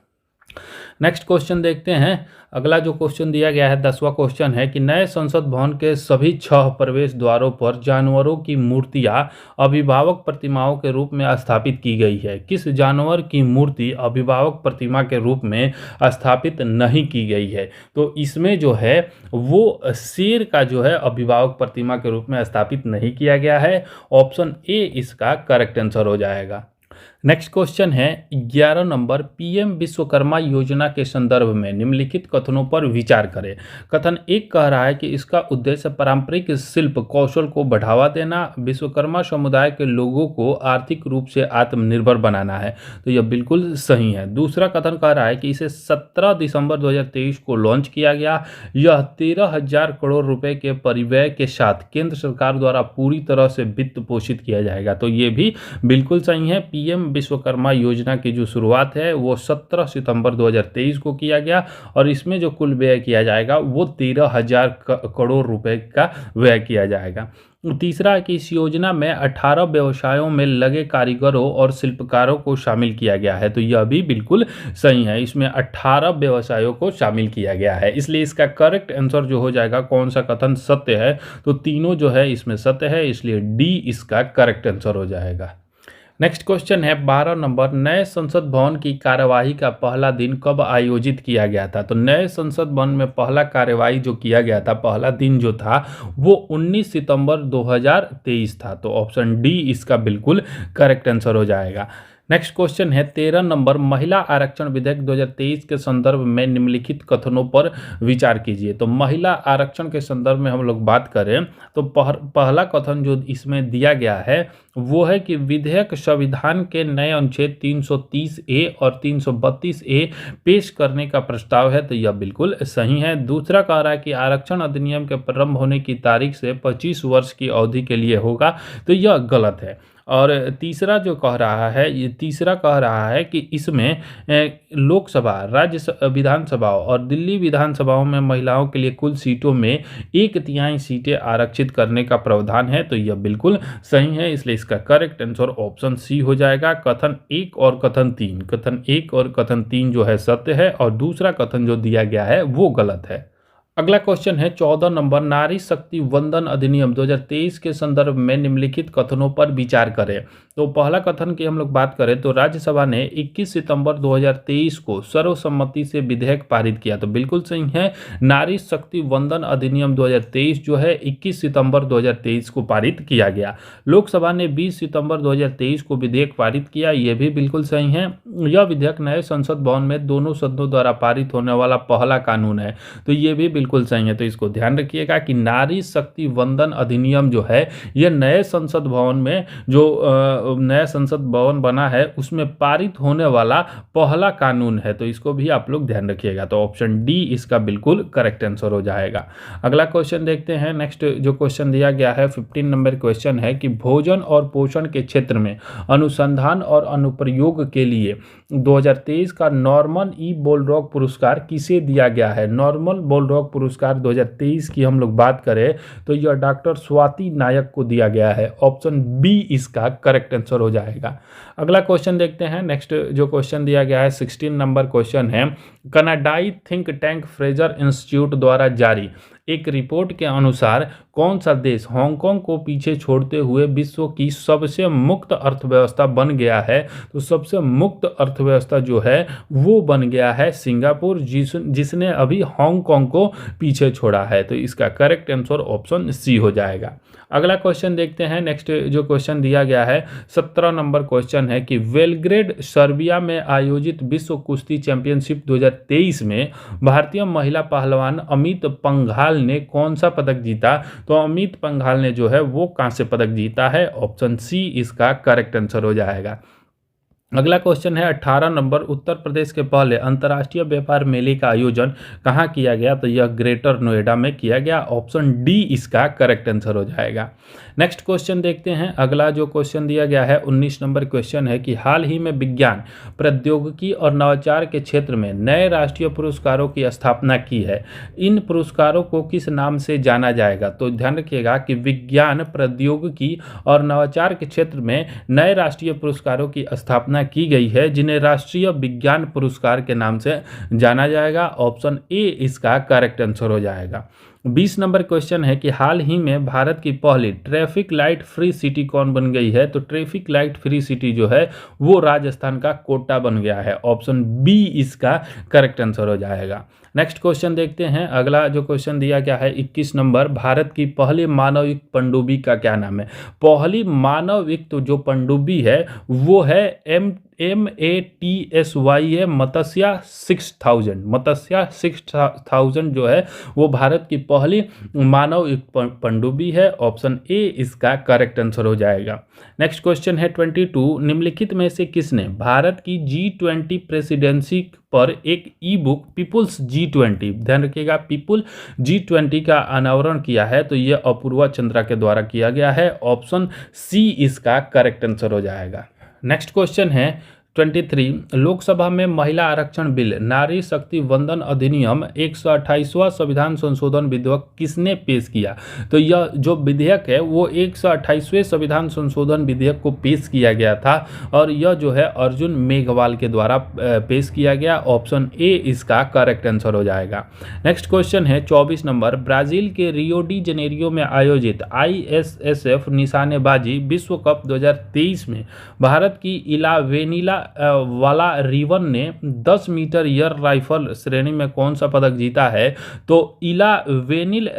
नेक्स्ट क्वेश्चन देखते हैं। अगला जो क्वेश्चन दिया गया है 10वां क्वेश्चन है कि नए संसद भवन के सभी 6 प्रवेश द्वारों पर जानवरों की मूर्तियां अभिभावक प्रतिमाओं के रूप में स्थापित की गई है। किस जानवर की मूर्ति अभिभावक प्रतिमा के रूप में स्थापित नहीं की गई है? तो इसमें जो है वो शेर का जो है अभिभावक प्रतिमा के रूप में स्थापित नहीं किया गया है। ऑप्शन ए इसका करेक्ट आंसर हो जाएगा। नेक्स्ट क्वेश्चन है 11 नंबर, पीएम विश्वकर्मा योजना के संदर्भ में निम्नलिखित कथनों पर विचार करें। कथन 1 कह रहा है कि इसका उद्देश्य पारंपरिक शिल्प कौशल को बढ़ावा देना, विश्वकर्मा समुदाय के लोगों को आर्थिक रूप से आत्मनिर्भर बनाना है, तो यह बिल्कुल सही है। दूसरा कथन कह रहा है कि इसे 17 दिसंबर 2023 को लॉन्च किया गया। यह 13,000 करोड़ रुपए के परिव्यय के साथ केंद्र सरकार द्वारा पूरी तरह से वित्त पोषित किया जाएगा, तो ये भी बिल्कुल सही है। पीएम विश्वकर्मा योजना की जो शुरुआत है वो 17 सितंबर 2023 को किया गया और इसमें जो कुल व्यय किया जाएगा वो 13,000 करोड़ रुपए का व्यय किया जाएगा। तीसरा है कि इस योजना में 18 व्यवसायों में लगे कारीगरों और शिल्पकारों को शामिल किया गया है, तो यह भी बिल्कुल सही है। इसमें 18 व्यवसायों को शामिल किया गया है, इसलिए इसका करेक्ट आंसर जो हो जाएगा कौन सा कथन सत्य है, तो तीनों जो है इसमें सत्य है, इसलिए डी इसका करेक्ट आंसर हो जाएगा। नेक्स्ट क्वेश्चन है 12 नंबर, नए संसद भवन की कार्यवाही का पहला दिन कब आयोजित किया गया था? तो नए संसद भवन में पहला कार्यवाही जो किया गया था, पहला दिन जो था वो 19 सितंबर 2023 था, तो ऑप्शन डी इसका बिल्कुल करेक्ट आंसर हो जाएगा। नेक्स्ट क्वेश्चन है 13 नंबर, महिला आरक्षण विधेयक 2023 के संदर्भ में निम्नलिखित कथनों पर विचार कीजिए। तो महिला आरक्षण के संदर्भ में हम लोग बात करें तो पहला कथन जो इसमें दिया गया है वो है कि विधेयक संविधान के नए अनुच्छेद 330A और 332A पेश करने का प्रस्ताव है, तो यह बिल्कुल सही है। दूसरा कह रहा है कि आरक्षण अधिनियम के प्रारंभ होने की तारीख से 25 वर्ष की अवधि के लिए होगा, तो यह गलत है। और तीसरा कह रहा है कि इसमें लोकसभा, राज्य विधानसभाओं और दिल्ली विधानसभाओं में महिलाओं के लिए कुल सीटों में 1/3 सीटें आरक्षित करने का प्रावधान है, तो यह बिल्कुल सही है, इसलिए इसका करेक्ट आंसर ऑप्शन सी हो जाएगा। कथन 1 और कथन 3 जो है सत्य है और दूसरा कथन जो दिया गया है वो गलत है। अगला क्वेश्चन है 14 नंबर, नारी शक्ति वंदन अधिनियम 2023 के संदर्भ में निम्नलिखित कथनों पर विचार करें। तो पहला कथन की हम लोग बात करें तो राज्यसभा ने 21 सितंबर 2023 को सर्वसम्मति से विधेयक पारित किया, तो बिल्कुल सही है। नारी शक्ति वंदन अधिनियम 2023 जो है 21 सितंबर 2023 को पारित किया गया। लोकसभा ने 20 सितंबर 2023 को विधेयक पारित किया, यह भी बिल्कुल सही है। यह विधेयक नए संसद भवन में दोनों सदनों द्वारा पारित होने वाला पहला कानून है, तो ये भी बिल्कुल सही है। तो इसको ध्यान रखिएगा कि नारी शक्ति वंदन अधिनियम जो है यह नए संसद भवन में जो नया संसद भवन बना है उसमें पारित होने वाला पहला कानून है, तो इसको भी आप लोग ध्यान रखिएगा। तो ऑप्शन डी इसका बिल्कुल करेक्ट आंसर हो जाएगा। अगला क्वेश्चन देखते हैं। नेक्स्ट जो क्वेश्चन दिया गया है 15 नंबर क्वेश्चन है कि भोजन और पोषण के क्षेत्र में अनुसंधान और अनुप्रयोग के लिए 2023 का नॉर्मन ई बोलरॉक पुरस्कार किसे दिया गया है? नॉर्मन बोलरॉक पुरस्कार 2023 की हम लोग बात करें तो यह डॉक्टर स्वाति नायक को दिया गया है। ऑप्शन बी इसका करेक्ट आंसर हो जाएगा। अगला क्वेश्चन देखते हैं। नेक्स्ट जो क्वेश्चन दिया गया है 16 नंबर क्वेश्चन है, कनाडाई थिंक टैंक फ्रेजर इंस्टीट्यूट द्वारा जारी एक रिपोर्ट के अनुसार कौन सा देश हांगकांग को पीछे छोड़ते हुए विश्व की सबसे मुक्त अर्थव्यवस्था बन गया है? तो सबसे मुक्त अर्थव्यवस्था जो है वो बन गया है सिंगापुर, जिसने अभी हांगकांग को पीछे छोड़ा है, तो इसका करेक्ट आंसर ऑप्शन सी हो जाएगा। अगला क्वेश्चन देखते हैं। नेक्स्ट जो क्वेश्चन दिया गया है 17 नंबर क्वेश्चन है कि बेलग्रेड सर्बिया में आयोजित विश्व कुश्ती चैंपियनशिप 2023 में भारतीय महिला पहलवान अमित पंघाल ने कौन सा पदक जीता? तो अमित पंघाल ने जो है वो कांस्य पदक जीता है। ऑप्शन सी इसका करेक्ट आंसर हो जाएगा। अगला क्वेश्चन है 18 नंबर, उत्तर प्रदेश के पहले अंतर्राष्ट्रीय व्यापार मेले का आयोजन कहाँ किया गया? तो यह ग्रेटर नोएडा में किया गया। ऑप्शन डी इसका करेक्ट आंसर हो जाएगा। नेक्स्ट क्वेश्चन देखते हैं। अगला जो क्वेश्चन दिया गया है 19 नंबर क्वेश्चन है कि हाल ही में विज्ञान, प्रौद्योगिकी और नवाचार के क्षेत्र में नए राष्ट्रीय पुरस्कारों की स्थापना की है। इन पुरस्कारों को किस नाम से जाना जाएगा? तो ध्यान रखिएगा कि विज्ञान, प्रौद्योगिकी और नवाचार के क्षेत्र में नए राष्ट्रीय पुरस्कारों की स्थापना की गई है, जिन्हें राष्ट्रीय विज्ञान पुरस्कार के नाम से जाना जाएगा। ऑप्शन ए इसका करेक्ट आंसर हो जाएगा। 20 नंबर क्वेश्चन है कि हाल ही में भारत की पहली ट्रैफिक लाइट फ्री सिटी कौन बन गई है? तो ट्रैफिक लाइट फ्री सिटी जो है वो राजस्थान का कोटा बन गया है। ऑप्शन बी इसका करेक्ट आंसर हो जाएगा। नेक्स्ट क्वेश्चन देखते हैं। अगला जो क्वेश्चन दिया गया है 21 नंबर, भारत की पहली मानवयुक्त पनडुब्बी का क्या नाम है? पहली मानवयुक्त जो पनडुब्बी है वो है MATSY है, मत्स्या 6000। मत्स्या 6000 जो है वो भारत की पहली मानवयुक्त पनडुब्बी है। ऑप्शन ए इसका करेक्ट आंसर हो जाएगा। नेक्स्ट क्वेश्चन है 22, निम्नलिखित में से किसने भारत की G20 प्रेसिडेंसी पर एक ई बुक पीपुल्स G20, ध्यान रखिएगा पीपुल G20 का अनावरण किया है? तो यह अपूर्वा चंद्रा के द्वारा किया गया है। ऑप्शन सी इसका करेक्ट आंसर हो जाएगा। नेक्स्ट क्वेश्चन है 23, लोकसभा में महिला आरक्षण बिल नारी शक्ति वंदन अधिनियम 128वां संविधान संशोधन विधेयक किसने पेश किया? तो यह जो विधेयक है वो 128वें संविधान संशोधन विधेयक को पेश किया गया था और यह जो है अर्जुन मेघवाल के द्वारा पेश किया गया। ऑप्शन ए इसका करेक्ट आंसर हो जाएगा। नेक्स्ट क्वेश्चन है 24 नंबर, ब्राजील के रियो डी जेनेरियो में आयोजित ISSF निशानेबाजी विश्व कप 2023 में भारत की इलावेनिला वाला रिवन ने 10 मीटर एयर राइफल श्रेणी में कौन सा पदक जीता है? तो इला वेनिल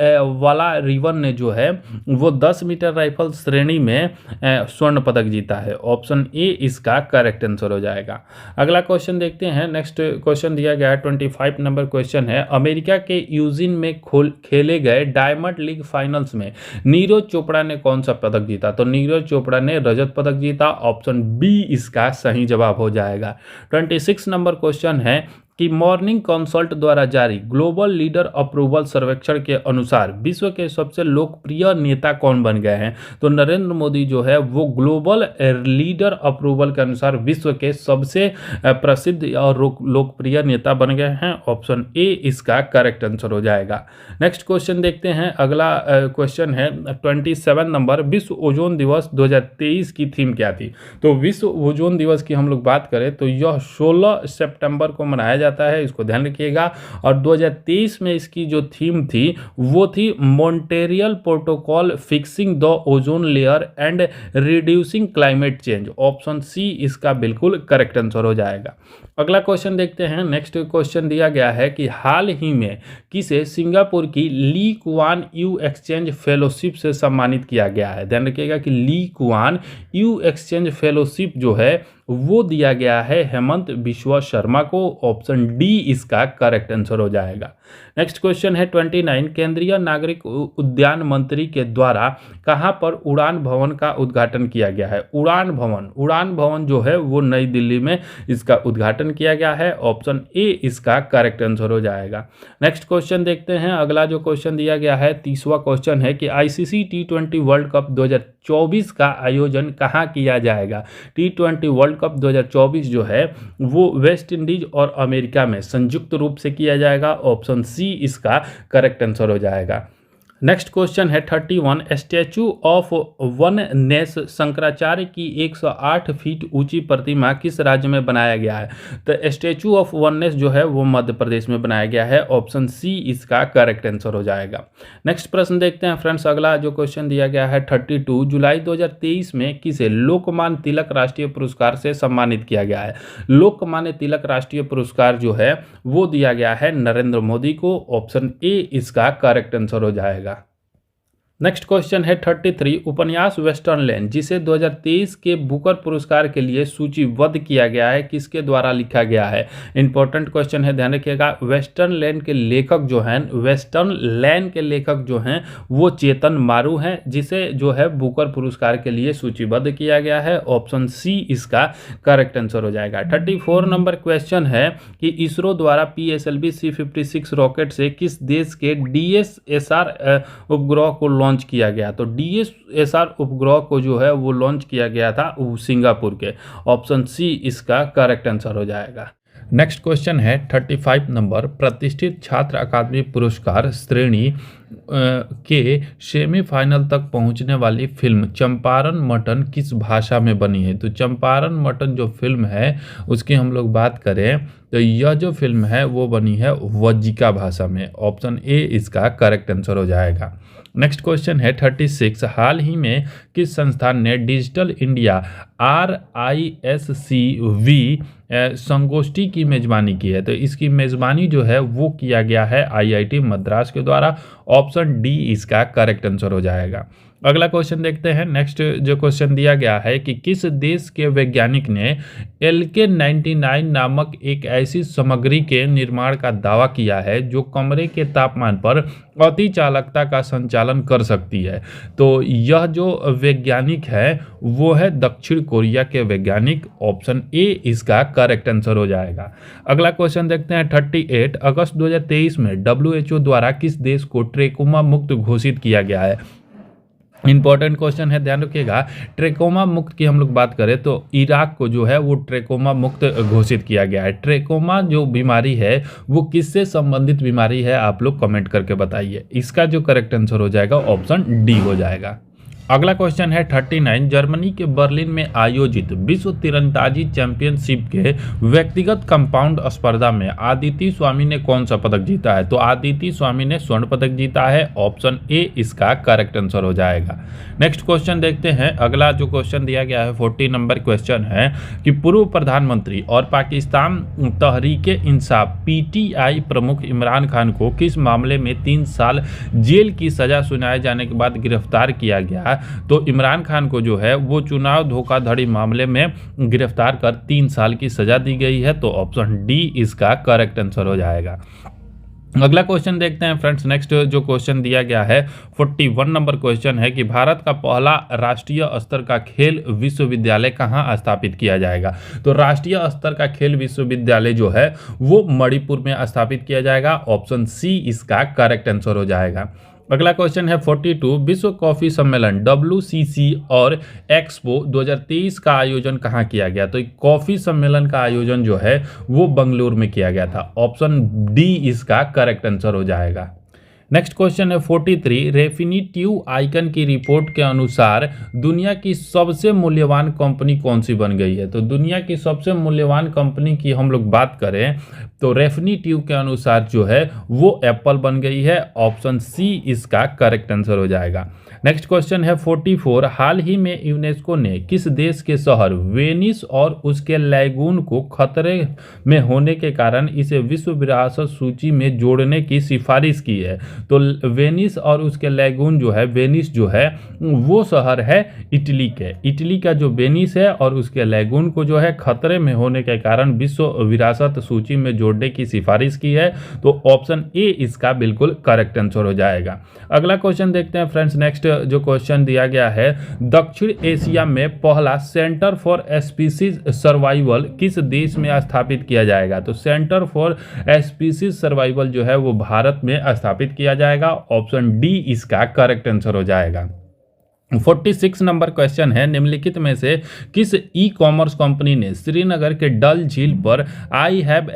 वाला रिवन ने जो है वो 10 मीटर राइफल श्रेणी में स्वर्ण पदक जीता है। ऑप्शन ए इसका करेक्ट आंसर हो जाएगा। अगला क्वेश्चन देखते हैं। नेक्स्ट क्वेश्चन दिया गया है 25 नंबर क्वेश्चन है, अमेरिका के यूजिन में खेले गए डायमंड लीग फाइनल्स में नीरज चोपड़ा ने कौन सा पदक जीता? तो नीरज चोपड़ा ने रजत पदक जीता। ऑप्शन बी इसका सही जवाब हो जाएगा। 26 नंबर क्वेश्चन है कि मॉर्निंग कंसल्ट द्वारा जारी ग्लोबल लीडर अप्रूवल सर्वेक्षण के अनुसार विश्व के सबसे लोकप्रिय नेता कौन बन गए हैं? तो नरेंद्र मोदी जो है वो ग्लोबल लीडर अप्रूवल के अनुसार विश्व के सबसे प्रसिद्ध और लोकप्रिय नेता बन गए हैं। ऑप्शन ए इसका करेक्ट आंसर हो जाएगा। नेक्स्ट क्वेश्चन देखते हैं। अगला क्वेश्चन है 27 नंबर, विश्व ओजोन दिवस 2023 की थीम क्या थी? तो विश्व ओजोन दिवस की हम लोग बात करें तो यह 16 सितंबर को मनाया जाता है, इसको ध्यान रखिएगा। और 2023 में इसकी जो थीम थी वो थी Montreal protocol fixing the ozone layer and reducing climate change. Option C इसका बिल्कुल करेक्ट आंसर हो जाएगा। अगला क्वेश्चन देखते हैं। नेक्स्ट क्वेश्चन दिया गया है कि हाल ही में किसे सिंगापुर की Lee Kuan Yew exchange fellowship से सम्मानित किया गया है? ध्यान रखिएगा कि Lee Kuan Yew exchange fellowship जो है वो दिया गया है हेमंत बिश्वा शर्मा को। ऑप्शन डी इसका करेक्ट आंसर हो जाएगा। नेक्स्ट क्वेश्चन है 29, केंद्रीय नागरिक उद्यान मंत्री के द्वारा कहां पर उड़ान भवन का उद्घाटन किया गया है? उड़ान भवन जो है वो नई दिल्ली में इसका उद्घाटन किया गया है। ऑप्शन ए इसका करेक्ट आंसर हो जाएगा। नेक्स्ट क्वेश्चन देखते हैं। अगला जो क्वेश्चन दिया गया है 30वां क्वेश्चन है कि ICC T20 वर्ल्ड कप 2024 का आयोजन कहां किया जाएगा? T20 वर्ल्ड कप 2024 जो है वो वेस्ट इंडीज और अमेरिका में संयुक्त रूप से किया जाएगा। ऑप्शन सी इसका करेक्ट आंसर हो जाएगा। नेक्स्ट क्वेश्चन है 31, स्टैचू ऑफ वननेस शंकराचार्य की 108 फीट ऊंची प्रतिमा किस राज्य में बनाया गया है? तो स्टैचू ऑफ वननेस जो है वो मध्य प्रदेश में बनाया गया है। ऑप्शन सी इसका करेक्ट आंसर हो जाएगा। नेक्स्ट प्रश्न देखते हैं फ्रेंड्स। अगला जो क्वेश्चन दिया गया है 32, जुलाई 2023 में किसे लोकमान्य तिलक राष्ट्रीय पुरस्कार से सम्मानित किया गया है? लोकमान्य तिलक राष्ट्रीय पुरस्कार जो है वो दिया गया है नरेंद्र मोदी को। ऑप्शन ए इसका करेक्ट आंसर हो जाएगा। नेक्स्ट क्वेश्चन है 33, उपन्यास वेस्टर्न लैंड जिसे 2023 के बुकर पुरस्कार के लिए सूचीबद्ध किया गया है, किसके द्वारा लिखा गया है? इंपॉर्टेंट क्वेश्चन है, ध्यान रखिएगा। वेस्टर्न लैंड के लेखक जो हैं वो चेतन मारू हैं, जिसे जो है बुकर पुरस्कार के लिए सूचीबद्ध किया गया है। ऑप्शन सी इसका करेक्ट आंसर हो जाएगा। 34 नंबर क्वेश्चन है कि इसरो द्वारा PSLV C56 रॉकेट से किस देश के DSSR उपग्रह को लॉन्च किया गया? तो DSSR उपग्रह को जो है वो लॉन्च किया गया था सिंगापुर के। ऑप्शन सी इसका करेक्ट आंसर हो जाएगा। नेक्स्ट क्वेश्चन है 35 नंबर, प्रतिष्ठित छात्र अकादमी पुरस्कार श्रेणी के सेमीफाइनल तक पहुंचने वाली फिल्म चंपारण मटन किस भाषा में बनी है? तो चंपारण मटन जो फिल्म है उसकी हम लोग बात करें तो यह जो फिल्म है वो बनी है वज्जिका भाषा में। ऑप्शन ए इसका करेक्ट आंसर हो जाएगा। नेक्स्ट क्वेश्चन है 36, हाल ही में किस संस्थान ने डिजिटल इंडिया RISCV संगोष्ठी की मेजबानी की है? तो इसकी मेजबानी जो है वो किया गया है IIT मद्रास के द्वारा। ऑप्शन डी इसका करेक्ट आंसर हो जाएगा। अगला क्वेश्चन देखते हैं। नेक्स्ट जो क्वेश्चन दिया गया है कि किस देश के वैज्ञानिक ने LK99 नामक एक ऐसी सामग्री के निर्माण का दावा किया है जो कमरे के तापमान पर अति चालकता का संचालन कर सकती है? तो यह जो वैज्ञानिक है वो है दक्षिण कोरिया के वैज्ञानिक। ऑप्शन ए इसका करेक्ट आंसर हो जाएगा। अगला क्वेश्चन देखते हैं 38, अगस्त 2023 में WHO द्वारा किस देश को ट्रेकोमा मुक्त घोषित किया गया है? इंपॉर्टेंट क्वेश्चन है, ध्यान रखिएगा। ट्रेकोमा मुक्त की हम लोग बात करें तो इराक को जो है वो ट्रेकोमा मुक्त घोषित किया गया है। ट्रेकोमा जो बीमारी है वो किससे संबंधित बीमारी है, आप लोग कमेंट करके बताइए। इसका जो करेक्ट आंसर हो जाएगा ऑप्शन डी हो जाएगा। अगला क्वेश्चन है 39, जर्मनी के बर्लिन में आयोजित विश्व तीरंदाजी चैंपियनशिप के व्यक्तिगत कंपाउंड स्पर्धा में आदिति स्वामी ने कौन सा पदक जीता है? तो आदिति स्वामी ने स्वर्ण पदक जीता है। ऑप्शन ए इसका करेक्ट आंसर हो जाएगा। नेक्स्ट क्वेश्चन देखते हैं। अगला जो क्वेश्चन दिया गया है 40 नंबर क्वेश्चन है कि पूर्व प्रधानमंत्री और पाकिस्तान तहरीके इंसाफ PTI प्रमुख इमरान खान को किस मामले में 3 साल जेल की सजा सुनाए जाने के बाद गिरफ्तार किया गया? तो इमरान खान को जो है वो चुनाव धोखाधड़ी मामले में गिरफ्तार कर 3 साल की सजा दी गई है। तो ऑप्शन डी इसका करेक्ट आंसर हो जाएगा। अगला क्वेश्चन देखते हैं फ्रेंड्स। नेक्स्ट जो क्वेश्चन दिया गया है 41 नंबर क्वेश्चन है कि भारत का पहला राष्ट्रीय स्तर का खेल विश्वविद्यालय कहाँ स्थापित किया जाएगा? तो राष्ट्रीय स्तर का खेल विश्वविद्यालय जो है वो मणिपुर में स्थापित किया जाएगा। ऑप्शन सी इसका करेक्ट आंसर हो जाएगा। अगला क्वेश्चन है 42, विश्व कॉफी सम्मेलन WCC और एक्सपो 2023 का आयोजन कहाँ किया गया? तो कॉफी सम्मेलन का आयोजन जो है वो बंगलुरु में किया गया था। ऑप्शन डी इसका करेक्ट आंसर हो जाएगा। नेक्स्ट क्वेश्चन है 43, रेफिनिटिव आइकन की रिपोर्ट के अनुसार दुनिया की सबसे मूल्यवान कंपनी कौन सी बन गई है? तो दुनिया की सबसे मूल्यवान कंपनी की हम लोग बात करें तो रेफिनिटिव के अनुसार जो है वो एप्पल बन गई है। ऑप्शन सी इसका करेक्ट आंसर हो जाएगा। नेक्स्ट क्वेश्चन है 44, हाल ही में यूनेस्को ने किस देश के शहर वेनिस और उसके लैगून को खतरे में होने के कारण इसे विश्व विरासत सूची में जोड़ने की सिफारिश की है? तो वेनिस और उसके लैगून जो है, वेनिस जो है वो शहर है इटली के। इटली का जो वेनिस है और उसके लैगून को जो है खतरे में होने के कारण विश्व विरासत सूची में जोड़ने की सिफारिश की है। तो ऑप्शन ए इसका बिल्कुल करेक्ट आंसर हो जाएगा। अगला क्वेश्चन देखते हैं फ्रेंड्स। नेक्स्ट जो क्वेश्चन दिया गया है, दक्षिण एशिया में पहला सेंटर फॉर स्पीसीज सर्वाइवल किस देश में स्थापित किया जाएगा? तो सेंटर फॉर स्पीसीज सर्वाइवल जो है वो भारत में स्थापित किया जाएगा। ऑप्शन डी इसका करेक्ट आंसर हो जाएगा। 46 नंबर क्वेश्चन है, निम्नलिखित में से किस ई कॉमर्स कंपनी ने श्रीनगर के डल झील पर आई हैव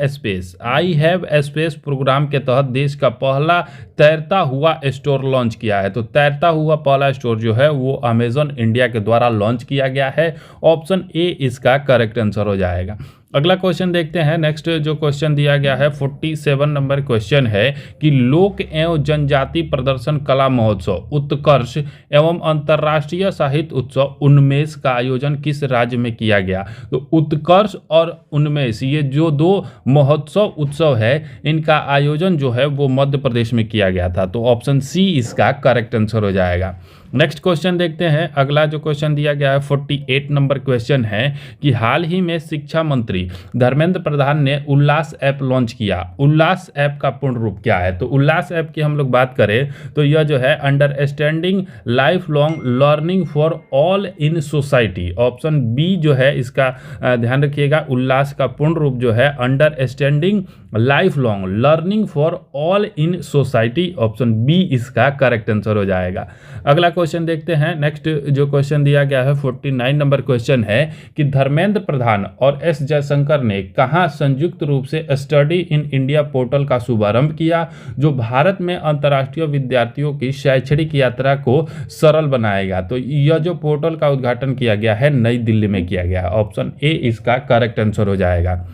स्पेस प्रोग्राम के तहत देश का पहला तैरता हुआ स्टोर लॉन्च किया है? तो तैरता हुआ पहला स्टोर जो है वो अमेजन इंडिया के द्वारा लॉन्च किया गया है। ऑप्शन ए इसका करेक्ट आंसर हो जाएगा। अगला क्वेश्चन देखते हैं। नेक्स्ट जो क्वेश्चन दिया गया है 47 नंबर क्वेश्चन है कि लोक एवं जनजाति प्रदर्शन कला महोत्सव उत्कर्ष एवं अंतर्राष्ट्रीय साहित्य उत्सव उन्मेष का आयोजन किस राज्य में किया गया। तो उत्कर्ष और उन्मेष ये जो दो महोत्सव उत्सव है इनका आयोजन जो है वो मध्य प्रदेश में किया गया था। तो ऑप्शन सी इसका करेक्ट आंसर हो जाएगा। नेक्स्ट क्वेश्चन देखते हैं। अगला जो क्वेश्चन दिया गया है 48 नंबर क्वेश्चन है कि हाल ही में शिक्षा मंत्री धर्मेंद्र प्रधान ने उल्लास ऐप लॉन्च किया। उल्लास ऐप का पूर्ण रूप क्या है। तो उल्लास ऐप की हम लोग बात करें तो यह जो है understanding lifelong learning for all in society, option B जो है इसका ध्यान रखिएगा। उल्लास का पूर्ण रूप जो है understanding lifelong learning for all in society, option B इसका करेक्ट आंसर हो जाएगा। अगला क्वेश्चन देखते हैं। नेक्स्ट जो क्वेश्चन दिया गया है 49 नंबर क्वेश्चन है कि धर्मेंद्र प्रधान और एस जयशंकर ने कहां संयुक्त रूप से स्टडी इन इंडिया पोर्टल का शुभारंभ किया, जो भारत में अंतर्राष्ट्रीय विद्यार्थियों की शैक्षणिक यात्रा को सरल बनाएगा। तो यह जो पोर्टल का उद्घाटन किया गया है नई दिल्ली में किया गया, ऑप्शन ए इसका करेक्ट आंसर हो जाएगा।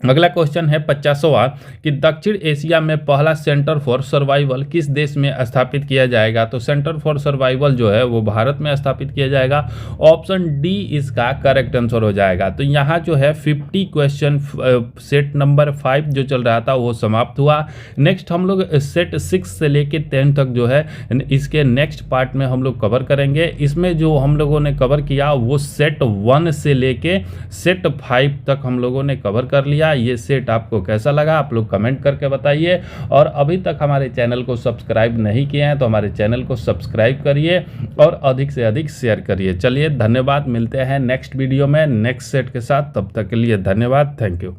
अगला क्वेश्चन है 50वां कि दक्षिण एशिया में पहला सेंटर फॉर सर्वाइवल किस देश में स्थापित किया जाएगा। तो सेंटर फॉर सर्वाइवल जो है वो भारत में स्थापित किया जाएगा, ऑप्शन डी इसका करेक्ट आंसर हो जाएगा। तो यहाँ जो है 50 क्वेश्चन सेट नंबर 5 जो चल रहा था वो समाप्त हुआ। नेक्स्ट हम लोग सेट 6 से लेके 10 तक जो है इसके नेक्स्ट पार्ट में हम लोग कवर करेंगे। इसमें जो हम लोगों ने कवर किया वो सेट 1 से लेके सेट 5 तक हम लोगों ने कवर कर लिया। ये सेट आपको कैसा लगा आप लोग कमेंट करके बताइए, और अभी तक हमारे चैनल को सब्सक्राइब नहीं किए हैं तो हमारे चैनल को सब्सक्राइब करिए और अधिक से अधिक शेयर करिए। चलिए धन्यवाद, मिलते हैं नेक्स्ट वीडियो में नेक्स्ट सेट के साथ। तब तक के लिए धन्यवाद, थैंक यू।